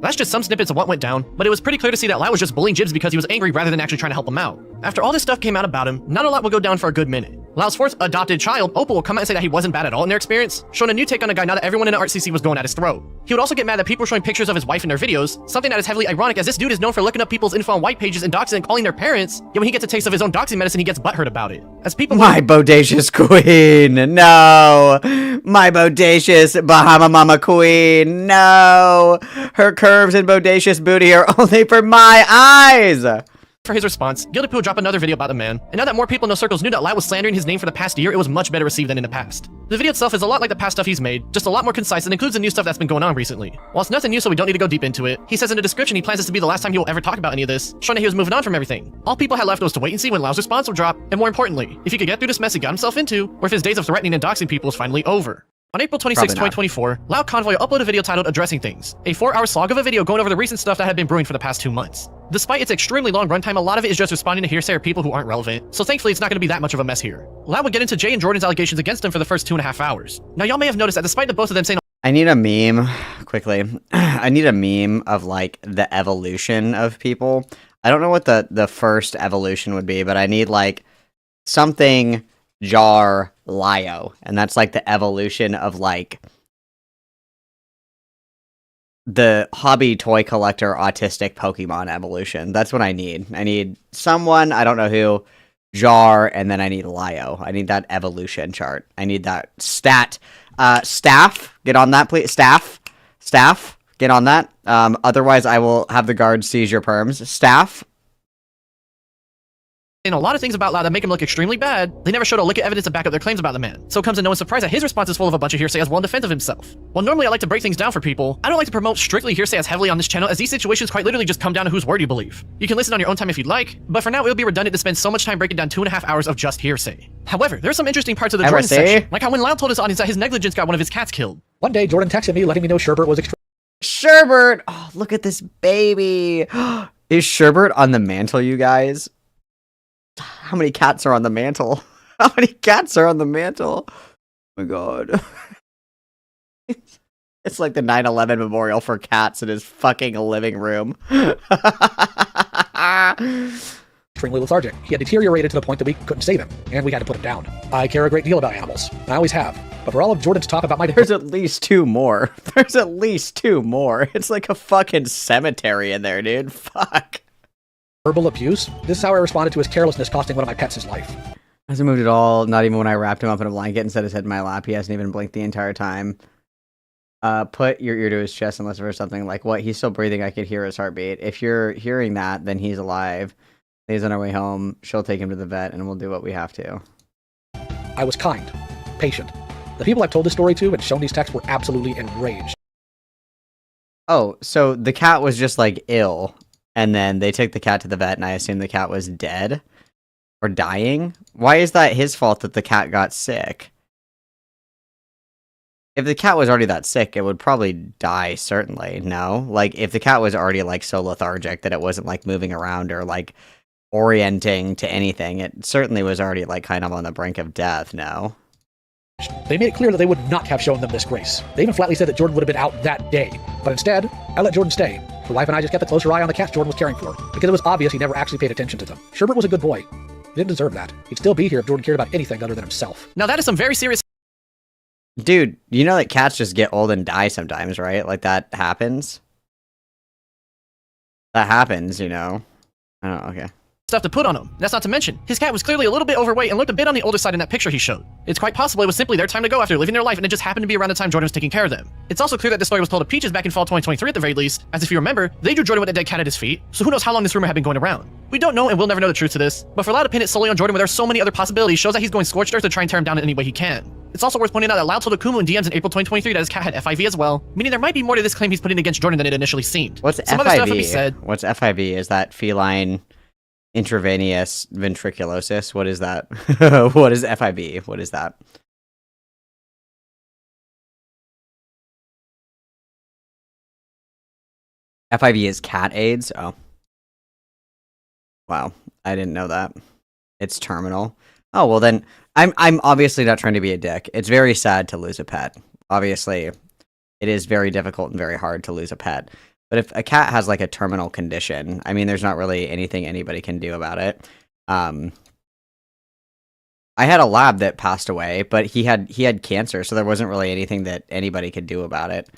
That's just some snippets of what went down, but it was pretty clear to see that Lyle was just bullying Jibs because he was angry rather than actually trying to help him out. After all this stuff came out about him, not a lot would go down for a good minute. Lau's fourth adopted child, Opal, will come out and say that he wasn't bad at all in their experience, showing a new take on a guy now that everyone in the ArtCC was going at his throat. He would also get mad that people were showing pictures of his wife in their videos, something that is heavily ironic as this dude is known for looking up people's info on white pages and doxing and calling their parents, yet when he gets a taste of his own doxing medicine, he gets butthurt about it. As people— My bodacious queen, no! My bodacious Bahama Mama queen, no! Her curves and bodacious booty are only for my eyes! For his response, Guilty will drop another video about the man, and now that more people in those circles knew that Lau was slandering his name for the past year, it was much better received than in the past. The video itself is a lot like the past stuff he's made, just a lot more concise and includes the new stuff that's been going on recently. While it's nothing new, so we don't need to go deep into it, he says in the description he plans this to be the last time he will ever talk about any of this, showing that he was moving on from everything. All people had left was to wait and see when Lau's response would drop, and more importantly, if he could get through this mess he got himself into, or if his days of threatening and doxing people is finally over. On April 26, 2024, Lau Convoy uploaded a video titled Addressing Things, a 4-hour slog of a video going over the recent stuff that had been brewing for the past 2 months. Despite its extremely long runtime, a lot of it is just responding to hearsay or people who aren't relevant, so thankfully it's not going to be that much of a mess here. Lau would get into Jay and Jordan's allegations against him for the first 2.5 hours. Now y'all may have noticed that despite the both of them saying— I need a meme, quickly. I need a meme of, like, the evolution of people. I don't know what the first evolution would be, but I need, like, something jar Lio, and that's, like, the evolution of, like, the hobby toy collector autistic Pokemon evolution. That's what I need. I need someone, I don't know who, jar, and then I need Lio. I need that evolution chart. I need that stat. Staff, get on that, please. Staff, get on that. Otherwise, I will have the guards seize your perms. Staff. And a lot of things about Lau that make him look extremely bad, they never showed a lick of evidence to back up their claims about the man. So it comes to no one's surprise that his response is full of a bunch of hearsay as well in defense of himself. While normally I like to break things down for people, I don't like to promote strictly hearsay as heavily on this channel, as these situations quite literally just come down to whose word you believe. You can listen on your own time if you'd like, but for now it would be redundant to spend so much time breaking down 2.5 hours of just hearsay. However, there are some interesting parts of the Jordan section, like how when Lau told his audience that his negligence got one of his cats killed. One day, Jordan texted me letting me know Sherbert was Sherbert! Oh, look at this baby! Is Sherbert on the mantle, you guys? How many cats are on the mantle? How many cats are on the mantle? Oh my god. It's like the 9/11 memorial for cats in his fucking living room. Extremely lethargic. He had deteriorated to the point that we couldn't save him, and we had to put him down. I care a great deal about animals. I always have. But for all of Jordan's talk about my— There's at least 2 more. There's at least 2 more. It's like a fucking cemetery in there, dude. Fuck. Verbal abuse? This is how I responded to his carelessness costing one of my pets his life. Hasn't moved at all, not even when I wrapped him up in a blanket and set his head in my lap. He hasn't even blinked the entire time. Put your ear to his chest unless there's something like, what? He's still breathing, I could hear his heartbeat. If you're hearing that, then he's alive. He's on our way home, she'll take him to the vet, and we'll do what we have to. I was kind, patient. The people I've told this story to and shown these texts were absolutely enraged. Oh, so the cat was just, like, ill. And then they took the cat to the vet, and I assume the cat was dead? Or dying? Why is that his fault that the cat got sick? If the cat was already that sick, it would probably die, certainly, no? Like, if the cat was already, like, so lethargic that it wasn't, like, moving around or, like, orienting to anything, it certainly was already, like, kind of on the brink of death, no? They made it clear that they would not have shown them this grace. They even flatly said that Jordan would have been out that day. But instead, I let Jordan stay. The wife and I just kept a closer eye on the cats Jordan was caring for, because it was obvious he never actually paid attention to them. Sherbert was a good boy. He didn't deserve that. He'd still be here if Jordan cared about anything other than himself. Now that is some very serious— Dude, you know that cats just get old and die sometimes, right? Like, that happens? That happens, you know? I don't know, okay. Stuff to put on him. That's not to mention, his cat was clearly a little bit overweight and looked a bit on the older side in that picture he showed. It's quite possible it was simply their time to go after living their life, and it just happened to be around the time Jordan was taking care of them. It's also clear that this story was told to Peaches back in fall 2023 at the very least, as if you remember, they drew Jordan with a dead cat at his feet, so who knows how long this rumor had been going around. We don't know and we'll never know the truth to this, but for Lau to pin it solely on Jordan when there are so many other possibilities shows that he's going scorched earth to try and tear him down in any way he can. It's also worth pointing out that Lau told Akumu in DMs in April 2023 that his cat had FIV as well, meaning there might be more to this claim he's putting against Jordan than it initially seemed. What's Some FIV? other stuff would be said. What's FIV? Is that feline intravenous ventriculosis? What is that? What is FIV? What is that? FIV is cat AIDS? Oh. Wow. I didn't know that. It's terminal. Oh, well then, I'm obviously not trying to be a dick. It's very sad to lose a pet. Obviously, it is very difficult and very hard to lose a pet. But if a cat has, like, a terminal condition, I mean, there's not really anything anybody can do about it. I I had a lab that passed away, but he had cancer, so there wasn't really anything that anybody could do about it.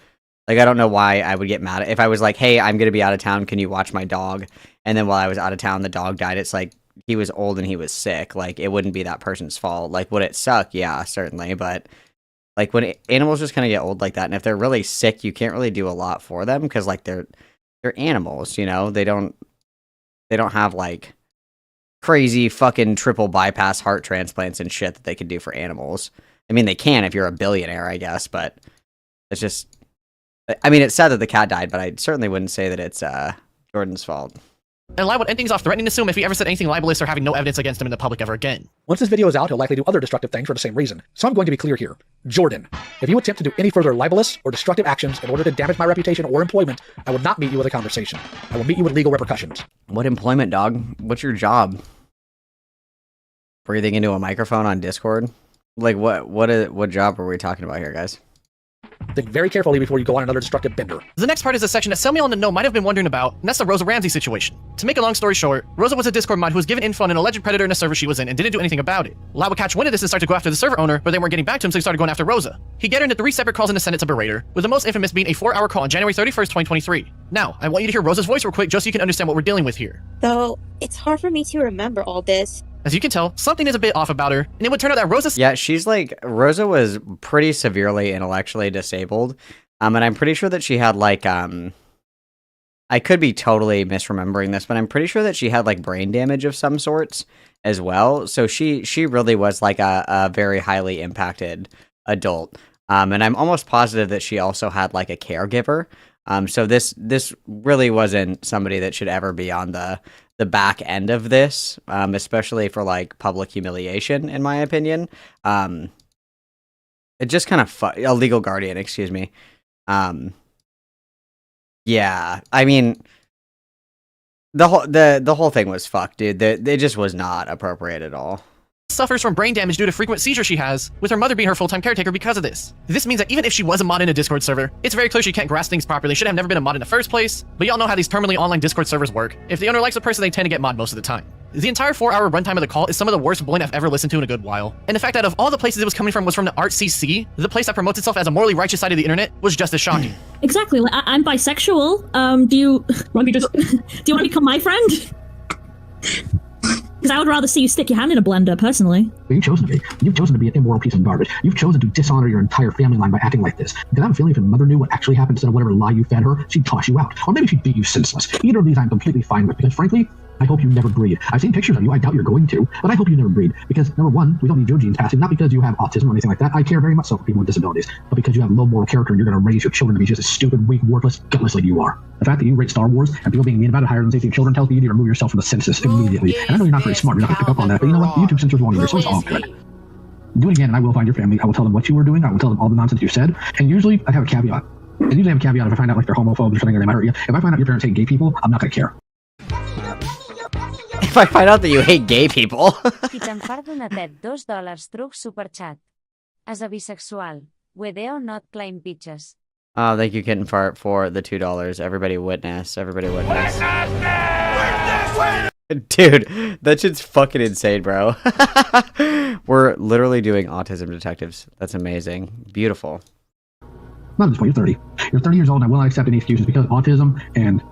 Like, I don't know why I would get mad if I was like, hey, I'm gonna be out of town, can you watch my dog? And then while I was out of town, the dog died. It's like, he was old and he was sick. Like, it wouldn't be that person's fault. Like, would it suck? Yeah, certainly. But like, when animals just kind of get old like that, and if they're really sick, you can't really do a lot for them because like they're animals, you know. They don't have like crazy fucking triple bypass heart transplants and shit that they could do for animals. I mean, they can if you're a billionaire, I guess, but it's just. I mean, it's sad that the cat died, but I certainly wouldn't say that it's Jordan's fault. And Lyle would end things off threatening to sue him if he ever said anything libelous or having no evidence against him in the public ever again. Once this video is out, he'll likely do other destructive things for the same reason. So I'm going to be clear here. Jordan, if you attempt to do any further libelous or destructive actions in order to damage my reputation or employment, I will not meet you with a conversation. I will meet you with legal repercussions. What employment, dog? What's your job? Breathing into a microphone on Discord? Like, what job are we talking about here, guys? Think very carefully before you go on another destructive bender. The next part is a section that some of y'all in the know might have been wondering about, and that's the Rosa Ramsey situation. To make a long story short, Rosa was a Discord mod who was given info on an alleged predator in a server she was in and didn't do anything about it. Lau would catch wind of this and start to go after the server owner, but they weren't getting back to him, so he started going after Rosa. He get her into 3 separate calls in the Senate to berate her, with the most infamous being a 4-hour call on January 31st, 2023. Now, I want you to hear Rosa's voice real quick just so you can understand what we're dealing with here. Though, it's hard for me to remember all this. As you can tell, something is a bit off about her, and it would turn out that Rosa... Yeah, she's like... Rosa was pretty severely intellectually disabled. And I'm pretty sure that she had, like, I could be totally misremembering this, but I'm pretty sure that she had, like, brain damage of some sorts as well. So she really was, like, a very highly impacted adult. And I'm almost positive that she also had, like, a caregiver. So this really wasn't somebody that should ever be on the back end of this, especially for, like, public humiliation, in my opinion. It just kind of... a legal guardian, excuse me. Yeah, I mean, the whole thing was fucked, dude. It just was not appropriate at all. Suffers from brain damage due to frequent seizures she has, with her mother being her full-time caretaker because of this. This means that even if she was a mod in a Discord server, it's very clear she can't grasp things properly, should have never been a mod in the first place, but y'all know how these terminally online Discord servers work. If the owner likes a person, they tend to get mod most of the time. The entire 4-hour runtime of the call is some of the worst bullying I've ever listened to in a good while. And the fact that of all the places it was coming from was from the Art CC, the place that promotes itself as a morally righteous side of the internet, was just as shocking. Exactly. I'm bisexual. Do you want me just? Do you want to become my friend? Because I would rather see you stick your hand in a blender, personally. You've chosen to be. You've chosen to be an immoral piece of garbage. You've chosen to dishonor your entire family line by acting like this. Because I have a feeling if your mother knew what actually happened instead of whatever lie you fed her, she'd toss you out. Or maybe she'd beat you senseless. Either of these I'm completely fine with, because frankly, I hope you never breed. I've seen pictures of you, I doubt you're going to, but I hope you never breed. Because, number one, we don't need your genes passing, not because you have autism or anything like that. I care very much so for people with disabilities, but because you have low moral character and you're going to raise your children to be just as stupid, weak, worthless, gutless like you are. The fact that you rate Star Wars and people being mean about it higher than safety of children tells me you need to remove yourself from the census immediately. And I know you're not very smart, you're not going to pick up on that, but you know what? The YouTube censors won't either, so it's all good. Do it again, and I will find your family. I will tell them what you were doing. I will tell them all the nonsense you said. And usually, I have a caveat. I usually have a caveat if I find out like they're homophobes or something, or they might hurt you. If I find out your parents hate gay people, I'm not going to care. If I find out that you hate gay people. Qui te'n farda una tet $2 truc superchat. As a bisexual, we do not claim bitches. Oh, thank you, Kitten Fart, for the $2. Everybody witness. Everybody witness. Dude, that shit's fucking insane, bro. We're literally doing autism detectives. That's amazing. Beautiful. Not at this point, you're 30. You're 30 years old, and I will not accept any excuses because autism and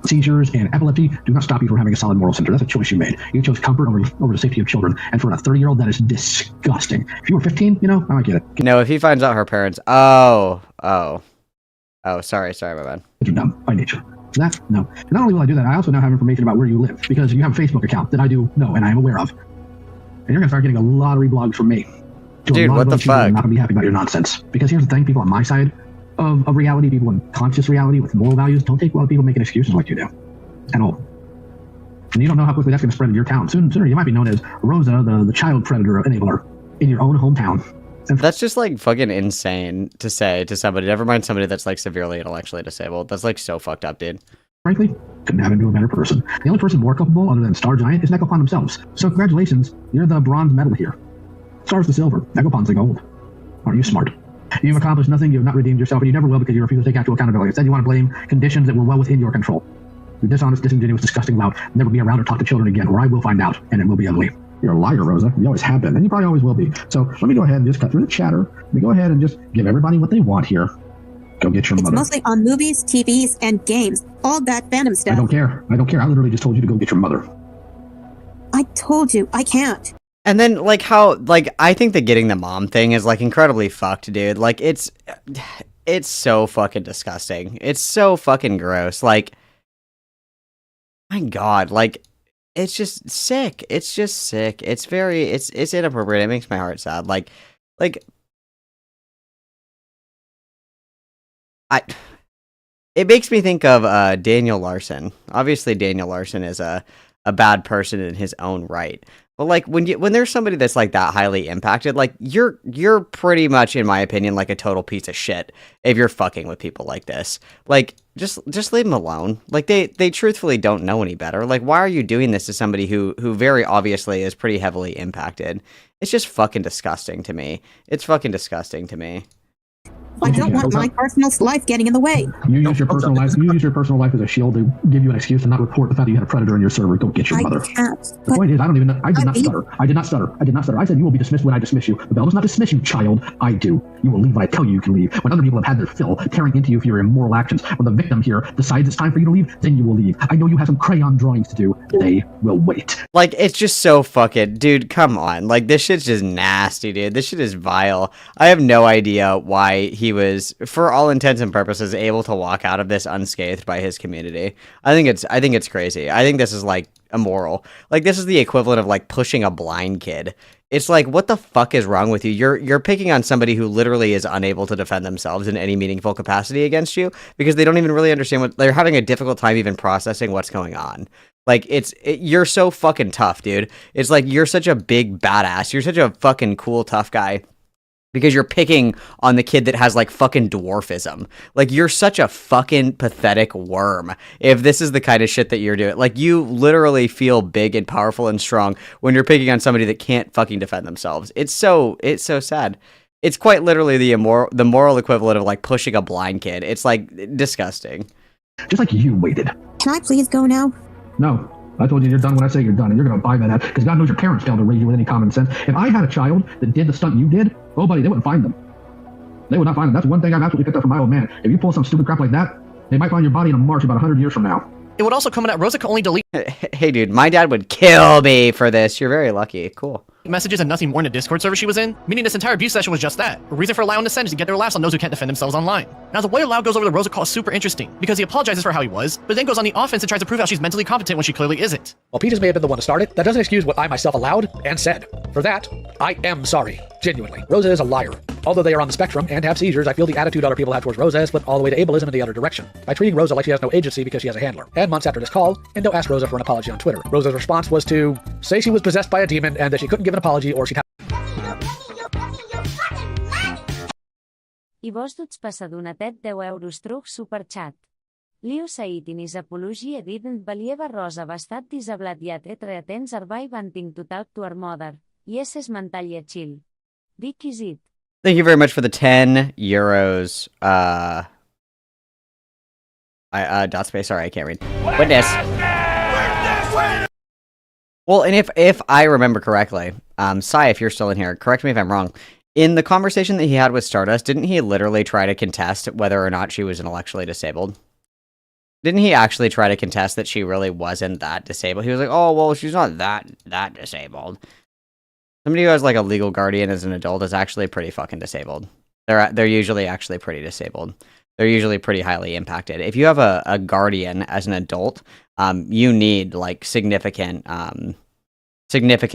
seizures and epilepsy do not stop you from having a solid moral center. That's a choice you made. You chose comfort over the safety of children. And for a 30-year-old, that is disgusting. If you were 15, you know, I might get it. No, if he finds out her parents... Oh, sorry, my bad. You're dumb by nature. For that, no. And not only will I do that, I also now have information about where you live because you have a Facebook account that I do know and I am aware of. And you're going to start getting a lot of reblogs from me. Dude, what the fuck? I'm not going to be happy about your nonsense. Because here's the thing, people on my side of reality, people in conscious reality with moral values, don't take well people making excuses like you do. At all. And you don't know how quickly that's going to spread in your town. Sooner you might be known as Rosa, the child predator enabler, in your own hometown. And that's just like fucking insane to say to somebody, never mind somebody that's like severely intellectually disabled. That's like so fucked up, dude. Frankly, couldn't have him to a better person. The only person more culpable other than Star Giant is Necopon themselves. So congratulations, you're the bronze medal here. Star's the silver, Necopon's the gold. Aren't you smart? You've accomplished nothing, you have not redeemed yourself, and you never will because you refuse to take actual accountability. Instead, you want to blame conditions that were well within your control. You're dishonest, disingenuous, disgusting, loud. Never be around or talk to children again, or I will find out, and it will be ugly. You're a liar, Rosa. You always have been, and you probably always will be. So let me go ahead and just cut through the chatter. Let me go ahead and just give everybody what they want here. Go get your It's mother. mostly on movies, TVs, and games. All that fandom stuff. I don't care. I don't care. I literally just told you to go get your mother. I told you, I can't. And then, like, how, like, I think the getting the mom thing is, like, incredibly fucked, dude. Like, it's so fucking disgusting. It's so fucking gross. Like, my God, like, it's just sick. It's just sick. It's very, it's inappropriate. It makes my heart sad. Like, it makes me think of Daniel Larson. Obviously, Daniel Larson is a bad person in his own right. But like when there's somebody that's like that highly impacted, like you're pretty much, in my opinion, like a total piece of shit if you're fucking with people like this. Like just leave them alone. Like they truthfully don't know any better. Like why are you doing this to somebody who very obviously is pretty heavily impacted? It's just fucking disgusting to me. It's fucking disgusting to me. I don't want my personal life getting in the way. You use your personal life. You use your personal life as a shield to give you an excuse to not report the fact that you had a predator in your server. Go get your mother. The point is, I don't even know. I did not stutter. I did not stutter. I did not stutter. I said you will be dismissed when I dismiss you. The bell does not dismiss you, child. I do. You will leave when I tell you can leave. When other people have had their fill, tearing into you for your immoral actions. When the victim here decides it's time for you to leave, then you will leave. I know you have some crayon drawings to do. They will wait. Like, it's just so fucking... Dude, come on. Like, this shit's just nasty, dude. This shit is vile. I have no idea why he was, for all intents and purposes, able to walk out of this unscathed by his community. I think it's crazy. I think this is, like, immoral. Like, this is the equivalent of, like, pushing a blind kid. It's like, what the fuck is wrong with you? You're picking on somebody who literally is unable to defend themselves in any meaningful capacity against you because they don't even really understand what... They're having a difficult time even processing what's going on. Like, you're so fucking tough, dude. It's like, you're such a big badass. You're such a fucking cool, tough guy. Because you're picking on the kid that has, like, fucking dwarfism. Like, you're such a fucking pathetic worm if this is the kind of shit that you're doing. Like, you literally feel big and powerful and strong when you're picking on somebody that can't fucking defend themselves. It's so sad. It's quite literally the moral equivalent of, like, pushing a blind kid. It's, like, disgusting. Just like you waited. Can I please go now? No. I told you you're done when I say you're done, and you're going to abide by that, because God knows your parents failed to raise you with any common sense. If I had a child that did the stunt you did, oh, buddy, they wouldn't find them. They would not find them. That's one thing I've absolutely picked up from my old man. If you pull some stupid crap like that, they might find your body in a marsh about 100 years from now. It would also come in that Rosa could only delete... Hey, dude, my dad would kill me for this. You're very lucky. Cool. Messages and nothing more in the Discord server she was in, meaning this entire abuse session was just that. A reason for allowing dissent is to get their laughs on those who can't defend themselves online. Now, the way Lau goes over the Rosa call is super interesting, because he apologizes for how he was, but then goes on the offense and tries to prove how she's mentally competent when she clearly isn't. While Peaches may have been the one to start it, that doesn't excuse what I myself allowed and said. For that, I am sorry. Genuinely. Rosa is a liar. Although they are on the spectrum and have seizures, I feel the attitude other people have towards Rosa has flipped all the way to ableism in the other direction, by treating Rosa like she has no agency because she has a handler. And months after this call, Indo asked Rosa for an apology on Twitter. Rosa's response was to say she was possessed by a demon and that she couldn't give an apology or she'd have... I vos duts passa donatet 10 euros truc superchat. Lio Said inis apology edident valieva rosa bastat disablat iat etre atens arbai banting total tuar mother. Yes es mental chill. Dick is it. Thank you very much for the 10 euros. Dot space. Sorry, I can't read. Witness. Well, and if I remember correctly, Sai, if you're still in here, correct me if I'm wrong. In the conversation that he had with Stardust, didn't he literally try to contest whether or not she was intellectually disabled? Didn't he actually try to contest that she really wasn't that disabled? He was like, oh, well, she's not that disabled. Somebody who has, like, a legal guardian as an adult is actually pretty fucking disabled. They're usually actually pretty disabled. They're usually pretty highly impacted. If you have a guardian as an adult, you need, like, significant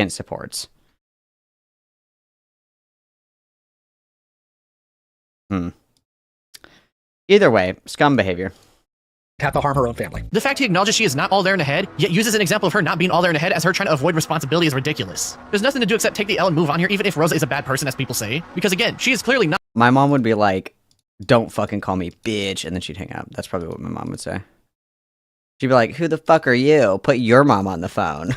supports. Either way, scum behavior. Have to harm her own family. The fact he acknowledges she is not all there in the head, yet uses an example of her not being all there in the head as her trying to avoid responsibility is ridiculous. There's nothing to do except take the L and move on here, even if Rosa is a bad person, as people say. Because again, she is clearly not. My mom would be like, don't fucking call me bitch, and then she'd hang up. That's probably what my mom would say. She'd be like, who the fuck are you? Put your mom on the phone.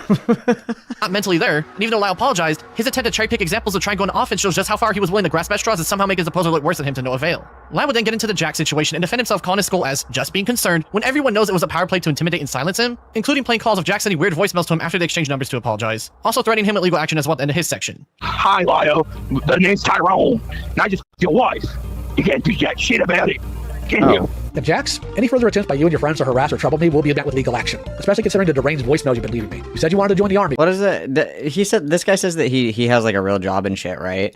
Not mentally there, and even though Lau apologized, his attempt to cherry-pick examples of trying to go on offense shows just how far he was willing to grasp at straws and somehow make his opposer look worse than him to no avail. Lau would then get into the Jack situation and defend himself, calling his skull as just being concerned when everyone knows it was a power play to intimidate and silence him, including playing calls of Jack sending weird voicemails to him after they exchanged numbers to apologize, also threatening him with legal action as well at the end of his section. Hi, Lyle. The name's Tyrone, and I just your wife. You can't do jack shit about it, can you? And Jax, any further attempts by you and your friends to harass or trouble me will be met with legal action, especially considering the deranged voicemails you've been leaving me. You said you wanted to join the army. What is it? He said, this guy says that he has like a real job and shit, right?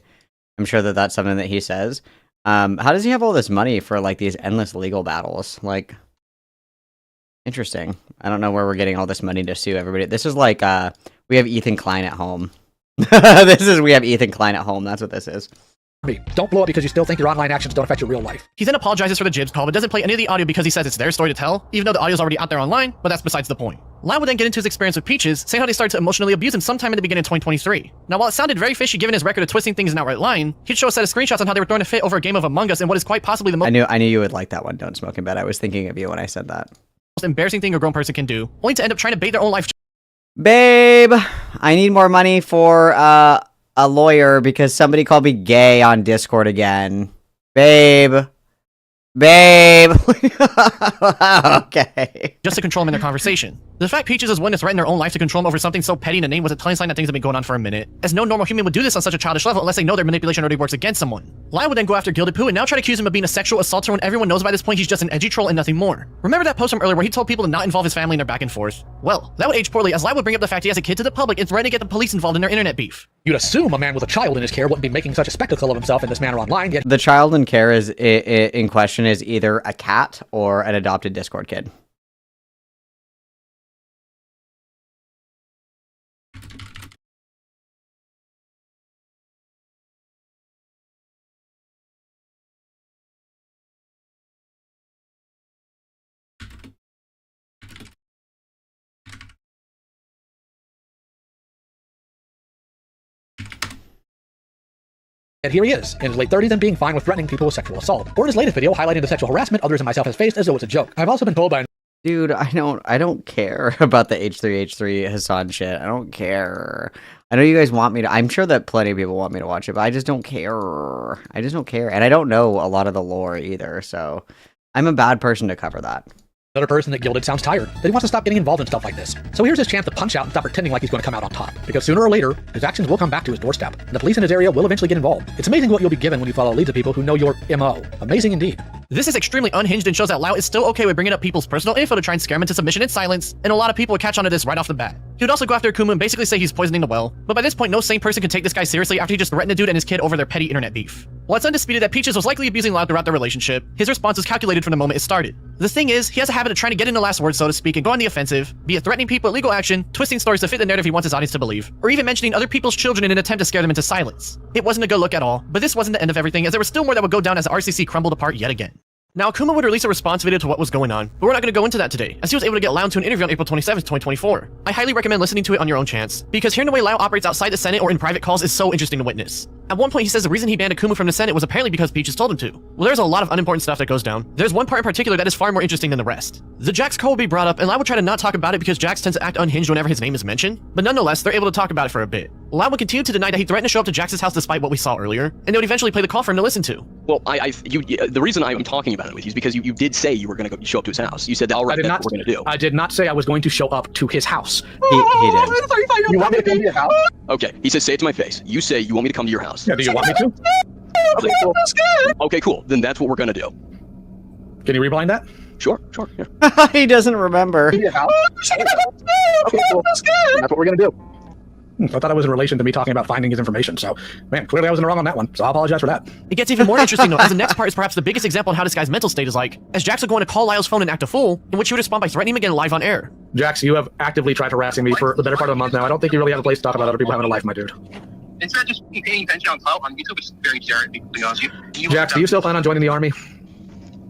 I'm sure that that's something that he says. How does he have all this money for like these endless legal battles? Like, interesting. I don't know where we're getting all this money to sue everybody. This is like, we have Ethan Klein at home. We have Ethan Klein at home. That's what this is. Don't blow up because you still think your online actions don't affect your real life. He then apologizes for the Jibs call, but doesn't play any of the audio because he says it's their story to tell, even though the audio's already out there online, but that's besides the point. Lau would then get into his experience with Peaches, saying how they started to emotionally abuse him sometime in the beginning of 2023. Now, while it sounded very fishy given his record of twisting things and outright lying, he'd show a set of screenshots on how they were throwing a fit over a game of Among Us and what is quite possibly the most— I knew you would like that one, Don't Smoke in Bed. I was thinking of you when I said that. most embarrassing thing a grown person can do, only to end up trying to bait their own life. Babe, I need more money for, a lawyer because somebody called me gay on Discord again. Babe. Okay. Just to control them in their conversation. The fact Peaches is willing to threaten their own life to control them over something so petty in a name was a telling sign that things have been going on for a minute, as no normal human would do this on such a childish level unless they know their manipulation already works against someone. Lai would then go after Gilded Pooh and now try to accuse him of being a sexual assaulter when everyone knows by this point he's just an edgy troll and nothing more. Remember that post from earlier where he told people to not involve his family in their back and forth? Well, that would age poorly as Lai would bring up the fact he has a kid to the public and threaten to get the police involved in their internet beef. You'd assume a man with a child in his care wouldn't be making such a spectacle of himself in this manner online, yet The child in care is in question is either a cat or an adopted Discord kid. here he is, in his late 30s and being fine with threatening people with sexual assault. Or in his latest video highlighting the sexual harassment others and myself have faced as though it's a joke. I've also been told by— Dude, I don't care about the H3H3 Hassan shit. I don't care. I know you guys want me to. I'm sure that plenty of people want me to watch it, but I just don't care. I just don't care. And I don't know a lot of the lore either, so I'm a bad person to cover that. Another person that Gilded sounds tired, that he wants to stop getting involved in stuff like this. So here's his chance to punch out and stop pretending like he's going to come out on top. Because sooner or later, his actions will come back to his doorstep, and the police in his area will eventually get involved. It's amazing what you'll be given when you follow leads of people who know your MO. Amazing indeed. This is extremely unhinged and shows that Lau is still okay with bringing up people's personal info to try and scare him into submission and silence, and a lot of people would catch on to this right off the bat. He would also go after Akuma and basically say he's poisoning the well, but by this point no sane person can take this guy seriously after he just threatened a dude and his kid over their petty internet beef. While it's undisputed that Peaches was likely abusing Lau throughout their relationship, his response was calculated from the moment it started. The thing is, he has a habit of trying to get in the last word, so to speak, and go on the offensive, be it threatening people with legal action, twisting stories to fit the narrative he wants his audience to believe, or even mentioning other people's children in an attempt to scare them into silence. It wasn't a good look at all, but this wasn't the end of everything, as there was still more that would go down as the RCC crumbled apart yet again. Now, Akuma would release a response video to what was going on, but we're not going to go into that today, as he was able to get Lau into an interview on April 27th, 2024. I highly recommend listening to it on your own chance, because hearing the way Lau operates outside the Senate or in private calls is so interesting to witness. At one point, he says the reason he banned Akuma from the Senate was apparently because Peaches told him to. Well, there's a lot of unimportant stuff that goes down. There's one part in particular that is far more interesting than the rest. The Jax call will be brought up, and Lau would try to not talk about it because Jax tends to act unhinged whenever his name is mentioned, but nonetheless, they're able to talk about it for a bit. Lau would continue to deny that he threatened to show up to Jax's house despite what we saw earlier, and they would eventually play the call for him to listen to. Well, the reason I'm talking about it with you is because you did say you were going to go show up to his house. You said, all right, that's what we're going to do. I did not say I was going to show up to his house. He did. You want me to come to your house? Okay, he says, say it to my face. You say you want me to come to your house. Yeah, do you want me to? Okay, cool. Okay, cool. Then that's what we're going to do. Can you rewind that? Sure, yeah. He doesn't remember. Okay, cool. That's what we're going to do. I thought it was in relation to me talking about finding his information, so, man, clearly I was in the wrong on that one, so I apologize for that. It gets even more interesting, though, as the next part is perhaps the biggest example on how this guy's mental state is like, as Jax would go on to call Lyle's phone and act a fool, in which he would respond by threatening him again live on air. Jax, you have actively tried harassing me for the better part of a month now. I don't think you really have a place to talk about other people having a life, my dude. Instead of just paying attention on clout on YouTube, it's very scary, to be honest with you. Jax, do you still plan on joining the army?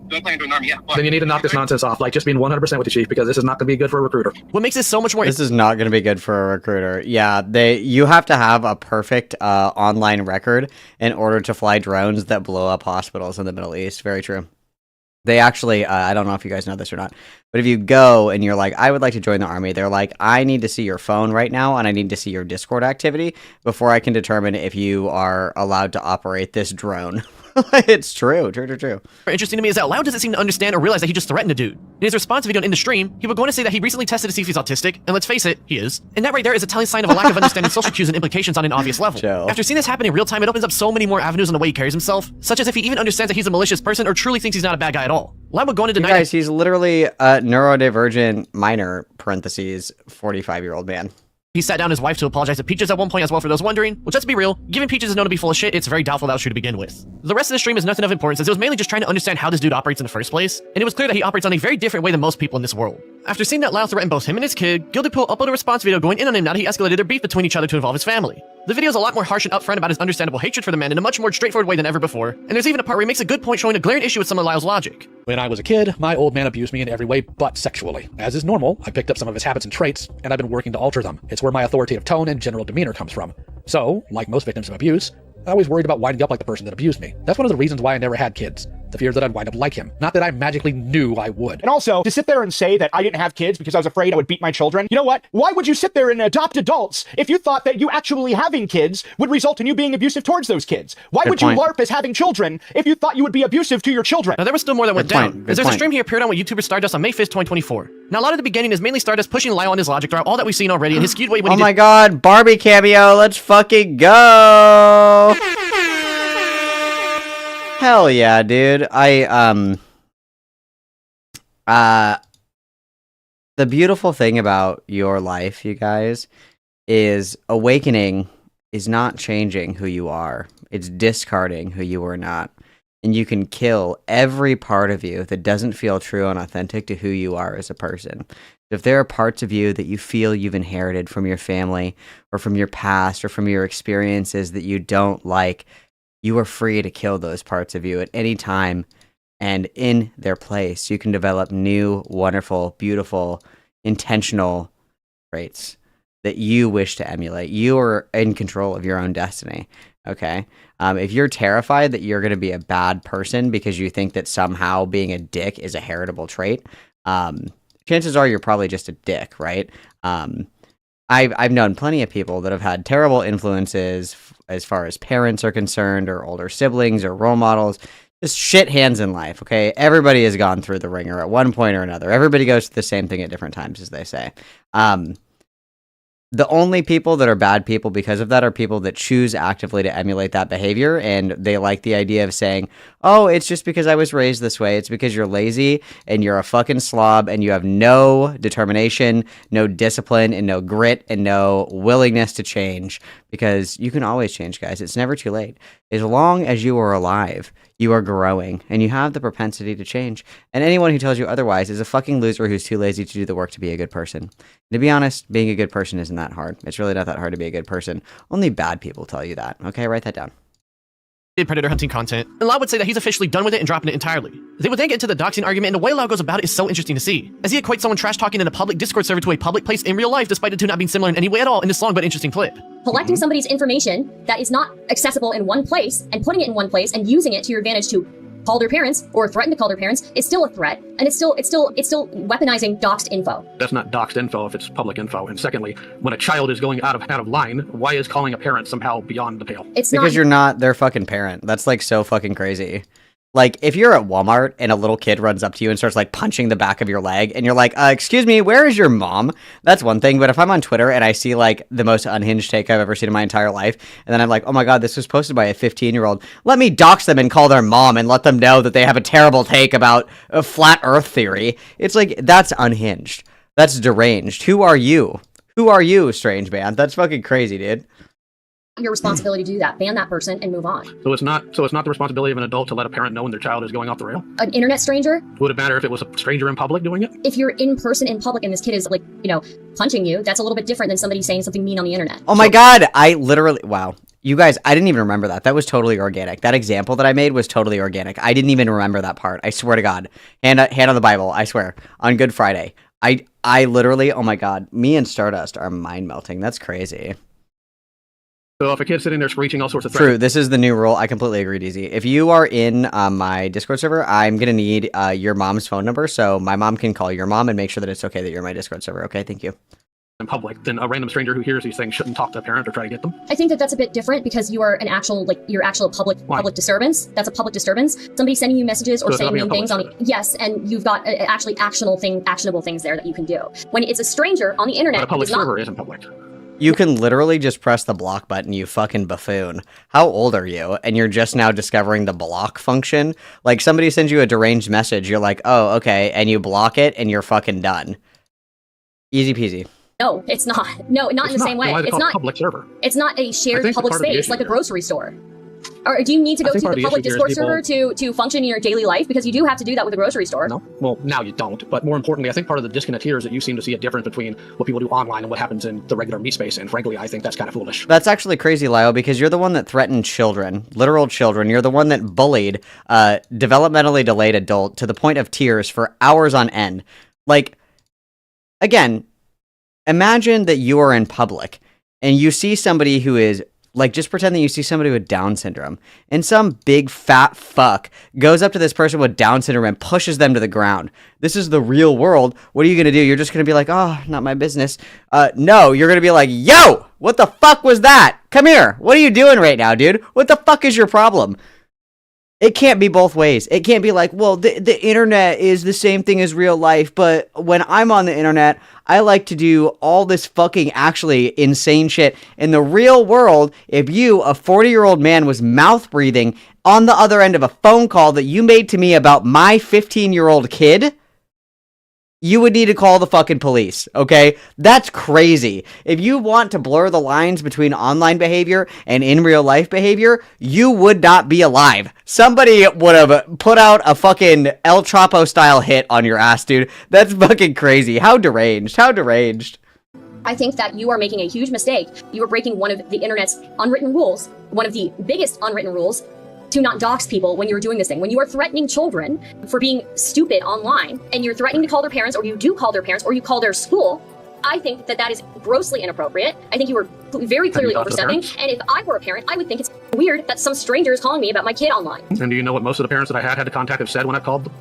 Do I plan to join the army? Yeah. Then you need to knock this nonsense off, like just being 100% with the chief, because this is not going to be good for a recruiter. What makes this so much more— This is not going to be good for a recruiter. Yeah, you have to have a perfect online record in order to fly drones that blow up hospitals in the Middle East. Very true. They actually, I don't know if you guys know this or not, but if you go and you're like, I would like to join the army, they're like, I need to see your phone right now, and I need to see your Discord activity before I can determine if you are allowed to operate this drone. It's true. Interesting to me is how loud does it seem to understand or realize that he just threatened a dude. In his response video in the stream, he would go on to say that he recently tested to see if he's autistic, and let's face it, he is. And that right there is a telling sign of a lack of understanding social cues and implications on an obvious level. Chill. After seeing this happen in real time, it opens up so many more avenues on the way he carries himself, such as if he even understands that he's a malicious person or truly thinks he's not a bad guy at all. Loud would go on to deny guys, he's literally a neurodivergent minor, parentheses, 45-year-old man. He sat down his wife to apologize to Peaches at one point as well, for those wondering, which, let's be real, given Peaches is known to be full of shit, it's very doubtful that was true to begin with. The rest of the stream is nothing of importance, as it was mainly just trying to understand how this dude operates in the first place, and it was clear that he operates on a very different way than most people in this world. After seeing that Lyle threatened both him and his kid, Guiltypool uploaded a response video going in on him now that he escalated their beef between each other to involve his family. The video is a lot more harsh and upfront about his understandable hatred for the man in a much more straightforward way than ever before, and there's even a part where he makes a good point showing a glaring issue with some of Lyle's logic. When I was a kid, my old man abused me in every way but sexually. As is normal, I picked up some of his habits and traits, and I've been working to alter them. It's where my authoritative tone and general demeanor comes from. So, like most victims of abuse, I always worried about winding up like the person that abused me. That's one of the reasons why I never had kids. The fear that I'd wind up like him. Not that I magically knew I would. And also, to sit there and say that I didn't have kids because I was afraid I would beat my children, you know what? Why would you sit there and adopt adults if you thought that you actually having kids would result in you being abusive towards those kids? Why would you LARP as having children if you thought you would be abusive to your children? Now, there was still more that went down. There's a stream here appeared on with YouTuber Stardust on May 5th, 2024. Now, a lot of the beginning is mainly Stardust pushing Lyle on his logic throughout all that we've seen already, and his skewed way when oh my god, Barbie cameo, let's fucking go! Hell yeah, dude. The beautiful thing about your life, you guys, is awakening is not changing who you are. It's discarding who you are not. And you can kill every part of you that doesn't feel true and authentic to who you are as a person. If there are parts of you that you feel you've inherited from your family or from your past or from your experiences that you don't like, you are free to kill those parts of you at any time, and in their place, you can develop new, wonderful, beautiful, intentional traits that you wish to emulate. You are in control of your own destiny, okay? If you're terrified that you're going to be a bad person because you think that somehow being a dick is a heritable trait, chances are you're probably just a dick, right? I've known plenty of people that have had terrible influences as far as parents are concerned, or older siblings, or role models. Just shit hands in life, okay? Everybody has gone through the ringer at one point or another. Everybody goes through the same thing at different times, as they say. The only people that are bad people because of that are people that choose actively to emulate that behavior, and they like the idea of saying, oh, it's just because I was raised this way. It's because you're lazy, and you're a fucking slob, and you have no determination, no discipline, and no grit, and no willingness to change, because you can always change, guys. It's never too late. As long as you are alive, you are growing, and you have the propensity to change. And anyone who tells you otherwise is a fucking loser who's too lazy to do the work to be a good person. And to be honest, being a good person isn't that hard. It's really not that hard to be a good person. Only bad people tell you that. Okay, write that down. Predator hunting content, and Lau would say that he's officially done with it and dropping it entirely. They would then get into the doxing argument, and the way Lau goes about it is so interesting to see, as he equates someone trash talking in a public Discord server to a public place in real life, despite the two not being similar in any way at all in this long but interesting clip. Collecting somebody's information that is not accessible in one place and putting it in one place and using it to your advantage to call their parents or threaten to call their parents is still a threat, and it's still weaponizing doxed info. That's not doxed info if it's public info. And secondly, when a child is going out of line, why is calling a parent somehow beyond the pale? It's because you're not their fucking parent. That's like so fucking crazy. Like, if you're at Walmart and a little kid runs up to you and starts, like, punching the back of your leg, and you're like, excuse me, where is your mom? That's one thing. But if I'm on Twitter and I see, like, the most unhinged take I've ever seen in my entire life, and then I'm like, oh my god, this was posted by a 15-year-old, let me dox them and call their mom and let them know that they have a terrible take about a flat earth theory. It's like, that's unhinged. That's deranged. Who are you? Who are you, strange man? That's fucking crazy, dude. Your responsibility to do that. Ban that person and move on. So it's not the responsibility of an adult to let a parent know when their child is going off the rail? An internet stranger? Would it matter if it was a stranger in public doing it? If you're in person in public and this kid is, like, you know, punching you, that's a little bit different than somebody saying something mean on the internet. Oh my god, I literally, wow. You guys, I didn't even remember that. That was totally organic. That example that I made was totally organic. I didn't even remember that part. I swear to God. Hand on the Bible, I swear. On Good Friday. I literally, oh my god, me and Stardust are mind melting. That's crazy. So if a kid's sitting there screeching all sorts of True, this is the new rule. I completely agree, DZ. If you are in my Discord server, I'm going to need your mom's phone number, so my mom can call your mom and make sure that it's okay that you're in my Discord server. Okay, thank you. in public, then a random stranger who hears these things shouldn't talk to a parent or try to get them? I think that that's a bit different because you are an actual, your actual public disturbance. That's a public disturbance. Somebody sending you messages or saying mean things on the, yes, and you've got actually actionable things there that you can do. When it's a stranger on the internet, But a public server isn't public. You can literally just press the block button, you fucking buffoon. How old are you? And you're just now discovering the block function? Like, somebody sends you a deranged message, you're like, oh, okay, and you block it, and you're fucking done. Easy peasy. No, it's not. No, not in the same way. It's not a public server. It's not a shared public space like a grocery store. Or do you need to go to the public Discord server to function in your daily life? Because you do have to do that with a grocery store. No, well, now you don't. But more importantly, I think part of the disconnect here is that you seem to see a difference between what people do online and what happens in the regular meat space. And frankly, I think that's kind of foolish. That's actually crazy, Lyle, because you're the one that threatened children, literal children. You're the one that bullied developmentally delayed adult to the point of tears for hours on end. Like, again, imagine that you are in public and you see somebody who is, like, just pretend that you see somebody with Down syndrome, and some big fat fuck goes up to this person with Down syndrome and pushes them to the ground. This is the real world. What are you going to do? You're just going to be like, oh, not my business. No, you're going to be like, yo, what the fuck was that? Come here. What are you doing right now, dude? What the fuck is your problem? It can't be both ways. It can't be like, well, the internet is the same thing as real life, but when I'm on the internet, I like to do all this fucking actually insane shit. In the real world, if you, a 40-year-old man, was mouth breathing on the other end of a phone call that you made to me about my 15-year-old kid, you would need to call the fucking police, okay? That's crazy. If you want to blur the lines between online behavior and in real life behavior, you would not be alive. Somebody would have put out a fucking El Chapo style hit on your ass, dude. That's fucking crazy. How deranged. How deranged. I think that you are making a huge mistake. You are breaking one of the internet's unwritten rules, one of the biggest unwritten rules, to not dox people when you're doing this thing. When you are threatening children for being stupid online, and you're threatening to call their parents, or you do call their parents, or you call their school, I think that that is grossly inappropriate. I think you were very clearly overstepping. And if I were a parent, I would think it's weird that some stranger is calling me about my kid online. And do you know what most of the parents that I had to contact have said when I called them?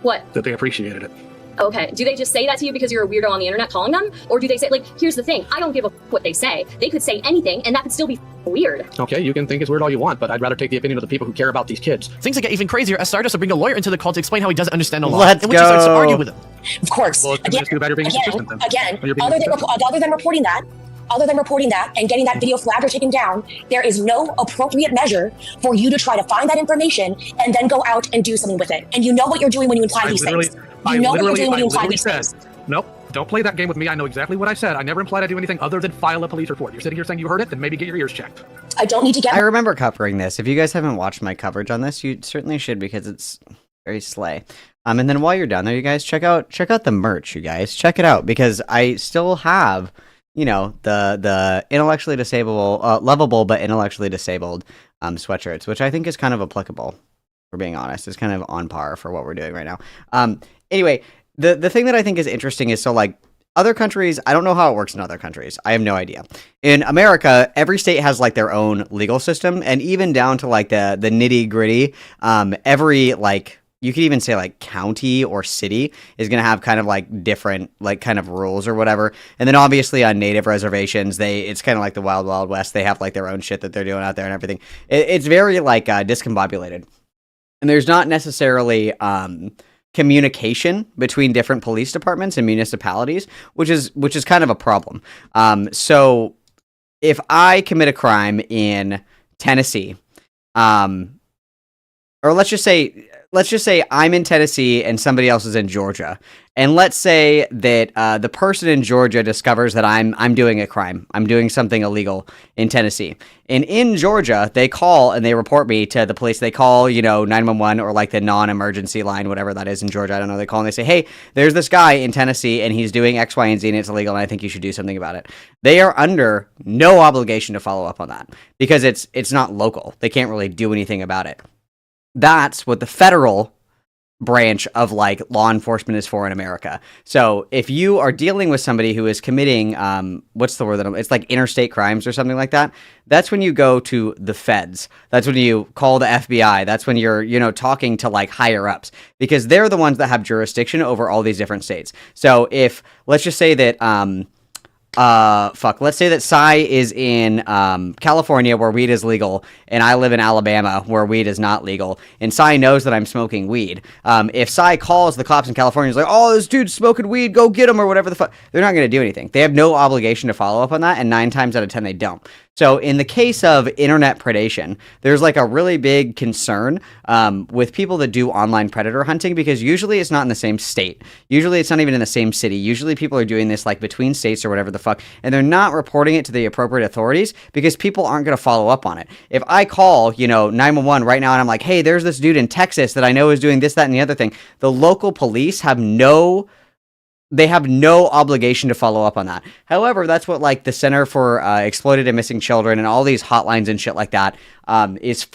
What? That they appreciated it. Okay, do they just say that to you because you're a weirdo on the internet calling them? Or do they say, like, here's the thing, I don't give a what they say. They could say anything, and that could still be weird. Okay, you can think it's weird all you want, but I'd rather take the opinion of the people who care about these kids. Things that get even crazier as Stardust will bring a lawyer into the call to explain how he doesn't understand the law. Let's in which he starts to argue with him. Of course. Well, it's too bad you're being consistent then. Other than reporting that and getting that video flagged or taken down, there is no appropriate measure for you to try to find that information and then go out and do something with it. And you know what you're doing when you imply these things. You know what you're doing when you imply these things. Nope, don't play that game with me. I know exactly what I said. I never implied I do anything other than file a police report. You're sitting here saying you heard it, then maybe get your ears checked. I don't need to get... I remember covering this. If you guys haven't watched my coverage on this, you certainly should, because it's very slay. And then while you're down there, you guys, check out the merch, you guys. Check it out, because I still have, you know, the intellectually disabled, lovable but intellectually disabled sweatshirts, which I think is kind of applicable, for being honest. It's kind of on par for what we're doing right now. Anyway, the thing that I think is interesting is, so, like, other countries, I don't know how it works in other countries. I have no idea. In America, every state has, like, their own legal system, and even down to, like, the nitty-gritty, every, like, you could even say, like, county or city is going to have kind of, like, different, like, kind of rules or whatever. And then obviously on native reservations, it's kind of like the Wild Wild West. They have, like, their own shit that they're doing out there and everything. It's very, like, discombobulated. And there's not necessarily communication between different police departments and municipalities, which is kind of a problem. So if I commit a crime in Tennessee, or let's just say I'm in Tennessee and somebody else is in Georgia. And let's say that the person in Georgia discovers that I'm doing a crime. I'm doing something illegal in Tennessee. And in Georgia, they call and they report me to the police. They call, 911 or, like, the non-emergency line, whatever that is in Georgia. I don't know. They call and they say, hey, there's this guy in Tennessee and he's doing X, Y, and Z and it's illegal and I think you should do something about it. They are under no obligation to follow up on that because it's not local. They can't really do anything about it. That's what the federal branch of like law enforcement is for in America. So if you are dealing with somebody who is committing what's the word that it's like interstate crimes or something like that, that's when you go to the feds. That's when you call the FBI. That's when you're, you know, talking to like higher ups, because they're the ones that have jurisdiction over all these different states. So if let's just say that let's say that Cy is in California where weed is legal, and I live in Alabama where weed is not legal, and Cy knows that I'm smoking weed. If Cy calls the cops in California and is like, oh, this dude's smoking weed, go get him, or whatever the fuck, they're not going to do anything. They have no obligation to follow up on that, and 9 times out of 10 they don't. So in the case of internet predation, there's like a really big concern with people that do online predator hunting, because usually it's not in the same state. Usually it's not even in the same city. Usually people are doing this like between states or whatever the fuck, and they're not reporting it to the appropriate authorities because people aren't going to follow up on it. If I call, 911 right now and I'm like, hey, there's this dude in Texas that I know is doing this, that, and the other thing, the local police have no obligation to follow up on that. However, that's what like the Center for Exploited and Missing Children and all these hotlines and shit like that is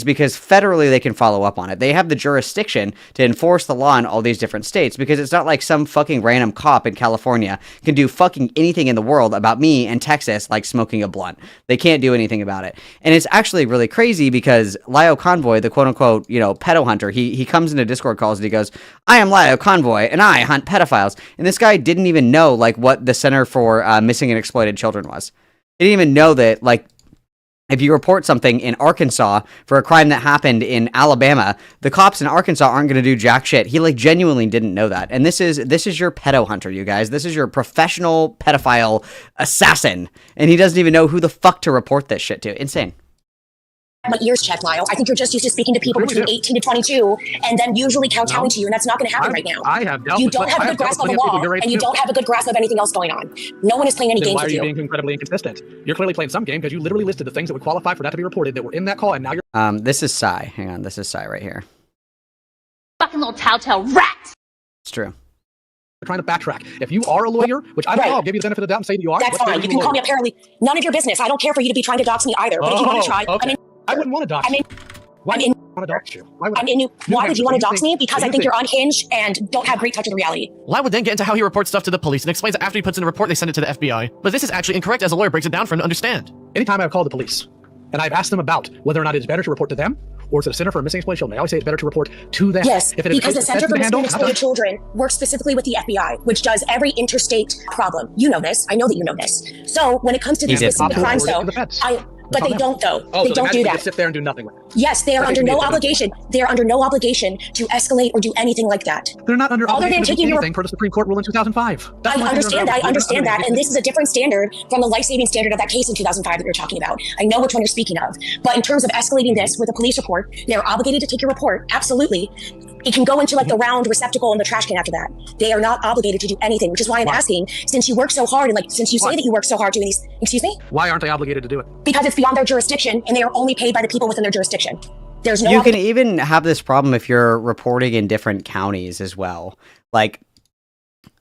because federally they can follow up on it. They have the jurisdiction to enforce the law in all these different states, because it's not like some fucking random cop in California can do fucking anything in the world about me in Texas, like smoking a blunt. They can't do anything about it. And it's actually really crazy because Lio Convoy, the quote unquote, pedo hunter, he comes into Discord calls and he goes, I am Lio Convoy and I hunt pedophiles. And this guy didn't even know like what the Center for Missing and Exploited Children was. He didn't even know that like if you report something in Arkansas for a crime that happened in Alabama, the cops in Arkansas aren't going to do jack shit. He like genuinely didn't know that. And this is your pedo hunter, you guys. This is your professional pedophile assassin, and he doesn't even know who the fuck to report this shit to. Insane. My ears checked, Lyle. I think you're just used to speaking to people between 18 to 22 and then usually kowtowing to you, and that's not going to happen right now. You don't have a good grasp of the law, and you don't have a good grasp of anything else going on. No one is playing any games with you. Why are you being incredibly inconsistent? You're clearly playing some game because you literally listed the things that would qualify for that to be reported that were in that call, and now you're... This is Cy. Hang on, this is Cy right here. Fucking little tattletale rat! It's true. Trying to backtrack. If you are a lawyer, which I don't know, I'll give you the benefit of the doubt and say that you are. That's fine. You can call me a paralegal. None of your business. I don't care for you to be trying to dox me either. But if you want to try, okay. I wouldn't want to dox you. Why would you want to dox you? Why would you want to dox me? Because I think you're unhinged and don't have great touch with reality. Lyle would then get into how he reports stuff to the police and explains that after he puts in a report, they send it to the FBI. But this is actually incorrect as a lawyer breaks it down for him to understand. Anytime I've called the police and I've asked them about whether or not it's better to report to them or to the Center for Missing and Exploited Children, I always say it's better to report to them. Yes, because the Center for Missing and Exploited Children works specifically with the FBI, which does every interstate problem. You know this. I know that you know this. So when it comes to these specific crimes, though, but they don't, though. Oh, they so don't do that. Just sit there and do nothing with it. Yes, they are under no obligation. They are under no obligation to escalate or do anything like that. They're not under obligation to do anything per the Supreme Court rule in 2005. I understand that. I understand that. And this is a different standard from the life-saving standard of that case in 2005 that you're talking about. I know which one you're speaking of. But in terms of escalating this with a police report, they're obligated to take your report. Absolutely. It can go into like the round receptacle in the trash can after that. They are not obligated to do anything, which is why I'm asking, since you work so hard and like since you say that you work so hard doing these, excuse me? Why aren't they obligated to do it? Because it's beyond their jurisdiction and they are only paid by the people within their jurisdiction. There's no. You can even have this problem if you're reporting in different counties as well. Like,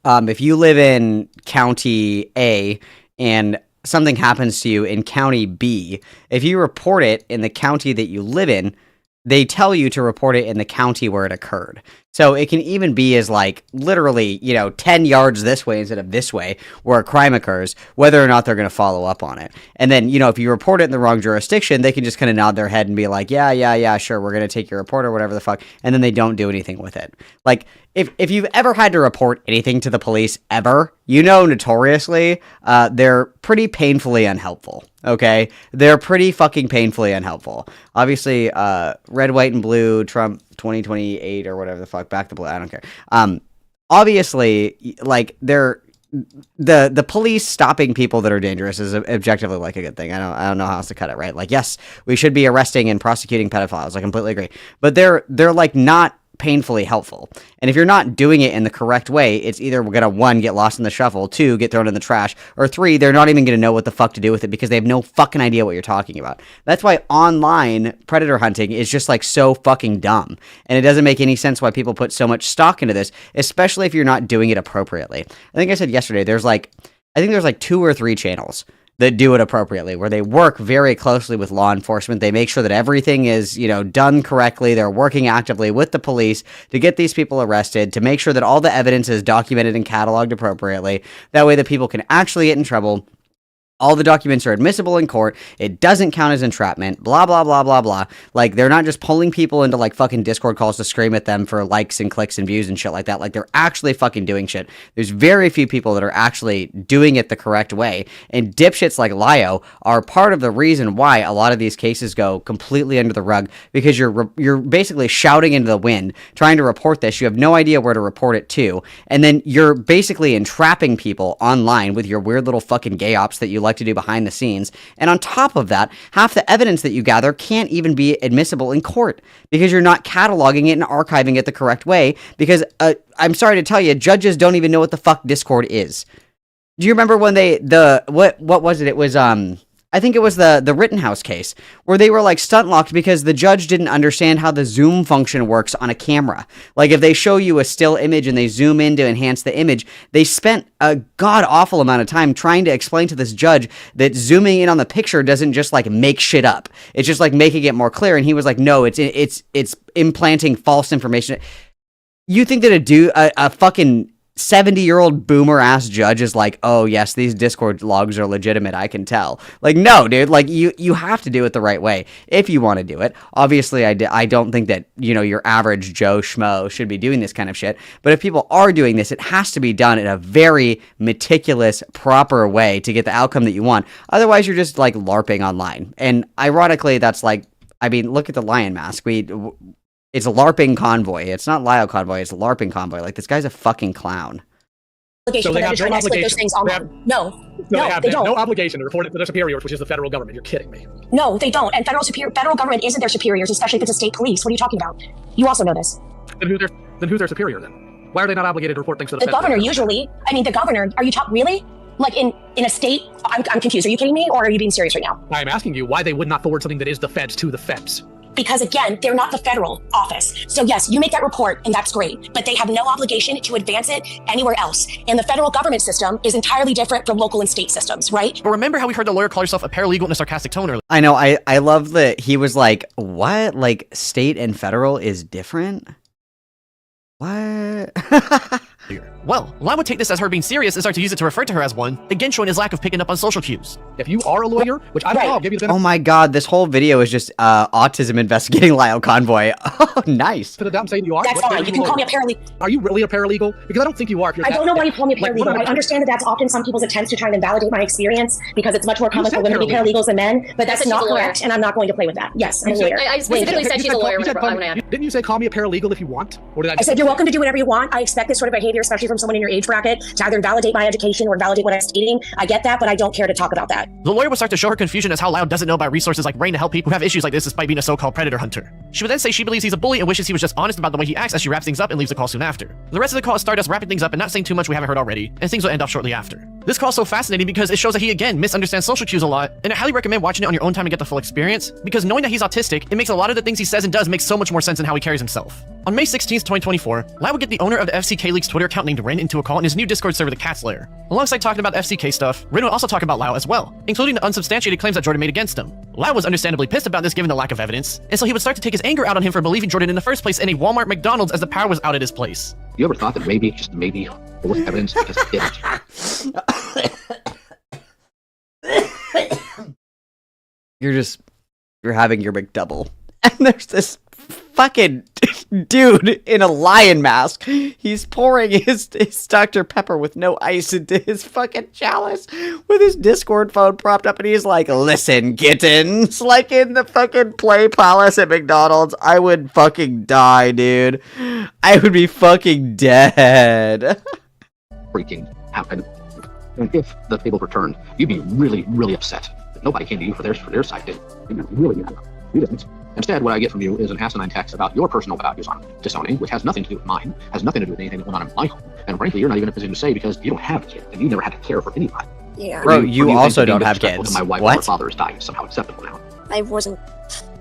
if you live in County A and something happens to you in County B, if you report it in the county that you live in, they tell you to report it in the county where it occurred. So it can even be as like literally, 10 yards this way instead of this way where a crime occurs, whether or not they're going to follow up on it. And then, if you report it in the wrong jurisdiction, they can just kind of nod their head and be like, yeah, sure, we're going to take your report or whatever the fuck. And then they don't do anything with it. Like, if you've ever had to report anything to the police ever, notoriously, they're pretty painfully unhelpful. Okay? They're pretty fucking painfully unhelpful. Obviously, red, white, and blue, Trump 2028 or whatever the fuck, back to blue, I don't care. Obviously, like, the police stopping people that are dangerous is objectively like a good thing. I don't know how else to cut it, right? Like, yes, we should be arresting and prosecuting pedophiles. I completely agree. But they're like not painfully helpful. And if you're not doing it in the correct way, it's either going to 1, get lost in the shuffle, 2, get thrown in the trash, or 3, they're not even going to know what the fuck to do with it because they have no fucking idea what you're talking about. That's why online predator hunting is just like so fucking dumb. And it doesn't make any sense why people put so much stock into this, especially if you're not doing it appropriately. I think I said yesterday, there's like 2 or 3 channels that do it appropriately, where they work very closely with law enforcement. They make sure that everything is, done correctly. They're working actively with the police to get these people arrested, to make sure that all the evidence is documented and cataloged appropriately. That way the people can actually get in trouble. All the documents are admissible in court. It doesn't count as entrapment. Blah, blah, blah, blah, blah. Like, they're not just pulling people into, like, fucking Discord calls to scream at them for likes and clicks and views and shit like that. Like, they're actually fucking doing shit. There's very few people that are actually doing it the correct way. And dipshits like Lio are part of the reason why a lot of these cases go completely under the rug, because you're basically shouting into the wind, trying to report this. You have no idea where to report it to. And then you're basically entrapping people online with your weird little fucking gay ops that you like to do behind the scenes. And on top of that, half the evidence that you gather can't even be admissible in court because you're not cataloging it and archiving it the correct way, because I'm sorry to tell you, judges don't even know what the fuck Discord is. Do you remember when what was it? It was I think it was the Rittenhouse case, where they were like stunt locked because the judge didn't understand how the zoom function works on a camera. Like, if they show you a still image and they zoom in to enhance the image, they spent a god awful amount of time trying to explain to this judge that zooming in on the picture doesn't just like make shit up. It's just like making it more clear. And he was like, no, it's implanting false information. You think that a fucking 70-year-old boomer-ass judge is like, oh, yes, these Discord logs are legitimate, I can tell. Like, no, dude, like, you have to do it the right way if you want to do it. Obviously, I don't think that, your average Joe Schmo should be doing this kind of shit, but if people are doing this, it has to be done in a very meticulous, proper way to get the outcome that you want. Otherwise, you're just, like, LARPing online. And ironically, that's like, I mean, look at the lion mask. It's a LARPing convoy. It's not Lio convoy. It's a LARPing convoy. Like, this guy's a fucking clown. So they have no obligation. No, they have don't. No obligation to report it to their superiors, which is the federal government. You're kidding me. No, they don't. And federal government isn't their superiors, especially if it's a state police. What are you talking about? You also know this. Then who's their superior then? Why are they not obligated to report things to the governor? Usually, I mean, the governor. Are you really? Like in a state? I'm confused. Are you kidding me, or are you being serious right now? I'm asking you why they would not forward something that is the feds to the feds. Because again, they're not the federal office. So yes, you make that report and that's great, but they have no obligation to advance it anywhere else. And the federal government system is entirely different from local and state systems, right? But remember how we heard the lawyer call herself a paralegal in a sarcastic tone earlier? I know, I love that he was like, what? Like, state and federal is different? What? Well, Lyle would take this as her being serious and start to use it to refer to her as one, again showing his lack of picking up on social cues. If you are a lawyer, which I don't know, I'll give you the Oh my god, this whole video is just autism investigating Lyle Convoy. Oh, nice. Put it down and say you are. That's fine. You can call me a paralegal. Are you really a paralegal? Because I don't think you are. I don't know why you call me a paralegal. I understand that that's often some people's attempts to try and invalidate my experience because it's much more common for women to be paralegals than men, but that's not correct, and I'm not going to play with that. Yes, I'm a lawyer. I specifically said she's a lawyer. Didn't you say call me a paralegal if you want? Or did I said you're welcome to do whatever you want. I expect this sort of behavior, especially from someone in your age bracket, to either invalidate my education or invalidate what I'm stating. I get that, but I don't care to talk about that. The lawyer would start to show her confusion as how Loud doesn't know about resources like Brain to help people who have issues like this despite being a so-called predator hunter. She would then say she believes he's a bully and wishes he was just honest about the way he acts as she wraps things up and leaves the call soon after. The rest of the call is Stardust wrapping things up and not saying too much we haven't heard already, and things will end off shortly after. This call is so fascinating because it shows that he again misunderstands social cues a lot, and I highly recommend watching it on your own time to get the full experience, because knowing that he's autistic, it makes a lot of the things he says and does make so much more sense in how he carries himself. On May 16th, 2024, Lau would get the owner of the FCK League's Twitter account named Rin into a call in his new Discord server, the Cat's Lair. Alongside talking about the FCK stuff, Rin would also talk about Lau as well, including the unsubstantiated claims that Jordan made against him. Lau was understandably pissed about this given the lack of evidence, and so he would start to take his anger out on him for believing Jordan in the first place in a Walmart McDonald's as the power was out at his place. You ever thought that maybe, just maybe, there was evidence because it didn't? You're having your McDouble, and there's this fucking dude in a lion mask. He's pouring his Dr. Pepper with no ice into his fucking chalice with his Discord phone propped up, and he's like, listen, kittens, like in the fucking Play Palace at McDonald's. I would fucking die, dude. I would be fucking dead. Freaking happen. And if the table returned, you'd be really, really upset. But nobody came to you for their side, did you? You'd be really mad. You didn't. Instead, what I get from you is an asinine text about your personal values on disowning, which has nothing to do with mine, has nothing to do with anything going on in my home. And frankly, you're not even in a position to say because you don't have a kid, and you never had to care for anybody. Yeah. Bro, you also don't have kids. My wife or father is dying is somehow acceptable now. I wasn't.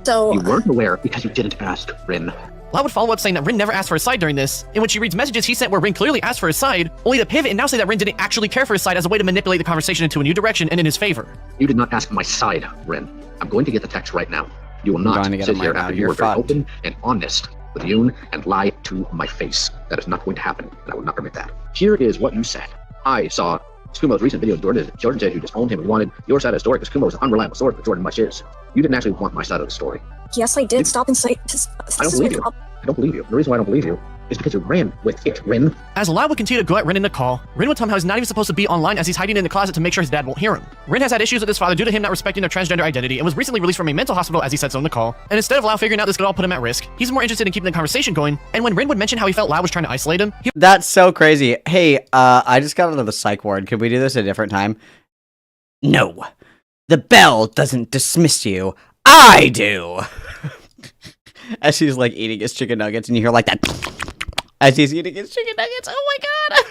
So. You weren't aware because you didn't ask, Rin. Lau would follow up saying that Rin never asked for his side during this, and when she reads messages he sent where Rin clearly asked for his side, only to pivot and now say that Rin didn't actually care for his side as a way to manipulate the conversation into a new direction and in his favor. You did not ask my side, Rin. I'm going to get the text right now. You will not sit here after you were very open and honest with Yoon and lie to my face. That is not going to happen, and I will not permit that. Here is what you said. I saw Kumo's recent video of Jordan said you disowned him and wanted your side of the story because Kumo is an unreliable source, but Jordan much is. You didn't actually want my side of the story. Yes, I did. Stop and say. I don't believe you. I don't believe you. The reason why I don't believe you is because you ran with it, Rin. As Lau would continue to go at Rin in the call, Rin would tell him how he's not even supposed to be online as he's hiding in the closet to make sure his dad won't hear him. Rin has had issues with his father due to him not respecting their transgender identity and was recently released from a mental hospital as he said so in the call. And instead of Lau figuring out this could all put him at risk, he's more interested in keeping the conversation going, and when Rin would mention how he felt Lau was trying to isolate him, That's so crazy. Hey, I just got out of the psych ward. Could we do this at a different time? No. The bell doesn't dismiss you. I do. As he's like eating his chicken nuggets and you hear like that as he's eating his chicken nuggets. Oh my god.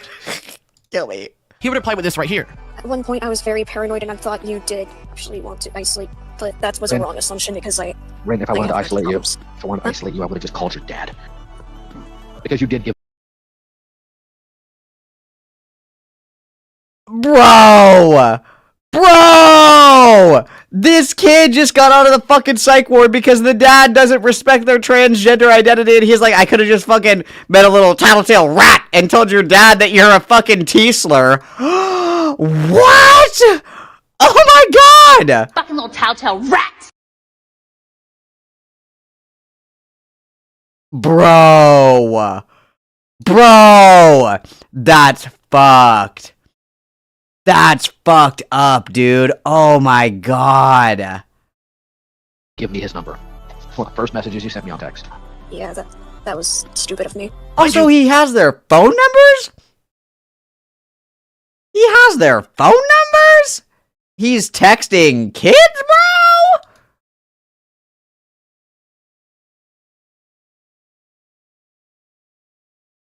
Kill me. He would reply with this right here. At one point, I was very paranoid and I thought you did actually want to isolate, but that was a wrong assumption because Rin, if I wanted to isolate you, I would have just called your dad. Because you did give. Bro! This kid just got out of the fucking psych ward because the dad doesn't respect their transgender identity, and he's like, I could have just fucking met a little tattletale rat and told your dad that you're a fucking T-slur. What? Oh my god! Fucking little tattletale rat! Bro, that's fucked. That's fucked up, dude. Oh my god. Give me his number. One of the first messages you sent me on text. Yeah, that was stupid of me. Also, he has their phone numbers? He has their phone numbers? He's texting kids, bro?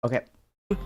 Okay.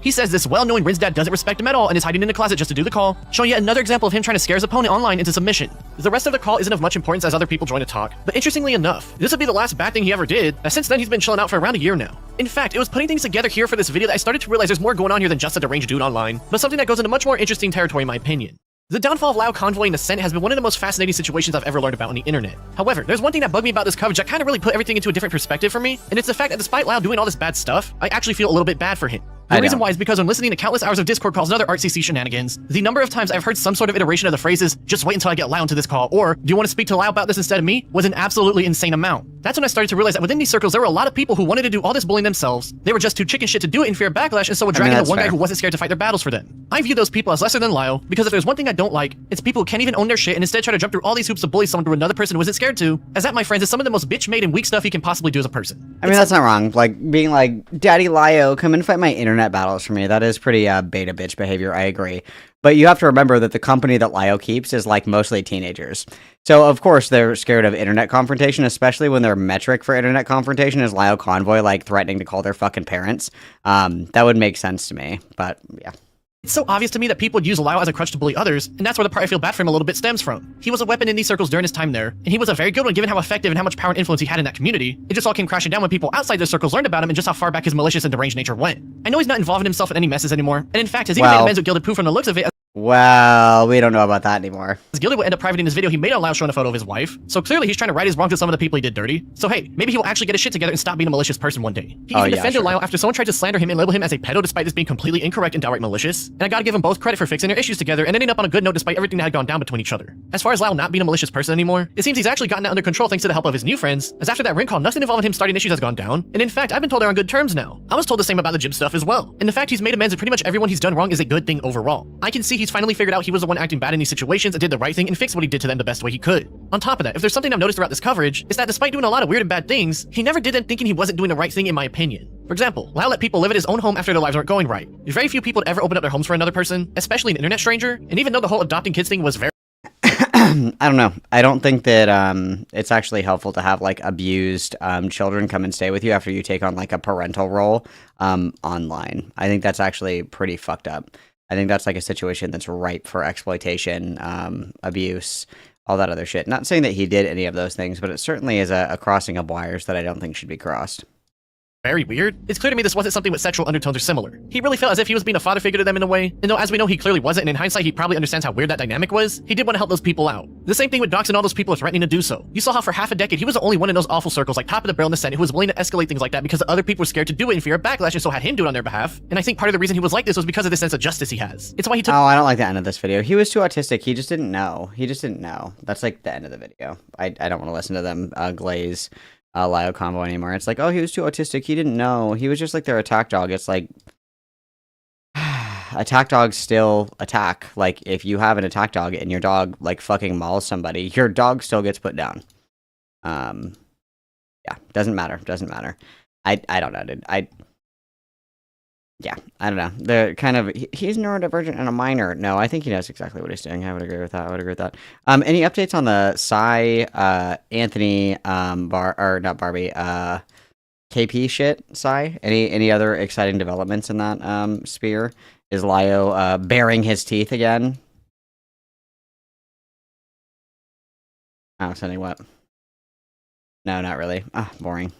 He says this well knowing Rin's dad doesn't respect him at all and is hiding in the closet just to do the call, showing yet another example of him trying to scare his opponent online into submission. The rest of the call isn't of much importance as other people join to talk, but interestingly enough, this would be the last bad thing he ever did, as since then he's been chilling out for around a year now. In fact, it was putting things together here for this video that I started to realize there's more going on here than just a deranged dude online, but something that goes into much more interesting territory in my opinion. The downfall of Lau convoying Ascent has been one of the most fascinating situations I've ever learned about on the internet. However, there's one thing that bugged me about this coverage that kind of really put everything into a different perspective for me, and it's the fact that despite Lau doing all this bad stuff, I actually feel a little bit bad for him. The reason why is because when listening to countless hours of Discord calls and other RCC shenanigans, the number of times I've heard some sort of iteration of the phrases, just wait until I get Lau into this call, or do you want to speak to Lau about this instead of me, was an absolutely insane amount. That's when I started to realize that within these circles there were a lot of people who wanted to do all this bullying themselves, they were just too chicken shit to do it in fear of backlash, and so would drag in the one guy who wasn't scared to fight their battles for them. I view those people as lesser than Lau, because if there's one thing I don't like, it's people who can't even own their shit and instead try to jump through all these hoops to bully someone to another person who isn't scared to, as that, my friends, is some of the most bitch-made and weak stuff you can possibly do as a person. I mean, that's not wrong. Like, being like, Daddy Lio, come and fight my internet battles for me. That is pretty beta bitch behavior, I agree. But you have to remember that the company that Lio keeps is like mostly teenagers. So of course they're scared of internet confrontation, especially when their metric for internet confrontation is Lio Convoy like threatening to call their fucking parents. That would make sense to me, but yeah. It's so obvious to me that people would use Lau as a crutch to bully others, and that's where the part I feel bad for him a little bit stems from. He was a weapon in these circles during his time there, and he was a very good one given how effective and how much power and influence he had in that community. It just all came crashing down when people outside those circles learned about him and just how far back his malicious and deranged nature went. I know he's not involving himself in any messes anymore, and in fact has even made amends with Gilded Pooh from the looks of it. Well, we don't know about that anymore. Gilded would end up privating this video he made on Lau showing a photo of his wife, so clearly he's trying to right his wrongs with some of the people he did dirty. So hey, maybe he will actually get his shit together and stop being a malicious person one day. He even defended Lau after someone tried to slander him and label him as a pedo despite this being completely incorrect and downright malicious, and I gotta give them both credit for fixing their issues together and ending up on a good note despite everything that had gone down between each other. As far as Lau not being a malicious person anymore, it seems he's actually gotten that under control thanks to the help of his new friends, as after that ring call nothing involving him starting issues has gone down, and in fact I've been told they're on good terms now. I was told the same about the gym stuff as well, and the fact he's made amends with pretty much everyone he's done wrong is a good thing overall. I can see he's finally figured out he was the one acting bad in these situations and did the right thing and fixed what he did to them the best way he could. On top of that, if there's something I've noticed throughout this coverage, is that despite doing a lot of weird and bad things, he never did them thinking he wasn't doing the right thing in my opinion. For example, Lau let people live at his own home after their lives weren't going right. Very few people would ever open up their homes for another person, especially an internet stranger, and even though the whole adopting kids thing was very I don't know. I don't think that it's actually helpful to have like abused children come and stay with you after you take on like a parental role online. I think that's actually pretty fucked up. I think that's like a situation that's ripe for exploitation, abuse, all that other shit. Not saying that he did any of those things, but it certainly is a crossing of wires that I don't think should be crossed. very weird. It's clear to me this wasn't something with sexual undertones or similar. He really felt as if he was being a father figure to them in a way, and though as we know he clearly wasn't, and in hindsight he probably understands how weird that dynamic was, he did want to help those people out. The same thing with doxing all those people are threatening to do so. You saw how for half a decade he was the only one in those awful circles like top of the barrel in the Senate who was willing to escalate things like that because the other people were scared to do it in fear of backlash and so had him do it on their behalf. And I think part of the reason he was like this was because of the sense of justice he has. It's why he took— Oh, I don't like the end of this video. He was too autistic. He just didn't know. He just didn't know. That's like the end of the video. I don't want to listen to them glaze Lio combo anymore. It's like, oh, he was too autistic. He didn't know. He was just like their attack dog. It's like, attack dogs still attack. Like, if you have an attack dog and your dog, like, fucking mauls somebody, your dog still gets put down. Yeah, doesn't matter. Doesn't matter. I don't know, dude. Yeah, I don't know. They're kind of... He's neurodivergent and a minor. No, I think he knows exactly what he's doing. I would agree with that. Any updates on the Anthony, not Barbie, KP shit, Psy? Any other exciting developments in that sphere? Is Lio baring his teeth again? Oh, sending what? No, not really. Ah, boring.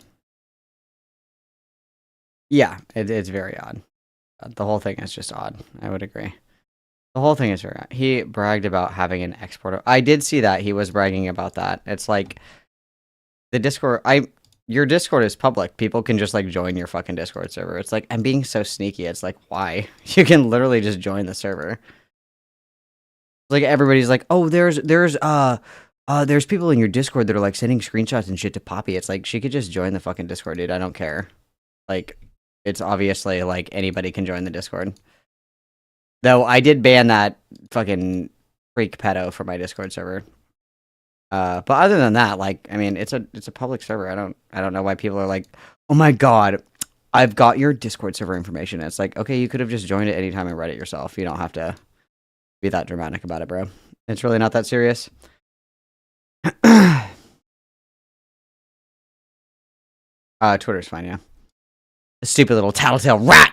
Yeah, it's very odd. The whole thing is just odd. I would agree. The whole thing is very odd. He bragged about having an export. I did see that. He was bragging about that. It's like the Discord. Your Discord is public. People can just like join your fucking Discord server. It's like, I'm being so sneaky. It's like, why? You can literally just join the server. Like everybody's like, oh, there's people in your Discord that are like sending screenshots and shit to Poppy. It's like, she could just join the fucking Discord, dude. I don't care. Like, it's obviously like anybody can join the Discord. Though I did ban that fucking freak pedo from my Discord server. But other than that, like, I mean, it's a public server. I don't know why people are like, oh my god, I've got your Discord server information. It's like, okay, you could have just joined it anytime and read it yourself. You don't have to be that dramatic about it, bro. It's really not that serious. Twitter's fine, yeah. A stupid little tattletale rat.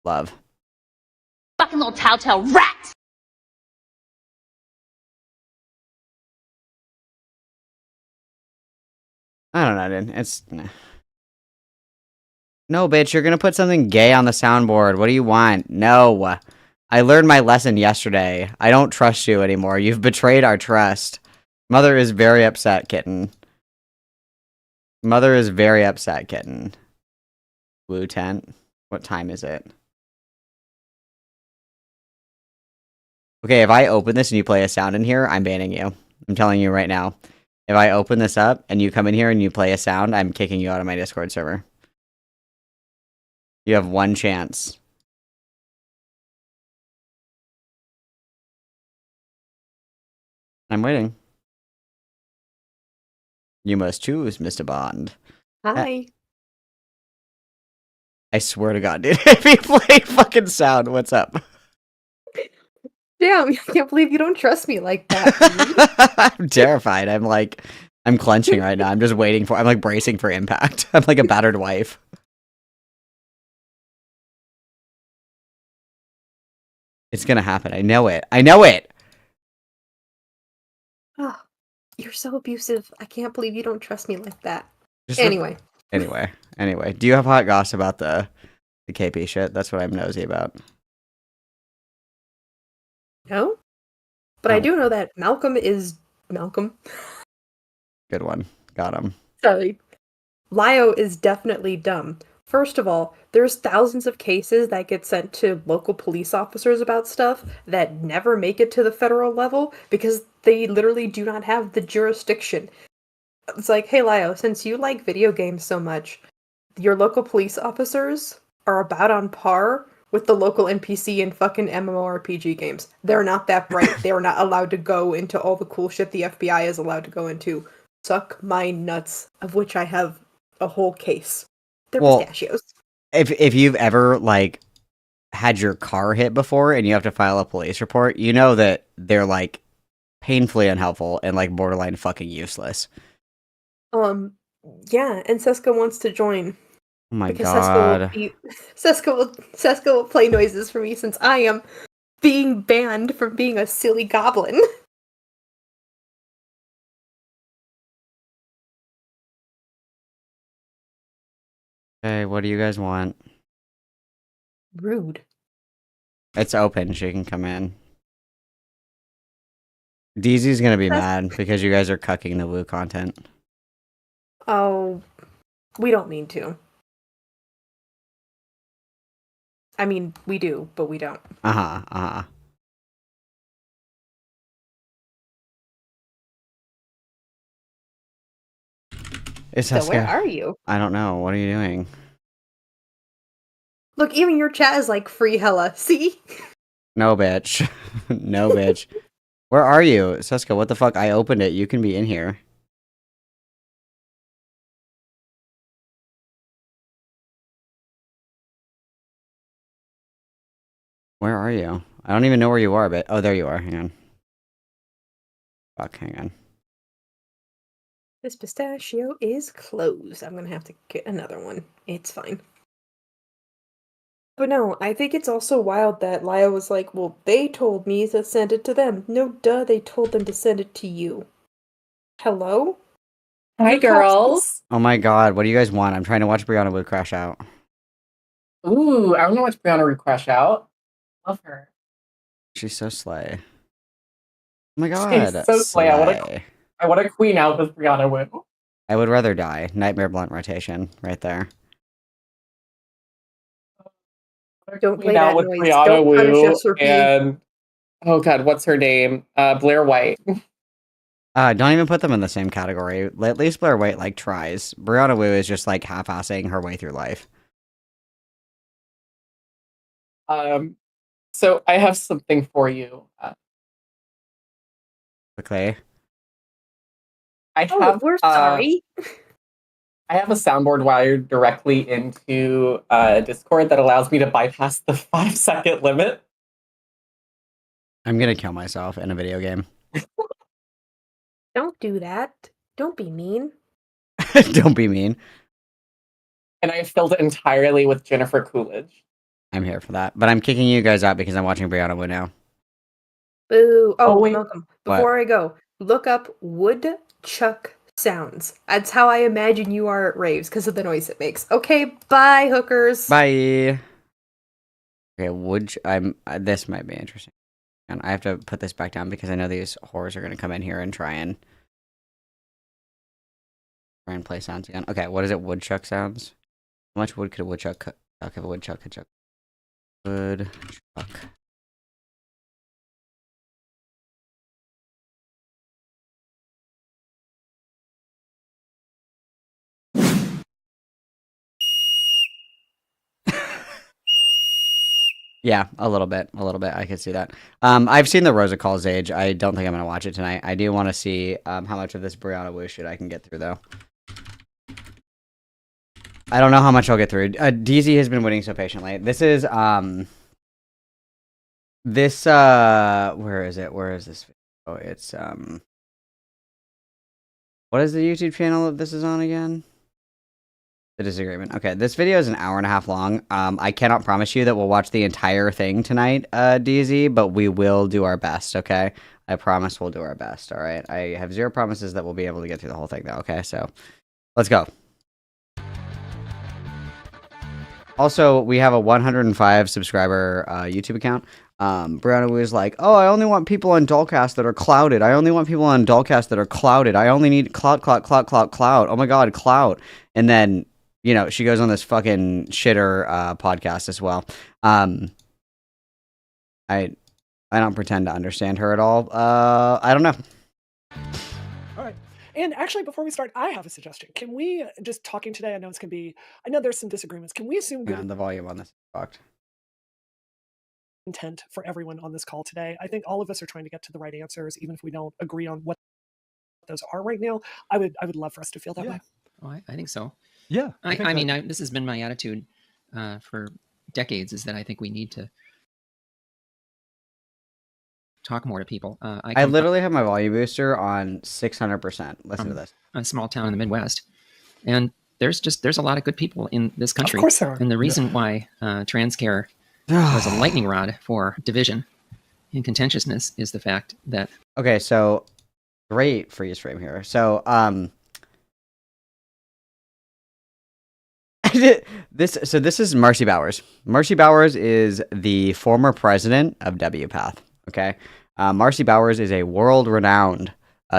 Love. Fucking little tattletale rat! I don't know, dude. It's... Nah. No, bitch, you're gonna put something gay on the soundboard. What do you want? No. I learned my lesson yesterday. I don't trust you anymore. You've betrayed our trust. Mother is very upset, kitten. Mother is very upset, kitten. Blue tent. What time is it? Okay, if I open this and you play a sound in here, I'm banning you. I'm telling you right now. If I open this up and you come in here and you play a sound, I'm kicking you out of my Discord server. You have one chance. I'm waiting. You must choose, Mr. Bond. Hi. I swear to God, dude. If you play fucking sound, what's up? Damn, I can't believe you don't trust me like that. I'm terrified. I'm clenching right now. I'm just waiting I'm like bracing for impact. I'm like a battered wife. It's gonna happen. I know it. I know it! Oh, you're so abusive. I can't believe you don't trust me like that. Anyway. Do you have hot goss about the KP shit? That's what I'm nosy about. No? But I do know that Malcolm is Malcolm. Good one. Got him. Sorry. Lio is definitely dumb. First of all, there's thousands of cases that get sent to local police officers about stuff that never make it to the federal level because they literally do not have the jurisdiction. It's like, hey Lio, since you like video games so much, your local police officers are about on par with the local NPC in fucking MMORPG games. They're not that bright. They are not allowed to go into all the cool shit the FBI is allowed to go into. Suck my nuts, of which I have a whole case. They're pistachios. If you've ever, like, had your car hit before and you have to file a police report, you know that they're, like, painfully unhelpful and, like, borderline fucking useless. Yeah, and Seska wants to join. Oh my god. Seska will play noises for me since I am being banned from being a silly goblin. Okay, what do you guys want? Rude. It's open. She can come in. DZ's gonna be mad because you guys are cucking the Woo content. Oh, we don't mean to. I mean, we do, but we don't. It's So where are you? I don't know. What are you doing? Look, even your chat is like free hella. See? No, bitch. No, bitch. Where are you? Seska, what the fuck? I opened it. You can be in here. Where are you? I don't even know where you are, but... Oh, there you are. Hang on. Fuck, hang on. This pistachio is closed. I'm gonna have to get another one. It's fine. But no, I think it's also wild that Lyle was like, well, they told me to send it to them. No, duh, they told them to send it to you. Hello? Hi, girls. Oh my god, what do you guys want? I'm trying to watch Brianna Wood crash out. Ooh, I don't know what's Brianna would crash out. Love her. She's so slay. Oh my god. She's so slay. I want a queen out with Brianna Wood. I would rather die. Nightmare Blunt rotation, right there. Don't play Queen out that with noise. Brianna Don't punish Wu us for being... and oh god, what's her name? Blair White. Don't even put them in the same category. At least Blair White, like, tries. Brianna Wu is just, like, half-assing her way through life. So I have something for you. Okay. We're sorry. I have a soundboard wired directly into Discord that allows me to bypass the 5-second limit. I'm gonna kill myself in a video game. Don't do that. Don't be mean. Don't be mean. And I filled it entirely with Jennifer Coolidge. I'm here for that. But I'm kicking you guys out because I'm watching Brianna Wu now. Boo. Oh, wait. Malcolm, before I go, look up woodchuck sounds. That's how I imagine you are at raves because of the noise it makes. Okay, bye, hookers. Bye. Okay, this might be interesting. And I have to put this back down because I know these whores are going to come in here and try and play sounds again. Okay, what is it? Woodchuck sounds? How much wood could a woodchuck cut? Okay, a woodchuck could chuck. Woodchuck. Yeah, a little bit. I could see that. I've seen the Rosa Calls Age. I don't think I'm gonna watch it tonight. I do want to see how much of this Brianna Wu shit I can get through, though. I don't know how much I'll get through. DZ has been waiting so patiently. This is where is it? Where is this? Oh, it's what is the YouTube channel that this is on again? The disagreement. Okay, this video is an hour and a half long. I cannot promise you that we'll watch the entire thing tonight, DZ, but we will do our best, okay? I promise we'll do our best, all right? I have zero promises that we'll be able to get through the whole thing, though, okay? So, let's go. Also, we have a 105 subscriber YouTube account. Brianna was like, oh, I only want people on Dullcast that are clouded. I only want people on Dullcast that are clouded. I only need clout. Oh my god, clout. And then, you know, she goes on this fucking shitter podcast as well. I don't pretend to understand her at all. I don't know. All right. And actually, before we start, I have a suggestion. Can we, just talking today, I know there's some disagreements. Can we assume good The volume on this is fucked. intent for everyone on this call today? I think all of us are trying to get to the right answers, even if we don't agree on what those are right now. I would love for us to feel that way. Oh, I think so. Yeah. I mean, this has been my attitude for decades, is that I think we need to talk more to people. I literally have my volume booster on 600%. Listen to this. A small town in the Midwest. And there's a lot of good people in this country. Of course there are. And the reason why trans care was a lightning rod for division and contentiousness is the fact that... Okay, so great freeze frame here. So, This is Marcy Bowers. Marcy Bowers is the former president of WPATH. Okay, Marcy Bowers is a world-renowned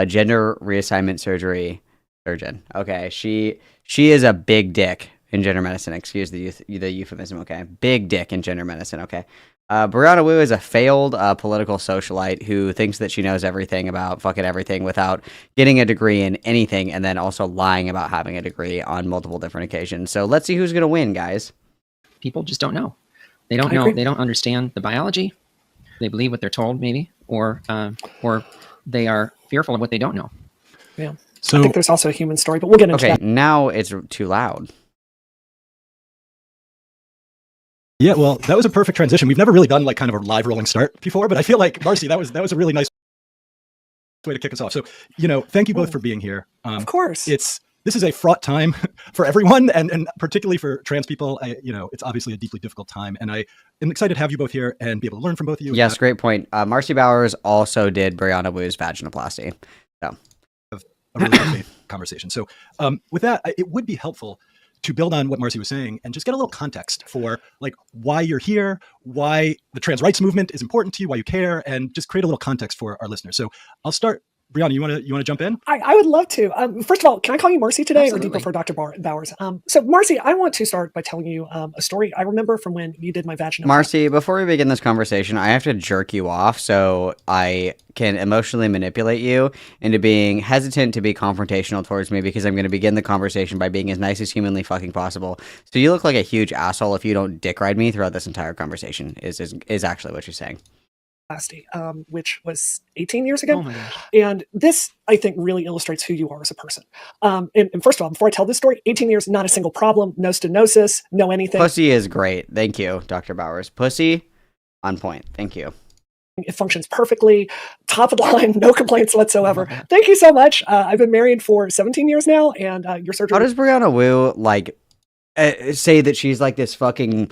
gender reassignment surgery surgeon. Okay, she is a big dick in gender medicine. Excuse the euphemism. Okay, big dick in gender medicine. Okay. Brianna Wu is a failed political socialite who thinks that she knows everything about fucking everything without getting a degree in anything, and then also lying about having a degree on multiple different occasions. So let's see who's going to win, guys. People just don't know. They don't know. agree. They don't understand the biology. They believe what they're told, maybe, or they are fearful of what they don't know. Yeah. So I think there's also a human story, but we'll get into Okay, that. now it's too loud. Yeah, well, that was a perfect transition. We've never really done like kind of a live rolling start before, but I feel like Marcy, that was a really nice way to kick us off. So, thank you both for being here. Of course. This is a fraught time for everyone, and particularly for trans people. It's obviously a deeply difficult time, and I am excited to have you both here and be able to learn from both of you. Yes, great point. Marcy Bowers also did Brianna Wu's vaginoplasty. So, a really good faith conversation. So, with that, it would be helpful to build on what Marcy was saying and just get a little context for like why you're here, why the trans rights movement is important to you, why you care, and just create a little context for our listeners. So I'll start. Brianna, you want to jump in? I would love to. First of all, can I call you Marcy today, Absolutely. or do you prefer Dr. Bowers? So Marcy, I want to start by telling you a story I remember from when you did my vaginoplasty. Marcy, before we begin this conversation, I have to jerk you off so I can emotionally manipulate you into being hesitant to be confrontational towards me, because I'm going to begin the conversation by being as nice as humanly fucking possible. So you look like a huge asshole if you don't dick ride me throughout this entire conversation, is actually what you're saying. Which was 18 years ago. Oh my gosh. And this, I think, really illustrates who you are as a person. And first of all, before I tell this story, 18 years, not a single problem, no stenosis, no anything. Pussy is great. Thank you, Dr. Bowers. Pussy on point. Thank you. It functions perfectly, top of the line, no complaints whatsoever. Thank you so much. I've been married for 17 years now, and your surgery... How does Brianna Wu, say that she's like this fucking...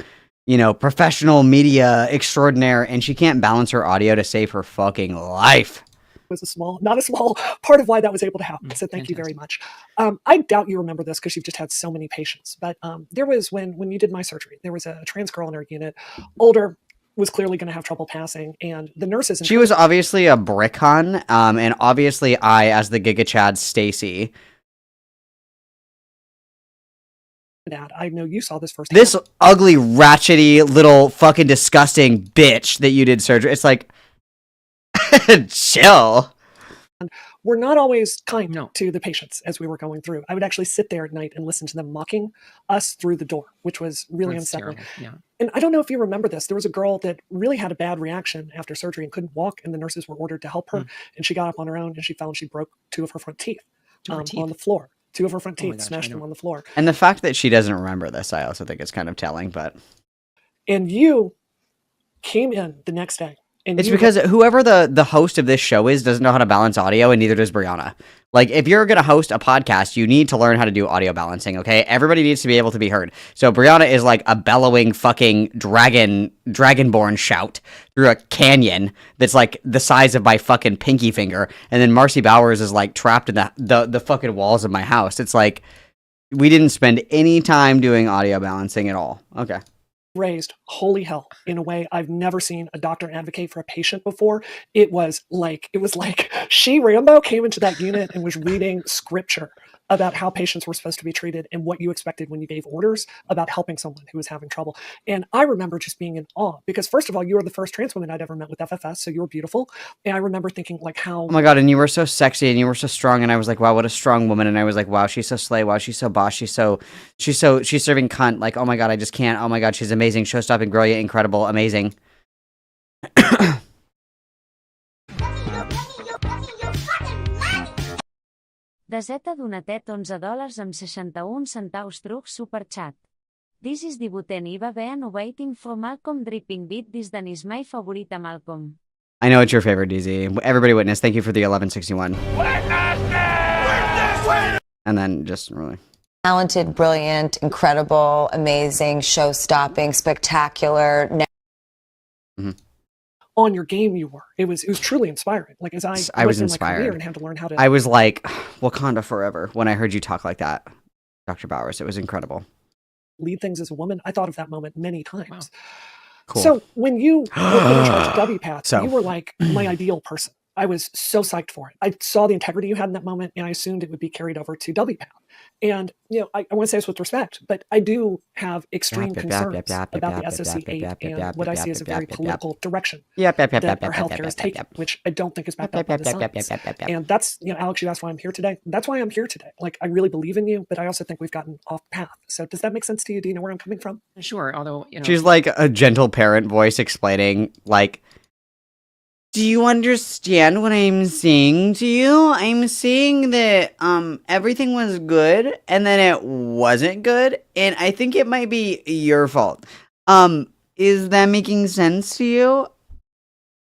professional media extraordinaire, and she can't balance her audio to save her fucking life. Was not a small part of why that was able to happen. So thank you very much. I doubt you remember this because you've just had so many patients, but there was when you did my surgery, there was a trans girl in our unit, older, was clearly going to have trouble passing, and the nurses... She was obviously a brickon, and obviously I, as the Giga Chad Stacy... I know you saw this firsthand. This ugly, ratchety, little fucking disgusting bitch that you did surgery. It's like, chill. We're not always kind to the patients as we were going through. I would actually sit there at night and listen to them mocking us through the door, which was really That's unsettling. terrible. Yeah. And I don't know if you remember this. There was a girl that really had a bad reaction after surgery and couldn't walk, and the nurses were ordered to help her. And she got up on her own, and she found she broke two of her front teeth, on the floor. Two of her front teeth, smashed them on the floor. And the fact that she doesn't remember this, I also think is kind of telling, but... And you came in the next day. And It's because whoever the host of this show is doesn't know how to balance audio, and neither does Brianna. Like, if you're going to host a podcast, you need to learn how to do audio balancing, okay? Everybody needs to be able to be heard. So Brianna is like a bellowing fucking dragonborn shout through a canyon that's like the size of my fucking pinky finger, and then Marcy Bowers is like trapped in the fucking walls of my house. It's like, we didn't spend any time doing audio balancing at all. Okay. Raised holy hell in a way I've never seen a doctor advocate for a patient before. It was like she Rambo came into that unit and was reading scripture about how patients were supposed to be treated and what you expected when you gave orders about helping someone who was having trouble. And I remember just being in awe because, first of all, you were the first trans woman I'd ever met with FFS, so you were beautiful. And I remember thinking like how... Oh my god, and you were so sexy and you were so strong, and I was like, wow, what a strong woman. And I was like, wow, she's so slay, wow, she's so boss, she's serving cunt, like, oh my god, I just can't, oh my god, she's amazing, show-stopping, brilliant, incredible, amazing. Deseta Donatet $11 amb 61 centaus truc superchat. This is 18 i va haver no waiting for Malcolm dripping beat this Dennis my favorita Malcolm. I know it's your favorite, DZ. Everybody witness, thank you for the 1161. And then just really... Talented, brilliant, incredible, amazing, show-stopping, spectacular. On your game you were. It was truly inspiring. Like as I was went through my career inspired and had to learn how to... I was like, Wakanda forever when I heard you talk like that, Dr. Bowers. It was incredible. lead things as a woman. I thought of that moment many times. Wow. Cool. So when you were put in charge of WPATH, you were like my ideal person. I was so psyched for it. I saw the integrity you had in that moment, and I assumed it would be carried over to WPATH. And, I want to say this with respect, but I do have extreme concerns about the SOC 8 and what I see as a very political direction that our healthcare is taking, which I don't think is backed up by the science. And that's, Alex, you asked why I'm here today. That's why I'm here today. Like, I really believe in you, but I also think we've gotten off path. So does that make sense to you? Do you know where I'm coming from? Sure, although, She's like a gentle parent voice explaining, like, do you understand what I'm saying to you? I'm saying that everything was good and then it wasn't good, and I think it might be your fault. Is that making sense to you?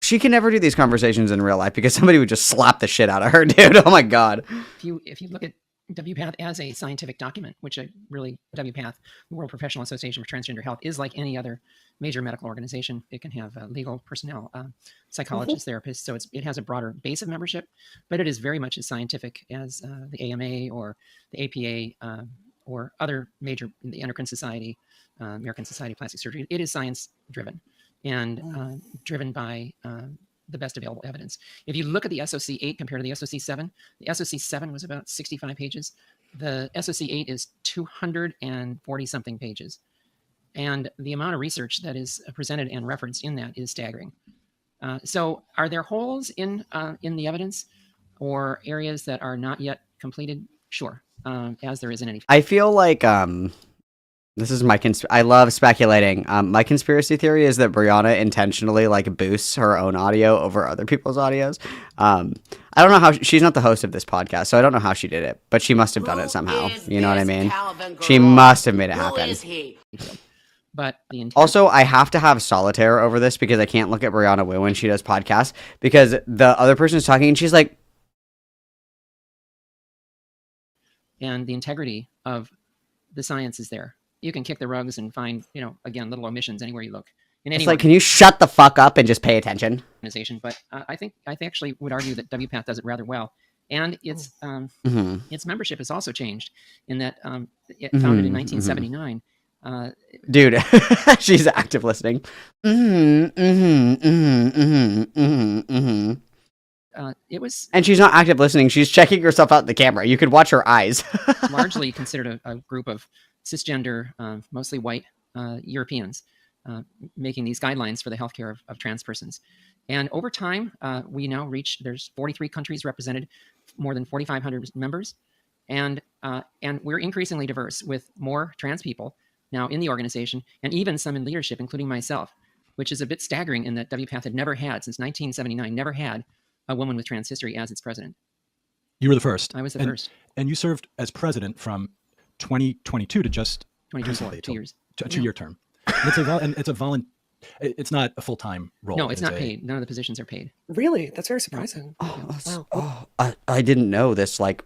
She can never do these conversations in real life because somebody would just slap the shit out of her, dude. Oh my god. If you look at WPATH as a scientific document, which WPATH, the World Professional Association for Transgender Health, is like any other major medical organization. It can have legal personnel, psychologists, therapists, so it has a broader base of membership, but it is very much as scientific as the AMA or the APA or other major, the Endocrine Society, American Society of Plastic Surgery. It is science-driven and driven by the best available evidence. If you look at the SOC 8 compared to the SOC 7, the SOC 7 was about 65 pages. The SOC 8 is 240 something pages. And the amount of research that is presented and referenced in that is staggering. So are there holes in the evidence or areas that are not yet completed? Sure, as there is in any. I feel like this is my I love speculating. My conspiracy theory is that Brianna intentionally like boosts her own audio over other people's audios. I don't know how she's not the host of this podcast, so I don't know how she did it, but she must have done it somehow. You know what I mean? She must have made it happen. But also, I have to have solitaire over this because I can't look at Brianna Wu when she does podcasts because the other person is talking and she's like, and the integrity of the science is there. You can kick the rugs and find, again, little omissions anywhere you look. It's like, can you shut the fuck up and just pay attention? Organization, but I actually would argue that WPATH does it rather well, and its its membership has also changed in that it founded in 1979. Dude, she's active listening. It was, and she's not active listening. She's checking herself out in the camera. You could watch her eyes. largely considered a group of cisgender, mostly white Europeans, making these guidelines for the healthcare of trans persons. And over time, we now reach, there's 43 countries represented, more than 4,500 members, and we're increasingly diverse with more trans people now in the organization, and even some in leadership, including myself, which is a bit staggering in that WPATH had never had, since 1979, never had a woman with trans history as its president. You were the first. I was the first. And you served as president from 2022 to just 2024, 2 years. A 2-year term. And it's not a full-time role. No, it's not paid. None of the positions are paid. Really? That's very surprising. I didn't know this, like,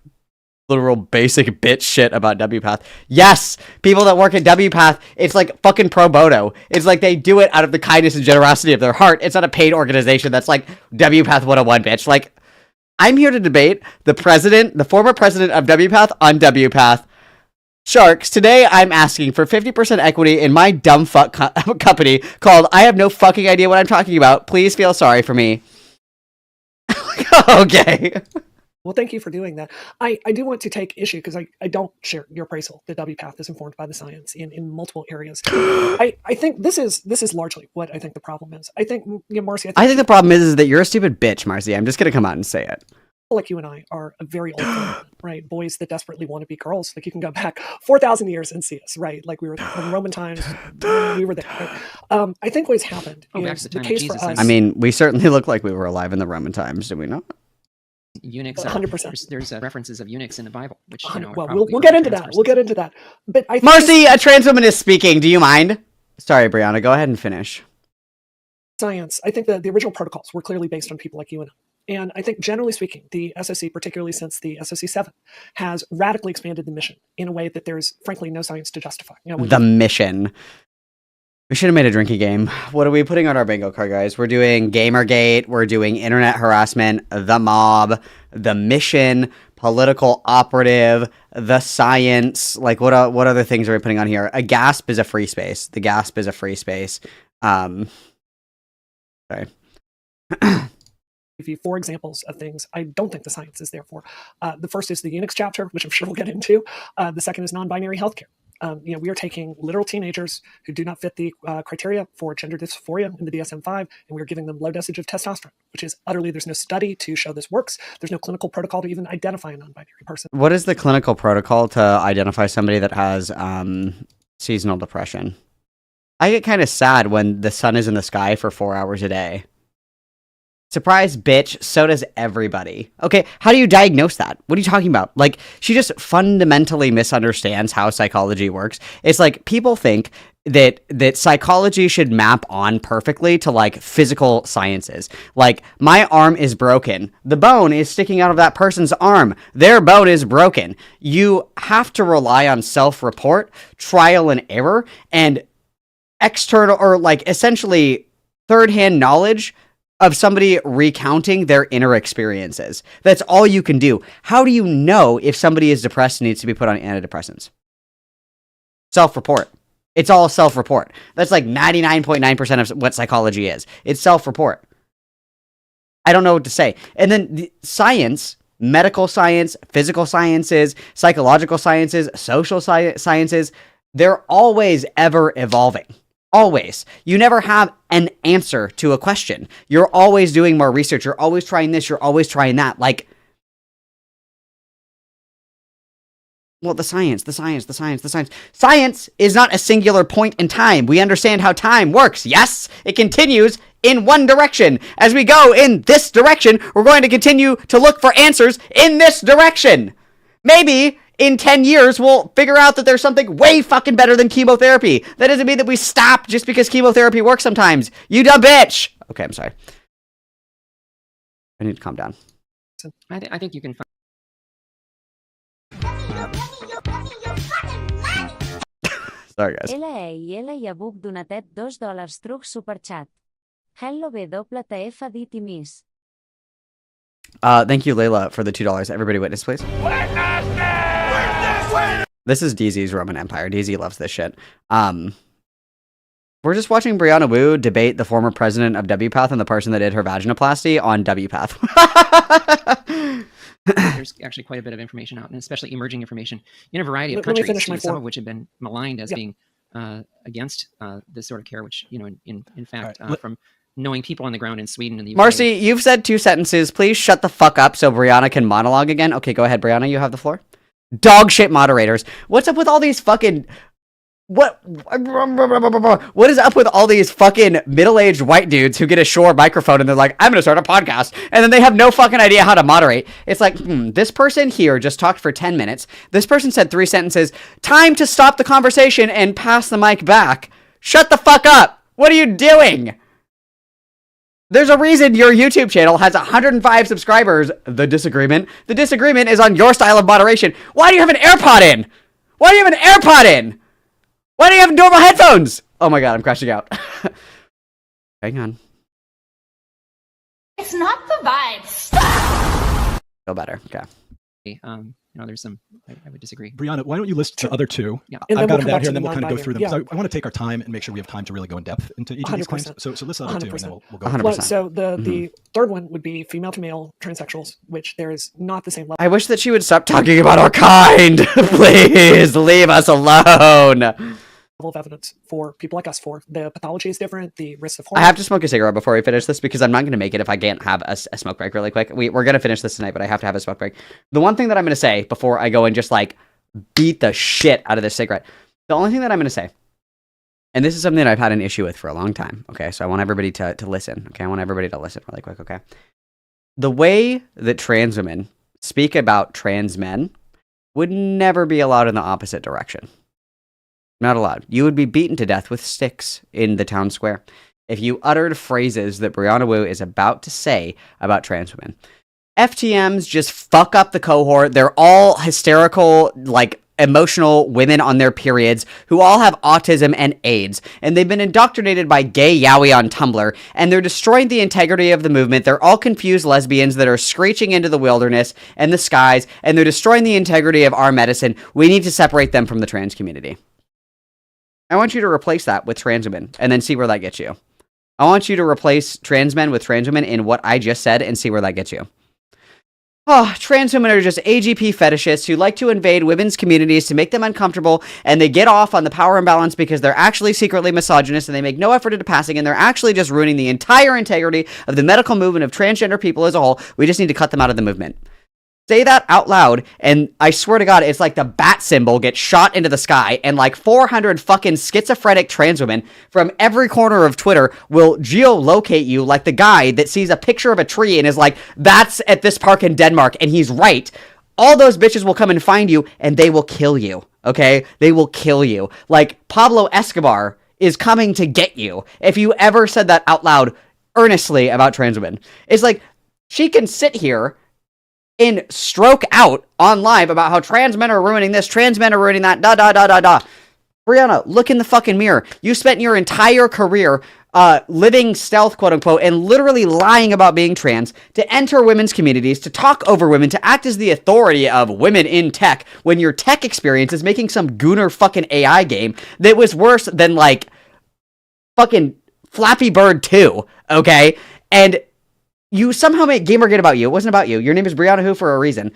literal basic bitch shit about WPATH. Yes, people that work at WPATH, it's like fucking pro bono. It's like they do it out of the kindness and generosity of their heart. It's not a paid organization that's like WPATH 101, bitch. Like, I'm here to debate the former president of WPATH on WPATH. Sharks, today I'm asking for 50% equity in my dumb fuck company called I have no fucking idea what I'm talking about. Please feel sorry for me. Okay. Well, thank you for doing that. I do want to take issue because I don't share your appraisal that WPATH is informed by the science in multiple areas. I think this is largely what I think the problem is. I think, Marcy, I think the problem is that you're a stupid bitch, Marcy. I'm just going to come out and say it. Like you and I are a very old phenomenon, right? Boys that desperately want to be girls. Like you can go back 4,000 years and see us, right? Like we were from Roman times, we were there. Right? I think what's happened is the case for us. I mean, we certainly look like we were alive in the Roman times, did we not? Eunuchs, 100%. There's references of eunuchs in the Bible, which well, we'll get into that. We'll get into that. But I think Marcy, a trans woman is speaking. Do you mind? Sorry, Brianna. Go ahead and finish. Science. I think the original protocols were clearly based on people like you and I. And I think, generally speaking, the SOC, particularly since the SOC 7, has radically expanded the mission in a way that there's, frankly, no science to justify. The mission. We should have made a drinking game. What are we putting on our bingo card, guys? We're doing Gamergate. We're doing internet harassment, the mob, the mission, political operative, the science. Like, what other things are we putting on here? A gasp is a free space. The gasp is a free space. Sorry. Give you 4 examples of things I don't think the science is there for. The first is the Unix chapter, which I'm sure we'll get into. The second is non-binary healthcare. We are taking literal teenagers who do not fit the criteria for gender dysphoria in the DSM-5, and we are giving them low dosage of testosterone, which is there's no study to show this works. There's no clinical protocol to even identify a non-binary person. What is the clinical protocol to identify somebody that has seasonal depression? I get kind of sad when the sun is in the sky for 4 hours a day. Surprise, bitch, so does everybody. Okay, how do you diagnose that? What are you talking about? Like, she just fundamentally misunderstands how psychology works. It's like, people think that psychology should map on perfectly to, like, physical sciences. Like, my arm is broken. The bone is sticking out of that person's arm. Their bone is broken. You have to rely on self-report, trial and error, and external, or, like, essentially third-hand knowledge of somebody recounting their inner experiences. That's all you can do. How do you know if somebody is depressed and needs to be put on antidepressants? Self-report. It's all self-report. That's like 99.9% of what psychology is. It's self-report. I don't know what to say. And then the science, medical science, physical sciences, psychological sciences, social sciences, they're always ever evolving. Always. You never have an answer to a question. You're always doing more research. You're always trying this. You're always trying that. Like, well, the science. Science is not a singular point in time. We understand how time works. Yes, it continues in one direction. As we go in this direction, we're going to continue to look for answers in this direction. Maybe in 10 years, we'll figure out that there's something way fucking better than chemotherapy. That doesn't mean that we stop just because chemotherapy works sometimes. You dumb bitch! Okay, I'm sorry. I need to calm down. I think you can find... Sorry, guys. L.A.I.L. Yabuk donatet $2 truc superchat. Hello WTF dit miss. Thank you, Layla, for the $2. Everybody witness, please. This is DZ's Roman Empire. DZ loves this shit. We're just watching Brianna Wu debate the former president of WPATH and the person that did her vaginoplasty on WPATH. There's actually quite a bit of information out, and especially emerging information in a variety of countries, some of which have been maligned as being against this sort of care, which, in fact, from knowing people on the ground in Sweden and the UK. Marcy, you've said 2 sentences. Please shut the fuck up so Brianna can monologue again. Okay, go ahead, Brianna. You have the floor. Dog shit moderators. What's up with all these fucking... What is up with all these fucking middle-aged white dudes who get a Shure microphone and they're like, I'm gonna start a podcast, and then they have no fucking idea how to moderate? It's like, this person here just talked for 10 minutes. This person said 3 sentences. Time to stop the conversation and pass the mic back. Shut the fuck up. What are you doing? There's a reason your YouTube channel has 105 subscribers. The disagreement is on your style of moderation. Why do you have an AirPod in? Why do you have an AirPod in? Why do you have normal headphones? Oh my god, I'm crashing out. Hang on. It's not the vibes. Feel better. Okay. There's some, I would disagree. Brianna, why don't you list the other 2? Yeah. I've got them down here, and then we'll kind of go through them. Because I want to take our time and make sure we have time to really go in depth into each of these claims. So list the other 2, and then we'll go. 100%. Well, so the third one would be female to male transsexuals, which there is not the same level. I wish that she would stop talking about our kind. Please leave us alone. Of evidence for people like us. For the pathology is different, the risks of I have to smoke a cigarette before we finish this because I'm not going to make it if I can't have a smoke break really quick. We're going to finish this tonight, but I have to have a smoke break. The one thing that I'm going to say before I go and just like beat the shit out of this cigarette, the only thing that I'm going to say, and this is something that I've had an issue with for a long time, okay, so I want everybody to listen, okay, I want everybody to listen really quick, okay. The way that trans women speak about trans men would never be allowed in the opposite direction. Not allowed. You would be beaten to death with sticks in the town square if you uttered phrases that Brianna Wu is about to say about trans women. FTMs just fuck up the cohort. They're all hysterical, like emotional women on their periods who all have autism and AIDS, and they've been indoctrinated by gay yaoi on Tumblr, and they're destroying the integrity of the movement. They're all confused lesbians that are screeching into the wilderness and the skies, and they're destroying the integrity of our medicine. We need to separate them from the trans community. I want you to replace that with trans women, and then see where that gets you. I want you to replace trans men with trans women in what I just said and see where that gets you. Oh, trans women are just AGP fetishists who like to invade women's communities to make them uncomfortable, and they get off on the power imbalance because they're actually secretly misogynist and they make no effort into passing, and they're actually just ruining the entire integrity of the medical movement of transgender people as a whole. We just need to cut them out of the movement. Say that out loud, and I swear to God, it's like the bat symbol gets shot into the sky, and like 400 fucking schizophrenic trans women from every corner of Twitter will geolocate you like the guy that sees a picture of a tree and is like, that's at this park in Denmark, and he's right. All those bitches will come and find you, and they will kill you, okay? They will kill you. Like, Pablo Escobar is coming to get you if you ever said that out loud earnestly about trans women. It's like, she can sit here and stroke out on live about how trans men are ruining this, trans men are ruining that, da. Brianna, look in the fucking mirror. You spent your entire career living stealth, quote unquote, and literally lying about being trans to enter women's communities, to talk over women, to act as the authority of women in tech when your tech experience is making some gooner fucking AI game that was worse than like fucking Flappy Bird 2, okay? And you somehow made Gamergate about you. It wasn't about you. Your name is Brianna Who for a reason.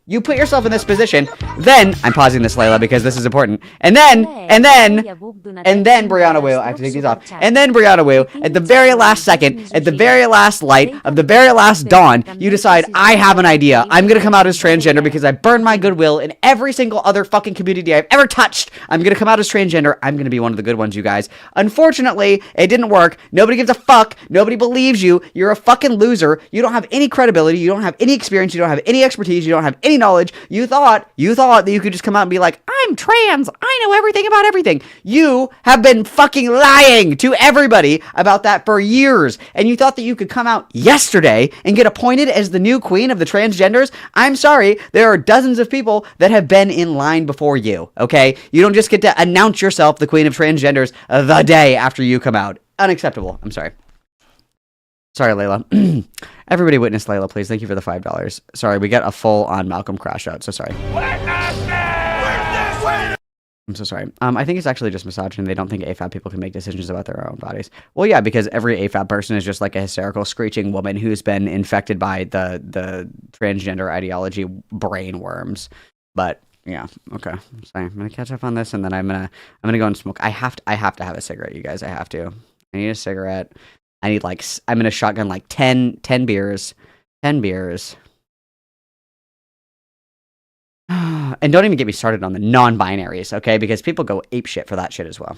You put yourself in this position. Then, I'm pausing this, Layla, because this is important. And then, Brianna Wu, I have to take these off. And then, Brianna Wu, at the very last second, at the very last light of the very last dawn, you decide, I have an idea. I'm going to come out as transgender because I burned my goodwill in every single other fucking community I've ever touched. I'm going to come out as transgender. I'm going to be one of the good ones, you guys. Unfortunately, it didn't work. Nobody gives a fuck. Nobody believes you. You're a fucking loser. You don't have any credibility. You don't have any experience. You don't have any expertise. You don't have any knowledge. You thought that you could just come out and be like, I'm trans. I know everything about everything. You have been fucking lying to everybody about that for years. And you thought that you could come out yesterday and get appointed as the new queen of the transgenders. I'm sorry. There are dozens of people that have been in line before you. Okay. You don't just get to announce yourself the queen of transgenders the day after you come out. Unacceptable. I'm sorry. Sorry, Layla. Everybody witness Layla, please. Thank you for the $5. Sorry, we got a full-on Malcolm crash out, so sorry. I'm so sorry. I think it's actually just misogyny. They don't think AFAB people can make decisions about their own bodies. Well, yeah, because every AFAB person is just like a hysterical, screeching woman who's been infected by the transgender ideology brain worms. But yeah, okay. So I'm gonna catch up on this, and then I'm gonna go and smoke. I have to have a cigarette, you guys. I have to. I need a cigarette. I need I'm gonna shotgun like 10 beers. 10 beers. And don't even get me started on the non-binaries, okay? Because people go apeshit for that shit as well.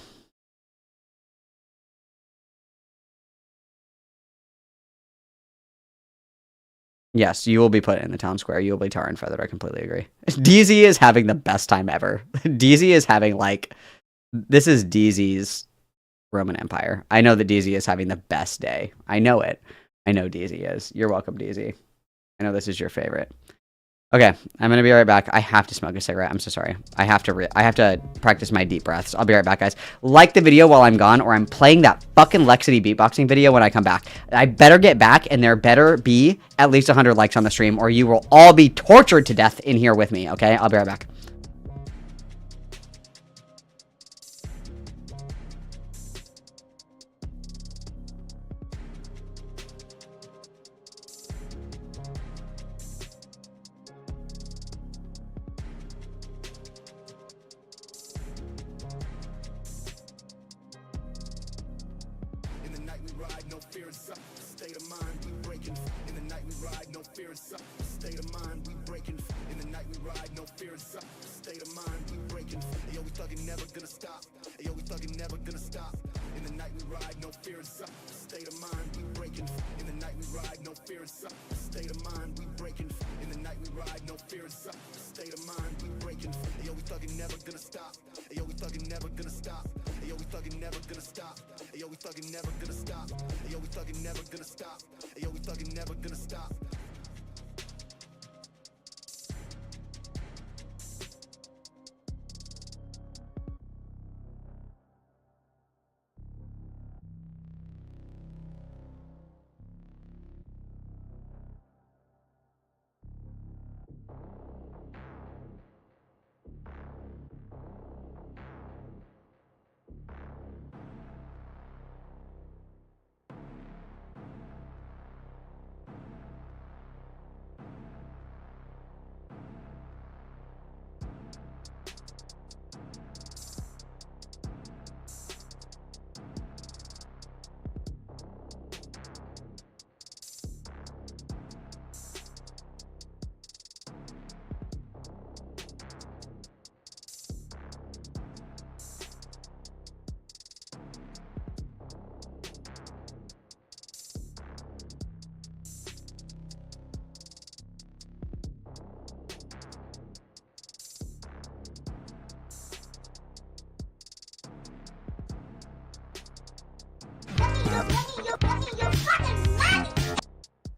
Yes, you will be put in the town square. You will be tar and feathered. I completely agree. DZ is having the best time ever. DZ is having this is DZ's Roman Empire. I know that DZ is having the best day. I know it. I know DZ is. You're welcome, DZ. I know this is your favorite. Okay, I'm gonna be right back. I have to smoke a cigarette. I'm so sorry. I have to practice my deep breaths. I'll be right back, guys. Like the video while I'm gone, or I'm playing that fucking Lexity beatboxing video when I come back. I better get back, and there better be at least 100 likes on the stream, or you will all be tortured to death in here with me. Okay, I'll be right back.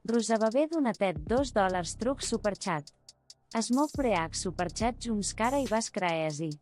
Rosabebé Donatet $2 truc superchat. Smoke Break superchat Jumscara i Vas Craesi.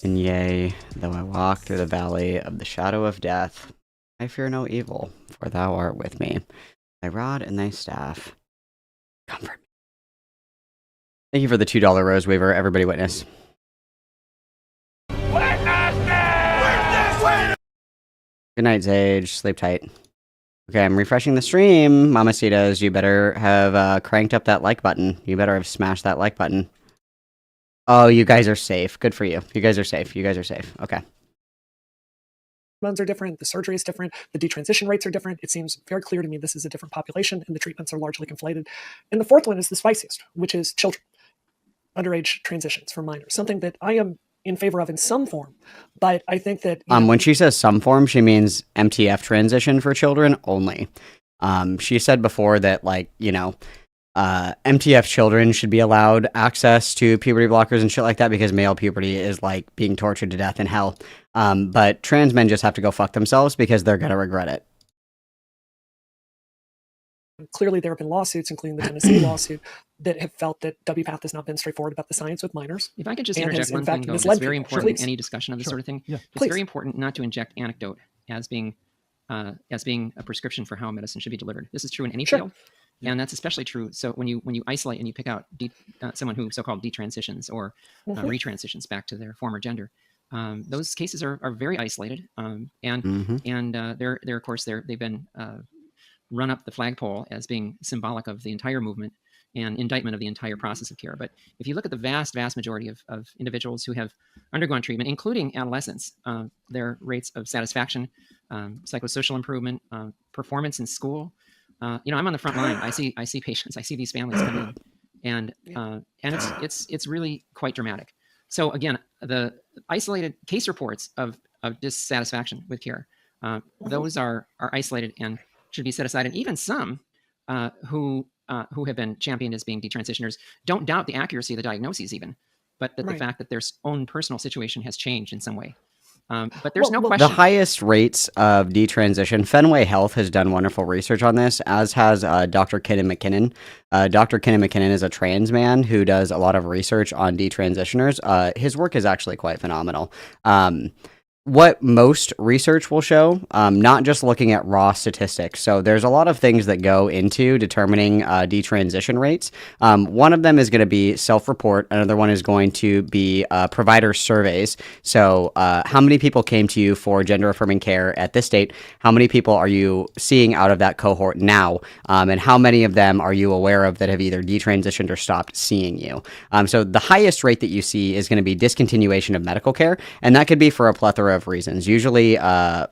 And yea, though I walk through the valley of the shadow of death, I fear no evil, for thou art with me. Thy rod and thy staff comfort me. Thank you for the $2 Rose Weaver. Everybody witness. Good night, Zage. Sleep tight. Okay, I'm refreshing the stream. Mamacitas, you better have cranked up that like button. You better have smashed that like button. Oh, you guys are safe. Good for you. You guys are safe. You guys are safe. Okay. Hormones are different, the surgery is different, the detransition rates are different. It seems very clear to me this is a different population, and the treatments are largely conflated. And the fourth one is the spiciest, which is children, underage transitions for minors, something that I am in favor of in some form, but I think that when she says some form, she means MTF transition for children only. She said before that, like, you know, MTF children should be allowed access to puberty blockers and shit like that because male puberty is like being tortured to death in hell. But trans men just have to go fuck themselves because they're gonna regret it. clearly there have been lawsuits, including the Tennessee lawsuit, that have felt that WPATH has not been straightforward about the science with minors. If I could just and interject has, one in fact, thing, though, misled it's very people. important Please. in any discussion of this Sure. sort of thing. Yeah. It's Please. very important not to inject anecdote as being a prescription for how medicine should be delivered. This is true in any Sure. field, and that's especially true. So when you isolate and you pick out someone who so-called detransitions or Mhm. retransitions back to their former gender, those cases are very isolated, and they're of course they've been run up the flagpole as being symbolic of the entire movement and indictment of the entire process of care. But if you look at the vast majority of individuals who have undergone treatment, including adolescents, their rates of satisfaction, psychosocial improvement, performance in school, I'm on the front line. I see patients, I see these families come in, and it's really quite dramatic. So again, the isolated case reports of dissatisfaction with care, those are isolated and should be set aside. And even some who have been championed as being detransitioners don't doubt the accuracy of the diagnoses even, but that the fact that their own personal situation has changed in some way. But there's no question. The highest rates of detransition, Fenway Health has done wonderful research on this, as has Dr. Kinnan McKinnon. Dr. Kinnan McKinnon is a trans man who does a lot of research on detransitioners. His work is actually quite phenomenal. What most research will show, not just looking at raw statistics. So there's a lot of things that go into determining detransition rates. One of them is going to be self-report. Another one is going to be provider surveys. So how many people came to you for gender-affirming care at this date? How many people are you seeing out of that cohort now? And how many of them are you aware of that have either detransitioned or stopped seeing you? So the highest rate that you see is going to be discontinuation of medical care, and that could be for a plethora of reasons. Usually,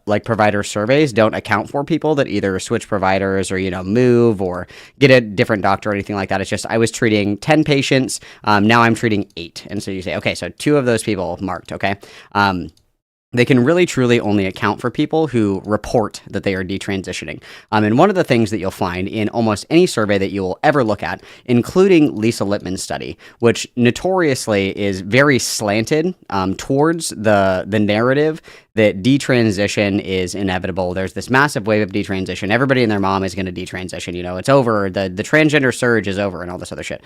like provider surveys don't account for people that either switch providers or, move or get a different doctor or anything like that. It's just, I was treating 10 patients. Now I'm treating 8. And so you say, okay, so 2 of those people marked. Okay. They can really truly only account for people who report that they are detransitioning. And one of the things that you'll find in almost any survey that you will ever look at, including Lisa Lippman's study, which notoriously is very slanted towards the narrative that detransition is inevitable. There's this massive wave of detransition. Everybody and their mom is going to detransition. You know, it's over. The transgender surge is over and all this other shit.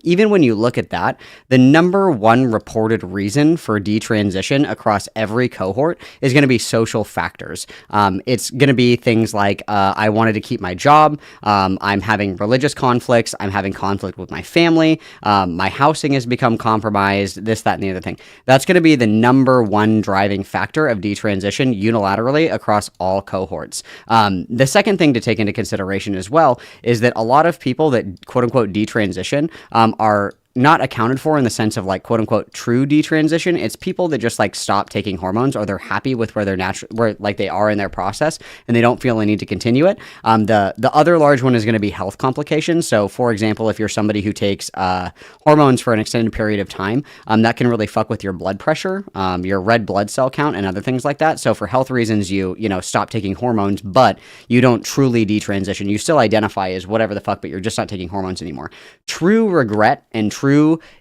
Even when you look at that, the number one reported reason for detransition across every cohort is going to be social factors. It's going to be things like I wanted to keep my job. I'm having religious conflicts. I'm having conflict with my family. My housing has become compromised. This, that, and the other thing. That's going to be the number one driving factor of detransition unilaterally across all cohorts. The second thing to take into consideration as well is that a lot of people that quote unquote detransition are not accounted for in the sense of like quote unquote true detransition. It's people that just like stop taking hormones, or they're happy with where where like they are in their process and they don't feel a need to continue it. The other large one is going to be health complications. So for example, if you're somebody who takes hormones for an extended period of time, that can really fuck with your blood pressure, your red blood cell count, and other things like that. So for health reasons, you stop taking hormones, but you don't truly detransition. You still identify as whatever the fuck, but you're just not taking hormones anymore. True regret and true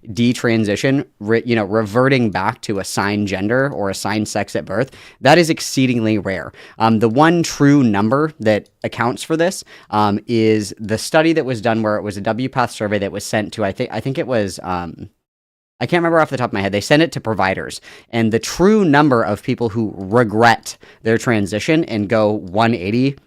detransition, reverting back to assigned gender or assigned sex at birth, that is exceedingly rare. The one true number that accounts for this is the study that was done where it was a WPATH survey that was sent to, I think it was, I can't remember off the top of my head. They sent it to providers, and the true number of people who regret their transition and go 180,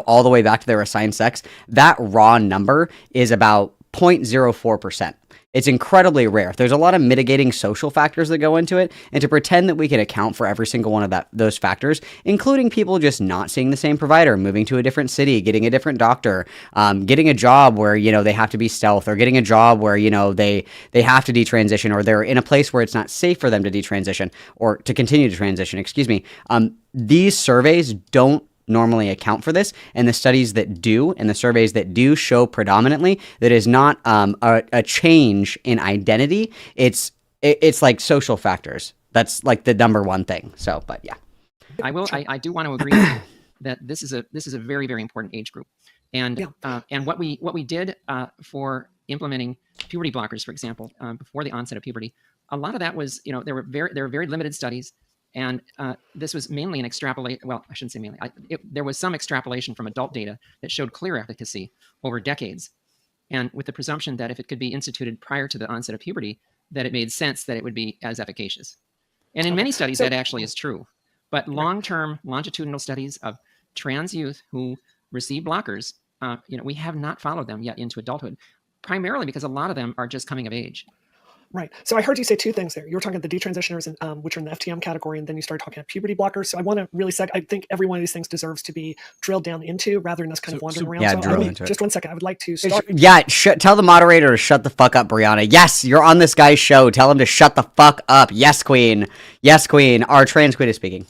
all the way back to their assigned sex, that raw number is about 0.04%. It's incredibly rare. There's a lot of mitigating social factors that go into it, and to pretend that we can account for every single one of those factors, including people just not seeing the same provider, moving to a different city, getting a different doctor, getting a job where, they have to be stealth, or getting a job where, they have to detransition, or they're in a place where it's not safe for them to detransition or to continue to transition, excuse me. These surveys don't normally account for this, and the studies that do and the surveys that do show predominantly that is not a change in identity. It's like social factors. That's like the number one thing. So, but yeah, I do want to agree that this is a very, very important age group, and what we did for implementing puberty blockers, for example, before the onset of puberty, a lot of that was there were very limited studies. And this was mainly an extrapolate. Well, I shouldn't say mainly. There was some extrapolation from adult data that showed clear efficacy over decades, and with the presumption that if it could be instituted prior to the onset of puberty, that it made sense that it would be as efficacious. And in many studies, that actually is true. But long-term longitudinal studies of trans youth who receive blockers, we have not followed them yet into adulthood, primarily because a lot of them are just coming of age. Right. So I heard you say two things there. You were talking about the detransitioners, which are in the FTM category, and then you started talking about puberty blockers. So I want to really I think every one of these things deserves to be drilled down into rather than us kind of wandering around. Yeah, drill into it. Just 1 second. I would like to start. Tell the moderator to shut the fuck up, Brianna. Yes, you're on this guy's show. Tell him to shut the fuck up. Yes, queen. Yes, queen. Our trans queen is speaking.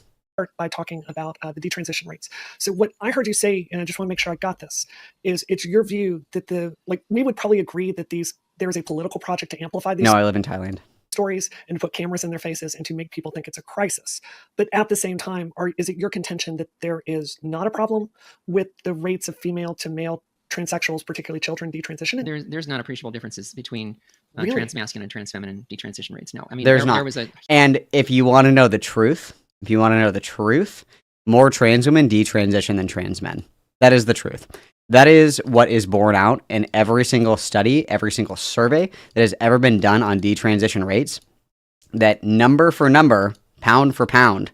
By talking about the detransition rates. So what I heard you say, and I just want to make sure I got this, is it's your view that we would probably agree that there is a political project to amplify these. No, I live in Thailand. Stories and put cameras in their faces and to make people think it's a crisis. But at the same time, is it your contention that there is not a problem with the rates of female to male transsexuals, particularly children, detransitioning? There's not appreciable differences between transmasculine and transfeminine detransition rates. No, I mean there's not. There was and if you want to know the truth, more trans women detransition than trans men. That is the truth. That is what is borne out in every single study, every single survey that has ever been done on detransition rates. That number for number, pound for pound,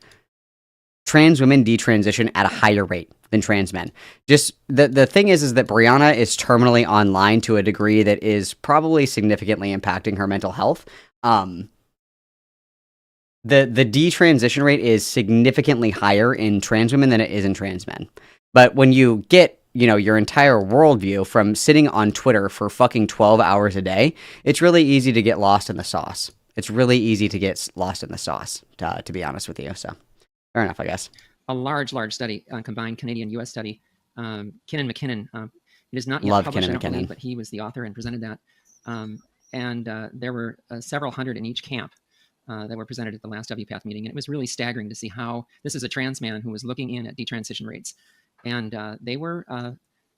trans women detransition at a higher rate than trans men. Just the thing is that Brianna is terminally online to a degree that is probably significantly impacting her mental health. The detransition rate is significantly higher in trans women than it is in trans men. But when you get your entire worldview from sitting on Twitter for fucking 12 hours a day, it's really easy to get lost in the sauce. It's really easy to get lost in the sauce, to be honest with you. So, fair enough, I guess. A large study, combined Canadian-U.S. study. Kinnan McKinnon. It is not yet Love published, Kinnan I don't believe, McKinnon. but he was the author and presented that. And there were several hundred in each camp that were presented at the last WPATH meeting. And it was really staggering to see how this is a trans man who was looking in at detransition rates. And they were,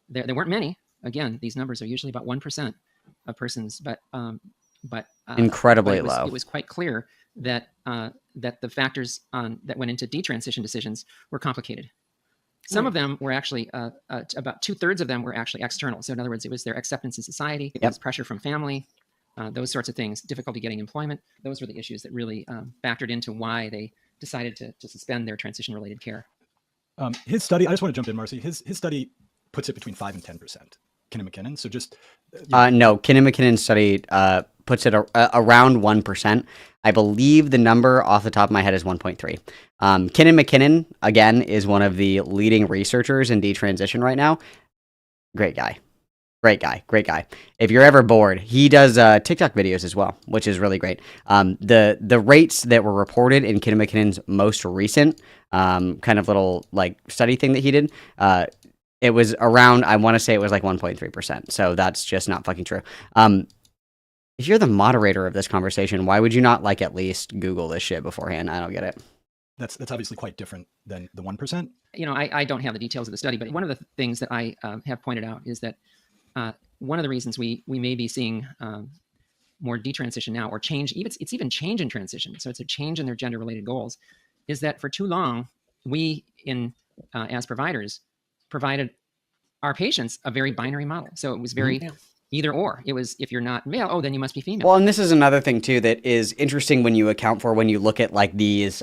there weren't many. Again, these numbers are usually about 1% of persons, but incredibly low. It was quite clear that that the factors that went into detransition decisions were complicated. Some of them were actually about 2/3 of them were actually external. So in other words, it was their acceptance in society, it was pressure from family, those sorts of things, difficulty getting employment. Those were the issues that really factored into why they decided to suspend their transition-related care. His study, I just want to jump in, Marcy. His study puts it between 5 and 10%. McKinnon. So just no, McKinnon's study puts it around 1%. I believe the number off the top of my head is 1.3. McKinnon again is one of the leading researchers in detransition right now. Great guy. If you're ever bored, he does TikTok videos as well, which is really great. The rates that were reported in McKinnon's most recent kind of little like study thing that he did, it was around, I want to say it was like 1.3%. So that's just not fucking true. If you're the moderator of this conversation, why would you not like at least Google this shit beforehand? I don't get it. That's obviously quite different than the 1%. You know, I don't have the details of the study, but one of the things that I have pointed out is that one of the reasons we may be seeing more detransition now, or change, it's even change in transition, so it's a change in their gender-related goals, is that for too long, we as providers provided our patients a very binary model. So it was very either or. It was, if you're not male, oh, then you must be female. Well, and this is another thing too that is interesting when you account for, when you look at like these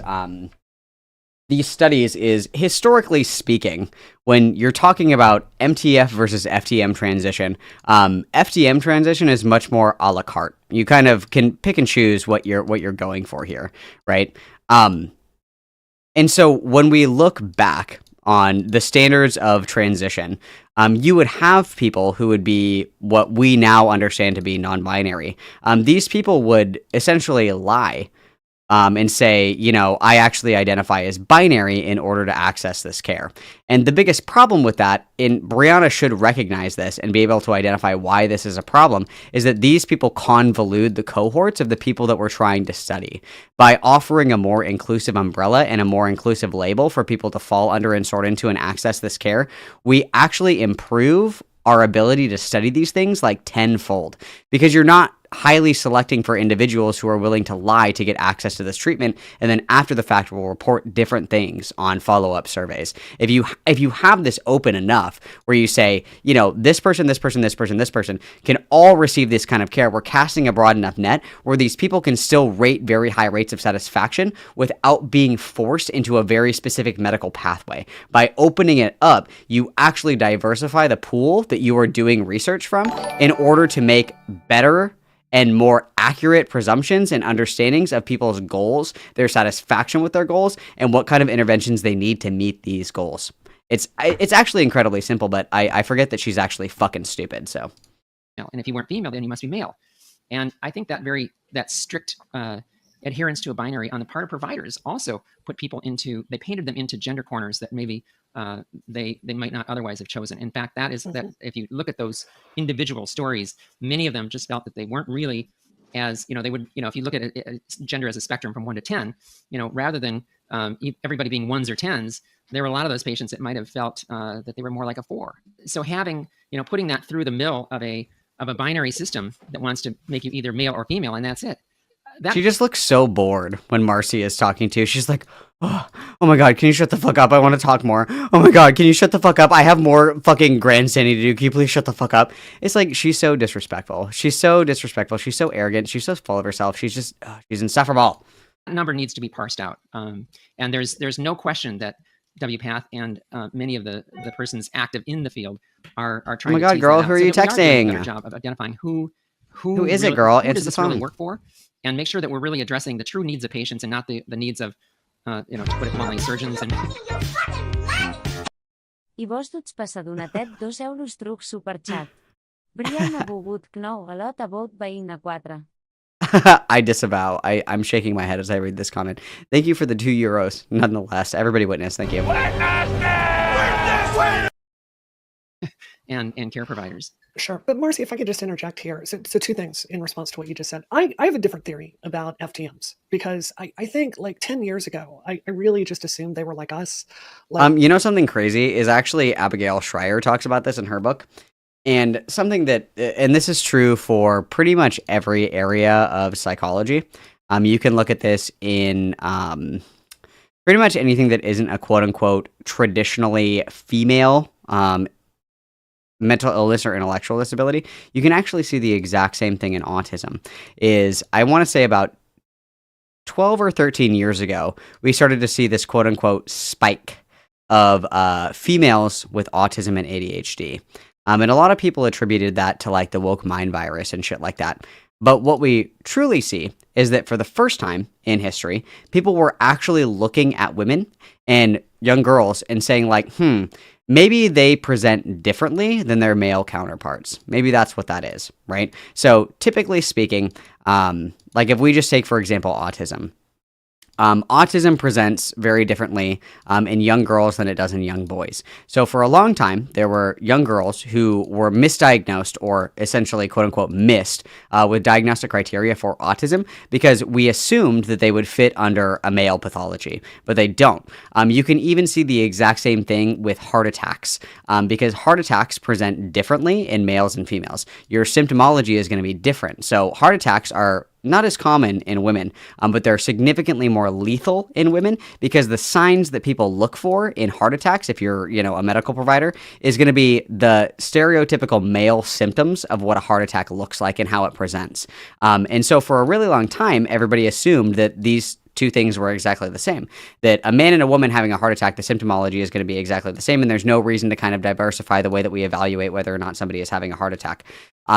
studies, is historically speaking, when you're talking about MTF versus FTM transition, FTM transition is much more a la carte. You kind of can pick and choose what you're going for here, right? And so when we look back on the standards of transition, you would have people who would be what we now understand to be non-binary. These people would essentially lie and say, you know, I actually identify as binary in order to access this care. And the biggest problem with that, and Brianna should recognize this and be able to identify why this is a problem, is that these people convolute the cohorts of the people that we're trying to study. By offering a more inclusive umbrella and a more inclusive label for people to fall under and sort into and access this care, we actually improve our ability to study these things like tenfold, because you're not highly selecting for individuals who are willing to lie to get access to this treatment, and then after the fact will report different things on follow-up surveys. If you have this open enough where you say, you know, this person can all receive this kind of care, we're casting a broad enough net where these people can still rate very high rates of satisfaction without being forced into a very specific medical pathway. By opening it up, you actually diversify the pool that you are doing research from in order to make better and more accurate presumptions and understandings of people's goals, their satisfaction with their goals, and what kind of interventions they need to meet these goals. It's actually incredibly simple, but I forget that she's actually fucking stupid, so. And if you weren't female, then you must be male. And I think that strict adherence to a binary on the part of providers also put people they painted them into gender corners that maybe they might not otherwise have chosen. In fact, that if you look at those individual stories, many of them just felt that they weren't really as, you know, they would, you know, if you look at gender as a spectrum from 1 to 10, you know, rather than everybody being 1s or 10s, there were a lot of those patients that might have felt that they were more like a 4. So having, you know, putting that through the mill of a binary system that wants to make you either male or female, and that's it. She just looks so bored when Marcy is talking to you. She's like, oh my God, can you shut the fuck up? I want to talk more. Oh my God, can you shut the fuck up? I have more fucking grandstanding to do. Can you please shut the fuck up? It's like, she's so disrespectful. She's so arrogant. She's so full of herself. She's just, she's insufferable. That number needs to be parsed out. And there's no question that WPATH and many of the persons active in the field are trying to. Oh my God, girl, who are you texting? We are doing a better job of identifying who is it, girl? Who does this really work for? And make sure that we're really addressing the true needs of patients and not the needs of, you know, to put it bluntly, surgeons and. I vos duts passadonatet 2 euros truc superchat. Brian ha begut knou a lot about veïna 4. I disavow. I'm shaking my head as I read this comment. Thank you for the 2 euros, nonetheless. Everybody witness, thank you. And care providers. Sure. But Marcy, if I could just interject here. So 2 things in response to what you just said. I have a different theory about FTMs, because I think like 10 years ago, I really just assumed they were like us. You know, something crazy is actually Abigail Schreier talks about this in her book. And something that, and this is true for pretty much every area of psychology, You can look at this in pretty much anything that isn't a quote unquote traditionally female mental illness or intellectual disability. You can actually see the exact same thing in autism. I want to say about 12 or 13 years ago, we started to see this quote unquote spike of females with autism and ADHD. And a lot of people attributed that to like the woke mind virus and shit like that. But what we truly see is that for the first time in history, people were actually looking at women and young girls and saying like, maybe they present differently than their male counterparts. Maybe that's what that is, right? So typically speaking, like if we just take, for example, autism. Autism presents very differently in young girls than it does in young boys. So for a long time, there were young girls who were misdiagnosed or essentially quote unquote missed with diagnostic criteria for autism because we assumed that they would fit under a male pathology, but they don't. You can even see the exact same thing with heart attacks because heart attacks present differently in males and females. Your symptomology is going to be different. So heart attacks are not as common in women, but they're significantly more lethal in women because the signs that people look for in heart attacks, if you're, a medical provider, is going to be the stereotypical male symptoms of what a heart attack looks like and how it presents. And so for a really long time, everybody assumed that these two things were exactly the same, that a man and a woman having a heart attack, the symptomology is going to be exactly the same, and there's no reason to kind of diversify the way that we evaluate whether or not somebody is having a heart attack.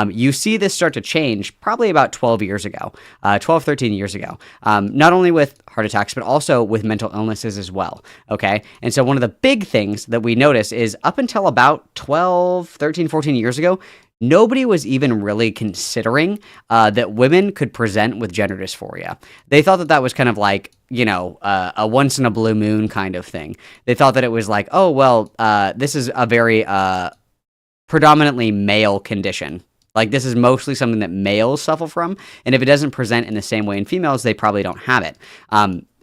You see this start to change probably about 12 years ago, 12, 13 years ago, not only with heart attacks, but also with mental illnesses as well, okay? And so one of the big things that we notice is up until about 12, 13, 14 years ago, nobody was even really considering that women could present with gender dysphoria. They thought that that was kind of like, a once in a blue moon kind of thing. They thought that it was like, oh, well, this is a very predominantly male condition. Like, this is mostly something that males suffer from, and if it doesn't present in the same way in females, they probably don't have it.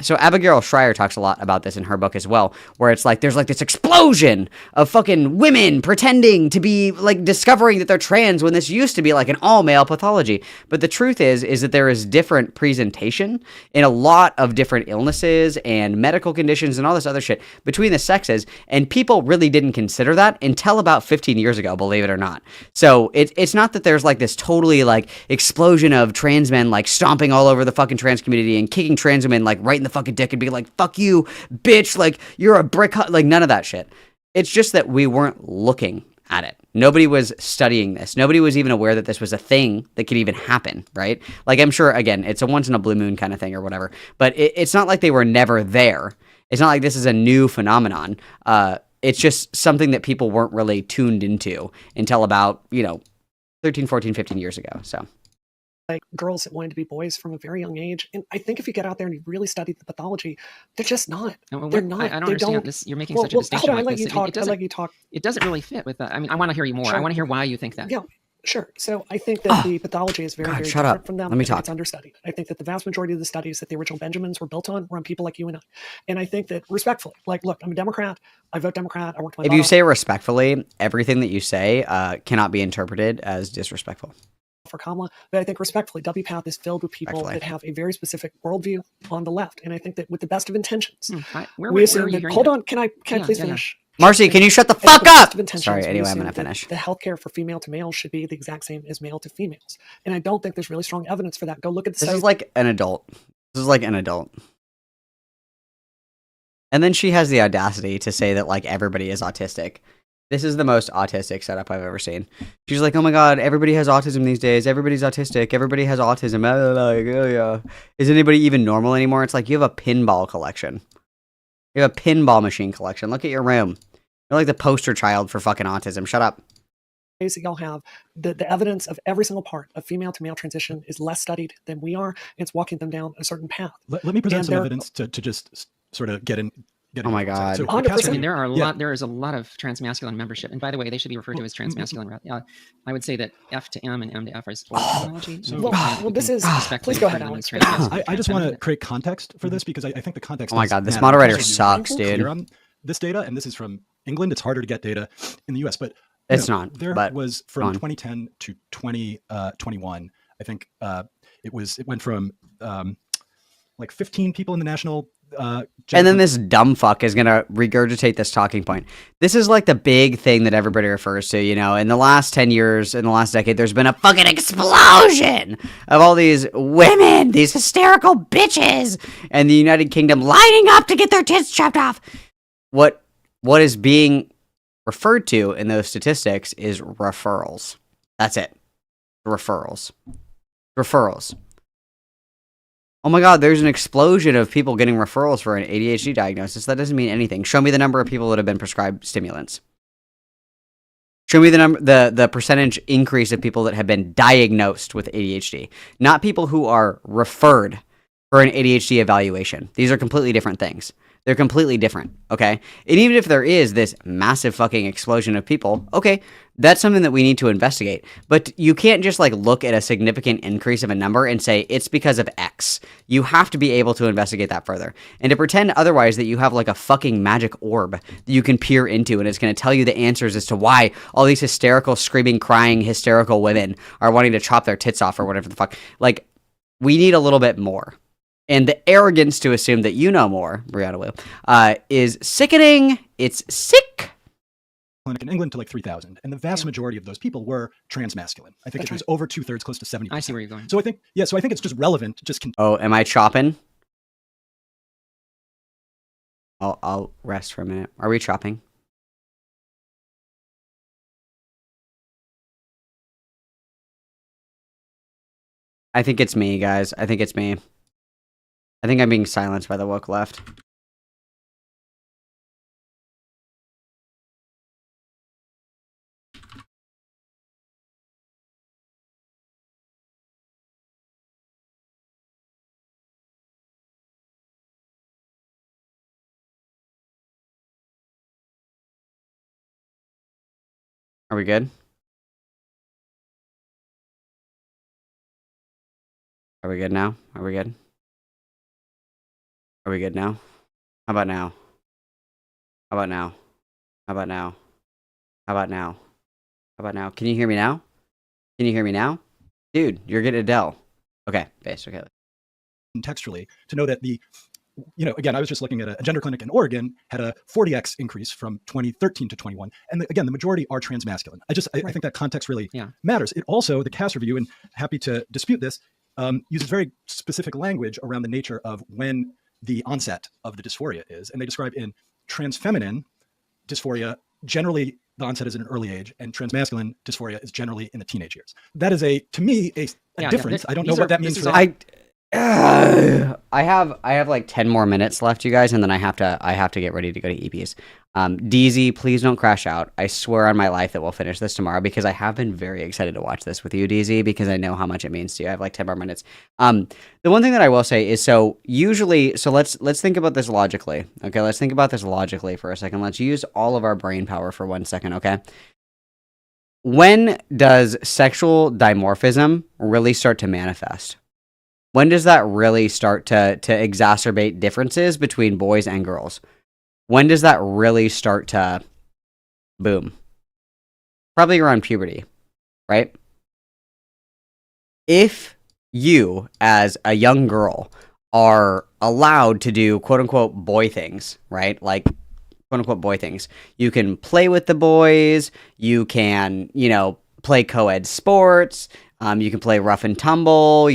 So Abigail Schreier talks a lot about this in her book as well, where it's like, there's like this explosion of fucking women pretending to be, like, discovering that they're trans when this used to be like an all-male pathology. But the truth is that there is different presentation in a lot of different illnesses and medical conditions and all this other shit between the sexes, and people really didn't consider that until about 15 years ago, believe it or not. So it's not that there's like this totally like explosion of trans men like stomping all over the fucking trans community and kicking trans women like right in the fucking dick and be like, fuck you, bitch, like you're a brick, like none of that shit. It's just that we weren't looking at it. Nobody was studying this. Nobody was even aware that this was a thing that could even happen, right? Like, I'm sure, again, it's a once in a blue moon kind of thing or whatever, but it's not like they were never there. It's not like this is a new phenomenon. It's just something that people weren't really tuned into until about, 13, 14, 15 years ago. So, like girls that wanted to be boys from a very young age. And I think if you get out there and you really study the pathology, they're just not. They're not. I don't understand this. You're making such a distinction. Hold on, I let you talk. It doesn't really fit with that. I mean, I want to hear you more. Sure. I want to hear why you think that. Yeah, sure. So I think that the pathology is very, very different from them. Let me talk. It's understudied. I think that the vast majority of the studies that the original Benjamins were built on were on people like you and I. And I think that respectfully, like, look, I'm a Democrat. I vote Democrat. I work my If you say respectfully, everything that you say cannot be interpreted as disrespectful. For Kamala, but I think respectfully, WPATH is filled with people that have a very specific worldview on the left, and I think that with the best of intentions, we assume that. Hold on, can I please finish? Marcy, can you shut the fuck up? Sorry, anyway, I'm gonna finish. The healthcare for female to male should be the exact same as male to females, and I don't think there's really strong evidence for that. Go look at the. This is like an adult. And then she has the audacity to say that like everybody is autistic. This is the most autistic setup I've ever seen. She's like, oh my god, everybody has autism these days. Everybody's autistic. Everybody has autism. Is anybody even normal anymore? It's like you have a pinball collection. You have a pinball machine collection. Look at your room. You're like the poster child for fucking autism. Shut up. That y'all have, the evidence of every single part of female to male transition is less studied than we are. It's walking them down a certain path. Let me present some evidence to just sort of get in. Oh my god! So, I mean, there is a lot of transmasculine membership, and by the way, they should be referred to as transmasculine. I would say that F to M and M to F is old technology. Well, this is. Please go ahead, Alex. I just want to create context for this because I think the context. Oh my god, this moderator sucks, dude. On this data, and this is from England. It's harder to get data in the U.S., but it's not. There was from 2010 to 2021. I think it went from like 15 people in the national. And then this dumb fuck is gonna regurgitate this talking point. This is like the big thing that everybody refers to, you know. In the last 10 years, in the last decade, there's been a fucking explosion of all these women, these hysterical bitches, and the United Kingdom lining up to get their tits chopped off. What is being referred to in those statistics is referrals. That's it. Referrals. Oh my god, there's an explosion of people getting referrals for an ADHD diagnosis. That doesn't mean anything. Show me the number of people that have been prescribed stimulants. Show me the percentage increase of people that have been diagnosed with ADHD. Not people who are referred for an ADHD evaluation. These are completely different things. They're completely different, okay? And even if there is this massive fucking explosion of people, okay, that's something that we need to investigate. But you can't just like look at a significant increase of a number and say it's because of X. You have to be able to investigate that further. And to pretend otherwise that you have like a fucking magic orb that you can peer into and it's going to tell you the answers as to why all these hysterical, screaming, crying, hysterical women are wanting to chop their tits off or whatever the fuck. Like, we need a little bit more. And the arrogance to assume that you know more, Brianna Wu, is sickening. It's sick. Clinic in England to like 3,000, and the vast majority of those people were transmasculine. I think it was over 2/3, close to 70%. I see where you're going. So I think, it's just relevant. Just oh, am I chopping? I'll rest for a minute. Are we chopping? I think it's me, guys. I think it's me. I think I'm being silenced by the woke left. Are we good? Are we good now? Are we good? Are we good now? How about now? How about now? How about now? How about now? How about now? Can you hear me now? Can you hear me now? Dude, you're getting Adele. Okay, base, okay. Contextually, to know that again, I was just looking at a gender clinic in Oregon, had a 40x increase from 2013 to 21. And again, the majority are transmasculine. I think that context really matters. It also, the CAS review, and happy to dispute this, uses very specific language around the nature of when the onset of the dysphoria is. And they describe in transfeminine dysphoria, generally the onset is at an early age, and transmasculine dysphoria is generally in the teenage years. That is to me, a difference. I don't know what that means for I have like 10 more minutes left, you guys, and then I have to get ready to go to EPs. DZ, please don't crash out. I swear on my life that we'll finish this tomorrow because I have been very excited to watch this with you, DZ, because I know how much it means to you. I have like 10 more minutes. The one thing that I will say is let's think about this logically. Okay, let's think about this logically for a second. Let's use all of our brain power for 1 second, okay? When does sexual dimorphism really start to manifest? When does that really start to exacerbate differences between boys and girls? When does that really start to boom? Probably around puberty, right? If you, as a young girl, are allowed to do quote-unquote boy things, right? Like, quote-unquote boy things. You can play with the boys. You can, play co-ed sports. You can play rough and tumble,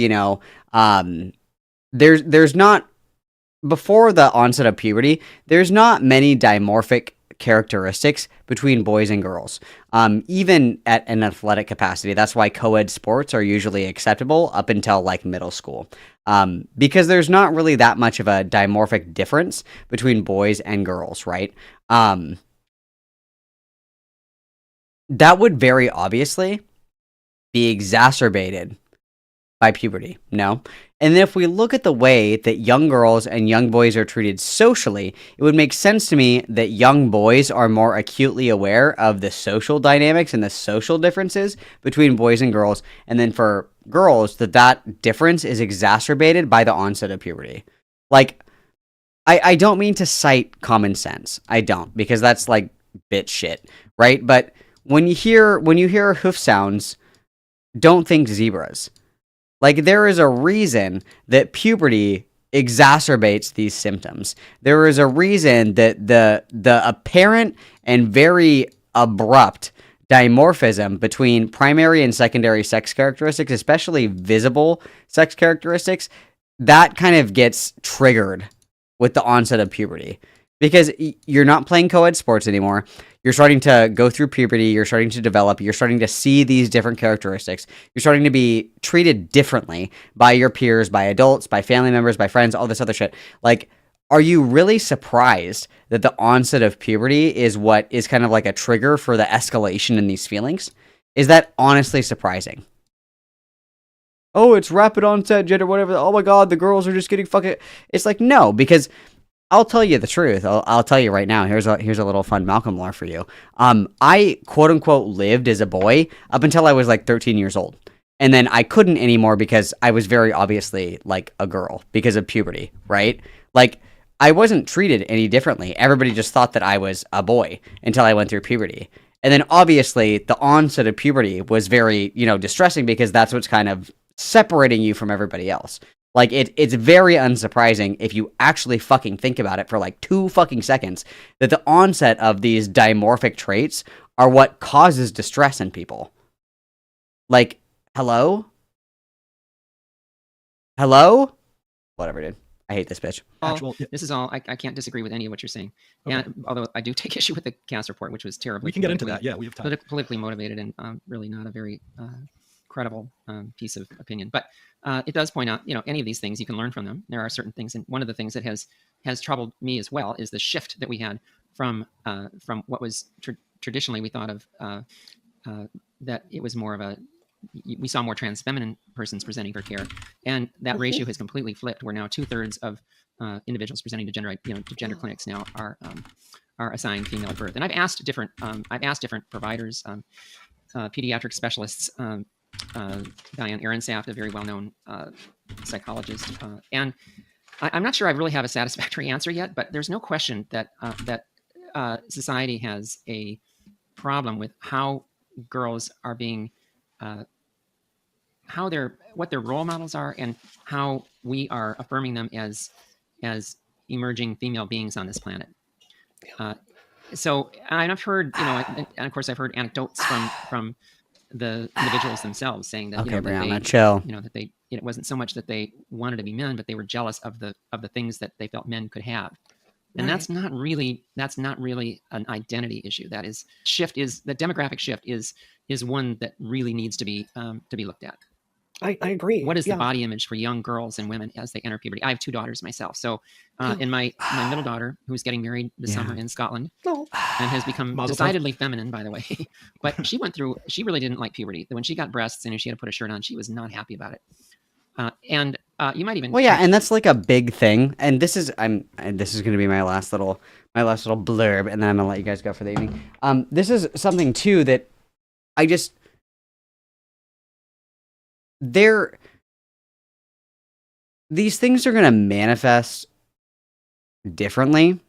there's not, before the onset of puberty, there's not many dimorphic characteristics between boys and girls, even at an athletic capacity. That's why co-ed sports are usually acceptable up until like middle school, because there's not really that much of a dimorphic difference between boys and girls, right? That would very obviously be exacerbated by puberty, no? And then if we look at the way that young girls and young boys are treated socially, it would make sense to me that young boys are more acutely aware of the social dynamics and the social differences between boys and girls, and then for girls, that difference is exacerbated by the onset of puberty. Like, I don't mean to cite common sense. I don't, because that's like bitch shit, right? But when you hear hoof sounds, don't think zebras. Like, there is a reason that puberty exacerbates these symptoms. There is a reason that the apparent and very abrupt dimorphism between primary and secondary sex characteristics, especially visible sex characteristics, that kind of gets triggered with the onset of puberty. Because you're not playing co-ed sports anymore. You're starting to go through puberty. You're starting to develop. You're starting to see these different characteristics. You're starting to be treated differently by your peers, by adults, by family members, by friends, all this other shit. Like, are you really surprised that the onset of puberty is what is kind of like a trigger for the escalation in these feelings? Is that honestly surprising? Oh, it's rapid onset gender, whatever. Oh my God, the girls are just getting fucking... It's like, no, because... I'll tell you the truth. I'll tell you right now. Here's a little fun Malcolm lore for you. I quote unquote lived as a boy up until I was like 13 years old, and then I couldn't anymore because I was very obviously like a girl because of puberty, right? Like I wasn't treated any differently. Everybody just thought that I was a boy until I went through puberty, and then obviously the onset of puberty was very distressing because that's what's kind of separating you from everybody else. Like, it's very unsurprising if you actually fucking think about it for like 2 fucking seconds that the onset of these dimorphic traits are what causes distress in people. Like, hello? Hello? Whatever, dude. I hate this bitch. This is all. I can't disagree with any of what you're saying. Okay. And although I do take issue with the cast report, which was terrible. We can get into that. Yeah, we have time. Politically motivated and really not a very credible piece of opinion. But it does point out, any of these things you can learn from them. There are certain things, and one of the things that has troubled me as well is the shift that we had from what was traditionally we thought of that it was more of we saw more trans feminine persons presenting for care, and that ratio has completely flipped. Where now 2/3 of individuals presenting to gender clinics now are assigned female at birth. And I've asked different providers, pediatric specialists. Diane Ehrensaft, a very well-known psychologist, and I'm not sure I really have a satisfactory answer yet. But there's no question that society has a problem with how girls are being, what their role models are, and how we are affirming them as emerging female beings on this planet. So, and I've heard, and of course, I've heard anecdotes from the individuals themselves saying that Brianna, chill. That it wasn't so much that they wanted to be men, but they were jealous of the things that they felt men could have. And that's not really an identity issue. That is the demographic shift is one that really needs to be looked at. I agree. What is the body image for young girls and women as they enter puberty? I have 2 daughters myself. So in my middle daughter, who's getting married this summer in Scotland and has become decidedly feminine, by the way, but she really didn't like puberty. When she got breasts and she had to put a shirt on, she was not happy about it. And you might even... Well, yeah, and that's like a big thing. And this is going to be my last little blurb, and then I'm going to let you guys go for the evening. This is something, too, that I just... These things are going to manifest differently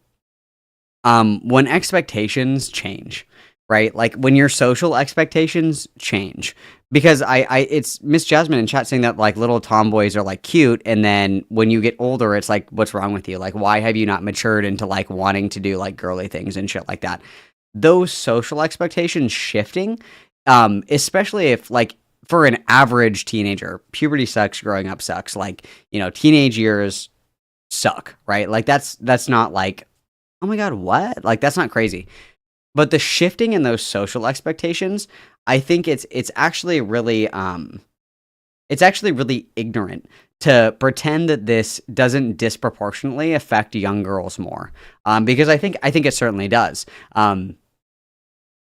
when expectations change, right? Like when your social expectations change. Because it's Miss Jasmine in chat saying that like little tomboys are like cute, and then when you get older, it's like, what's wrong with you? Like, why have you not matured into like wanting to do like girly things and shit like that? Those social expectations shifting, especially if like, for an average teenager, puberty sucks, growing up sucks. Like, teenage years suck, right? Like that's not like, oh my God, what? Like that's not crazy. But the shifting in those social expectations, I think it's actually really ignorant to pretend that this doesn't disproportionately affect young girls more. Because I think it certainly does.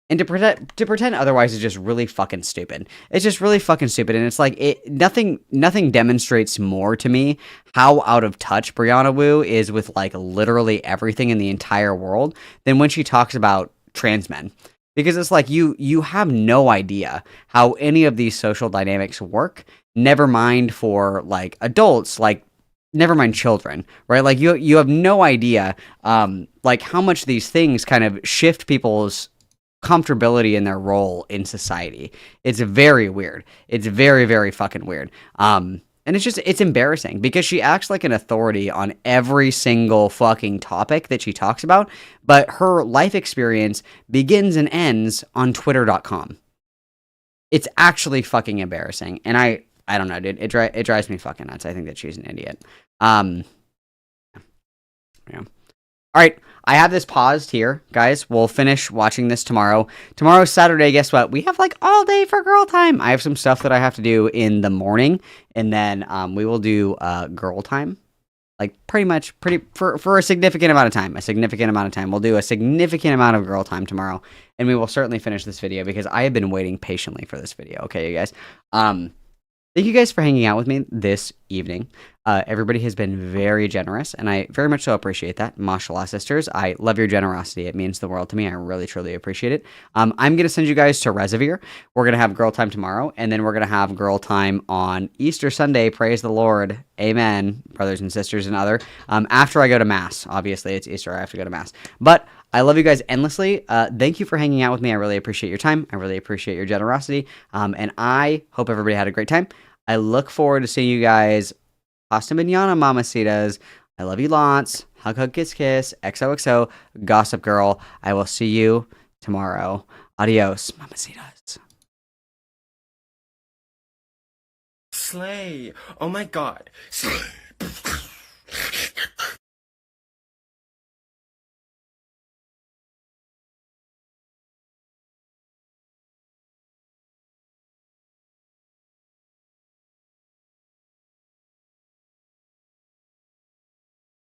And to pretend otherwise is just really fucking stupid. It's just really fucking stupid, and it's like nothing demonstrates more to me how out of touch Brianna Wu is with like literally everything in the entire world than when she talks about trans men. Because it's like you have no idea how any of these social dynamics work. Never mind for like adults, like never mind children, right? Like you have no idea like how much these things kind of shift people's comfortability in their role in society. It's very weird. It's very, very fucking weird. And it's embarrassing because she acts like an authority on every single fucking topic that she talks about, but her life experience begins and ends on twitter.com. It's actually fucking embarrassing. And I don't know, dude. It drives me fucking nuts. I think that she's an idiot. Yeah. All right, I have this paused here, guys. We'll finish watching this tomorrow. Tomorrow's Saturday, guess what? We have like all day for girl time. I have some stuff that I have to do in the morning, and then we will do girl time. Like for a significant amount of time. We'll do a significant amount of girl time tomorrow, and we will certainly finish this video because I have been waiting patiently for this video. Okay, you guys. Thank you guys for hanging out with me this evening. Everybody has been very generous, and I very much so appreciate that. Mashallah, sisters. I love your generosity. It means the world to me. I really, truly appreciate it. I'm going to send you guys to Resevere. We're going to have girl time tomorrow, and then we're going to have girl time on Easter Sunday. Praise the Lord. Amen, brothers and sisters and other. After I go to Mass. Obviously, it's Easter. I have to go to Mass. But I love you guys endlessly. Thank you for hanging out with me. I really appreciate your time. I really appreciate your generosity. And I hope everybody had a great time. I look forward to seeing you guys. Pasta manana, mamacitas. I love you lots. Hug, hug, kiss, kiss. XOXO. Gossip Girl. I will see you tomorrow. Adios, mamacitas. Slay. Oh my god. Slay.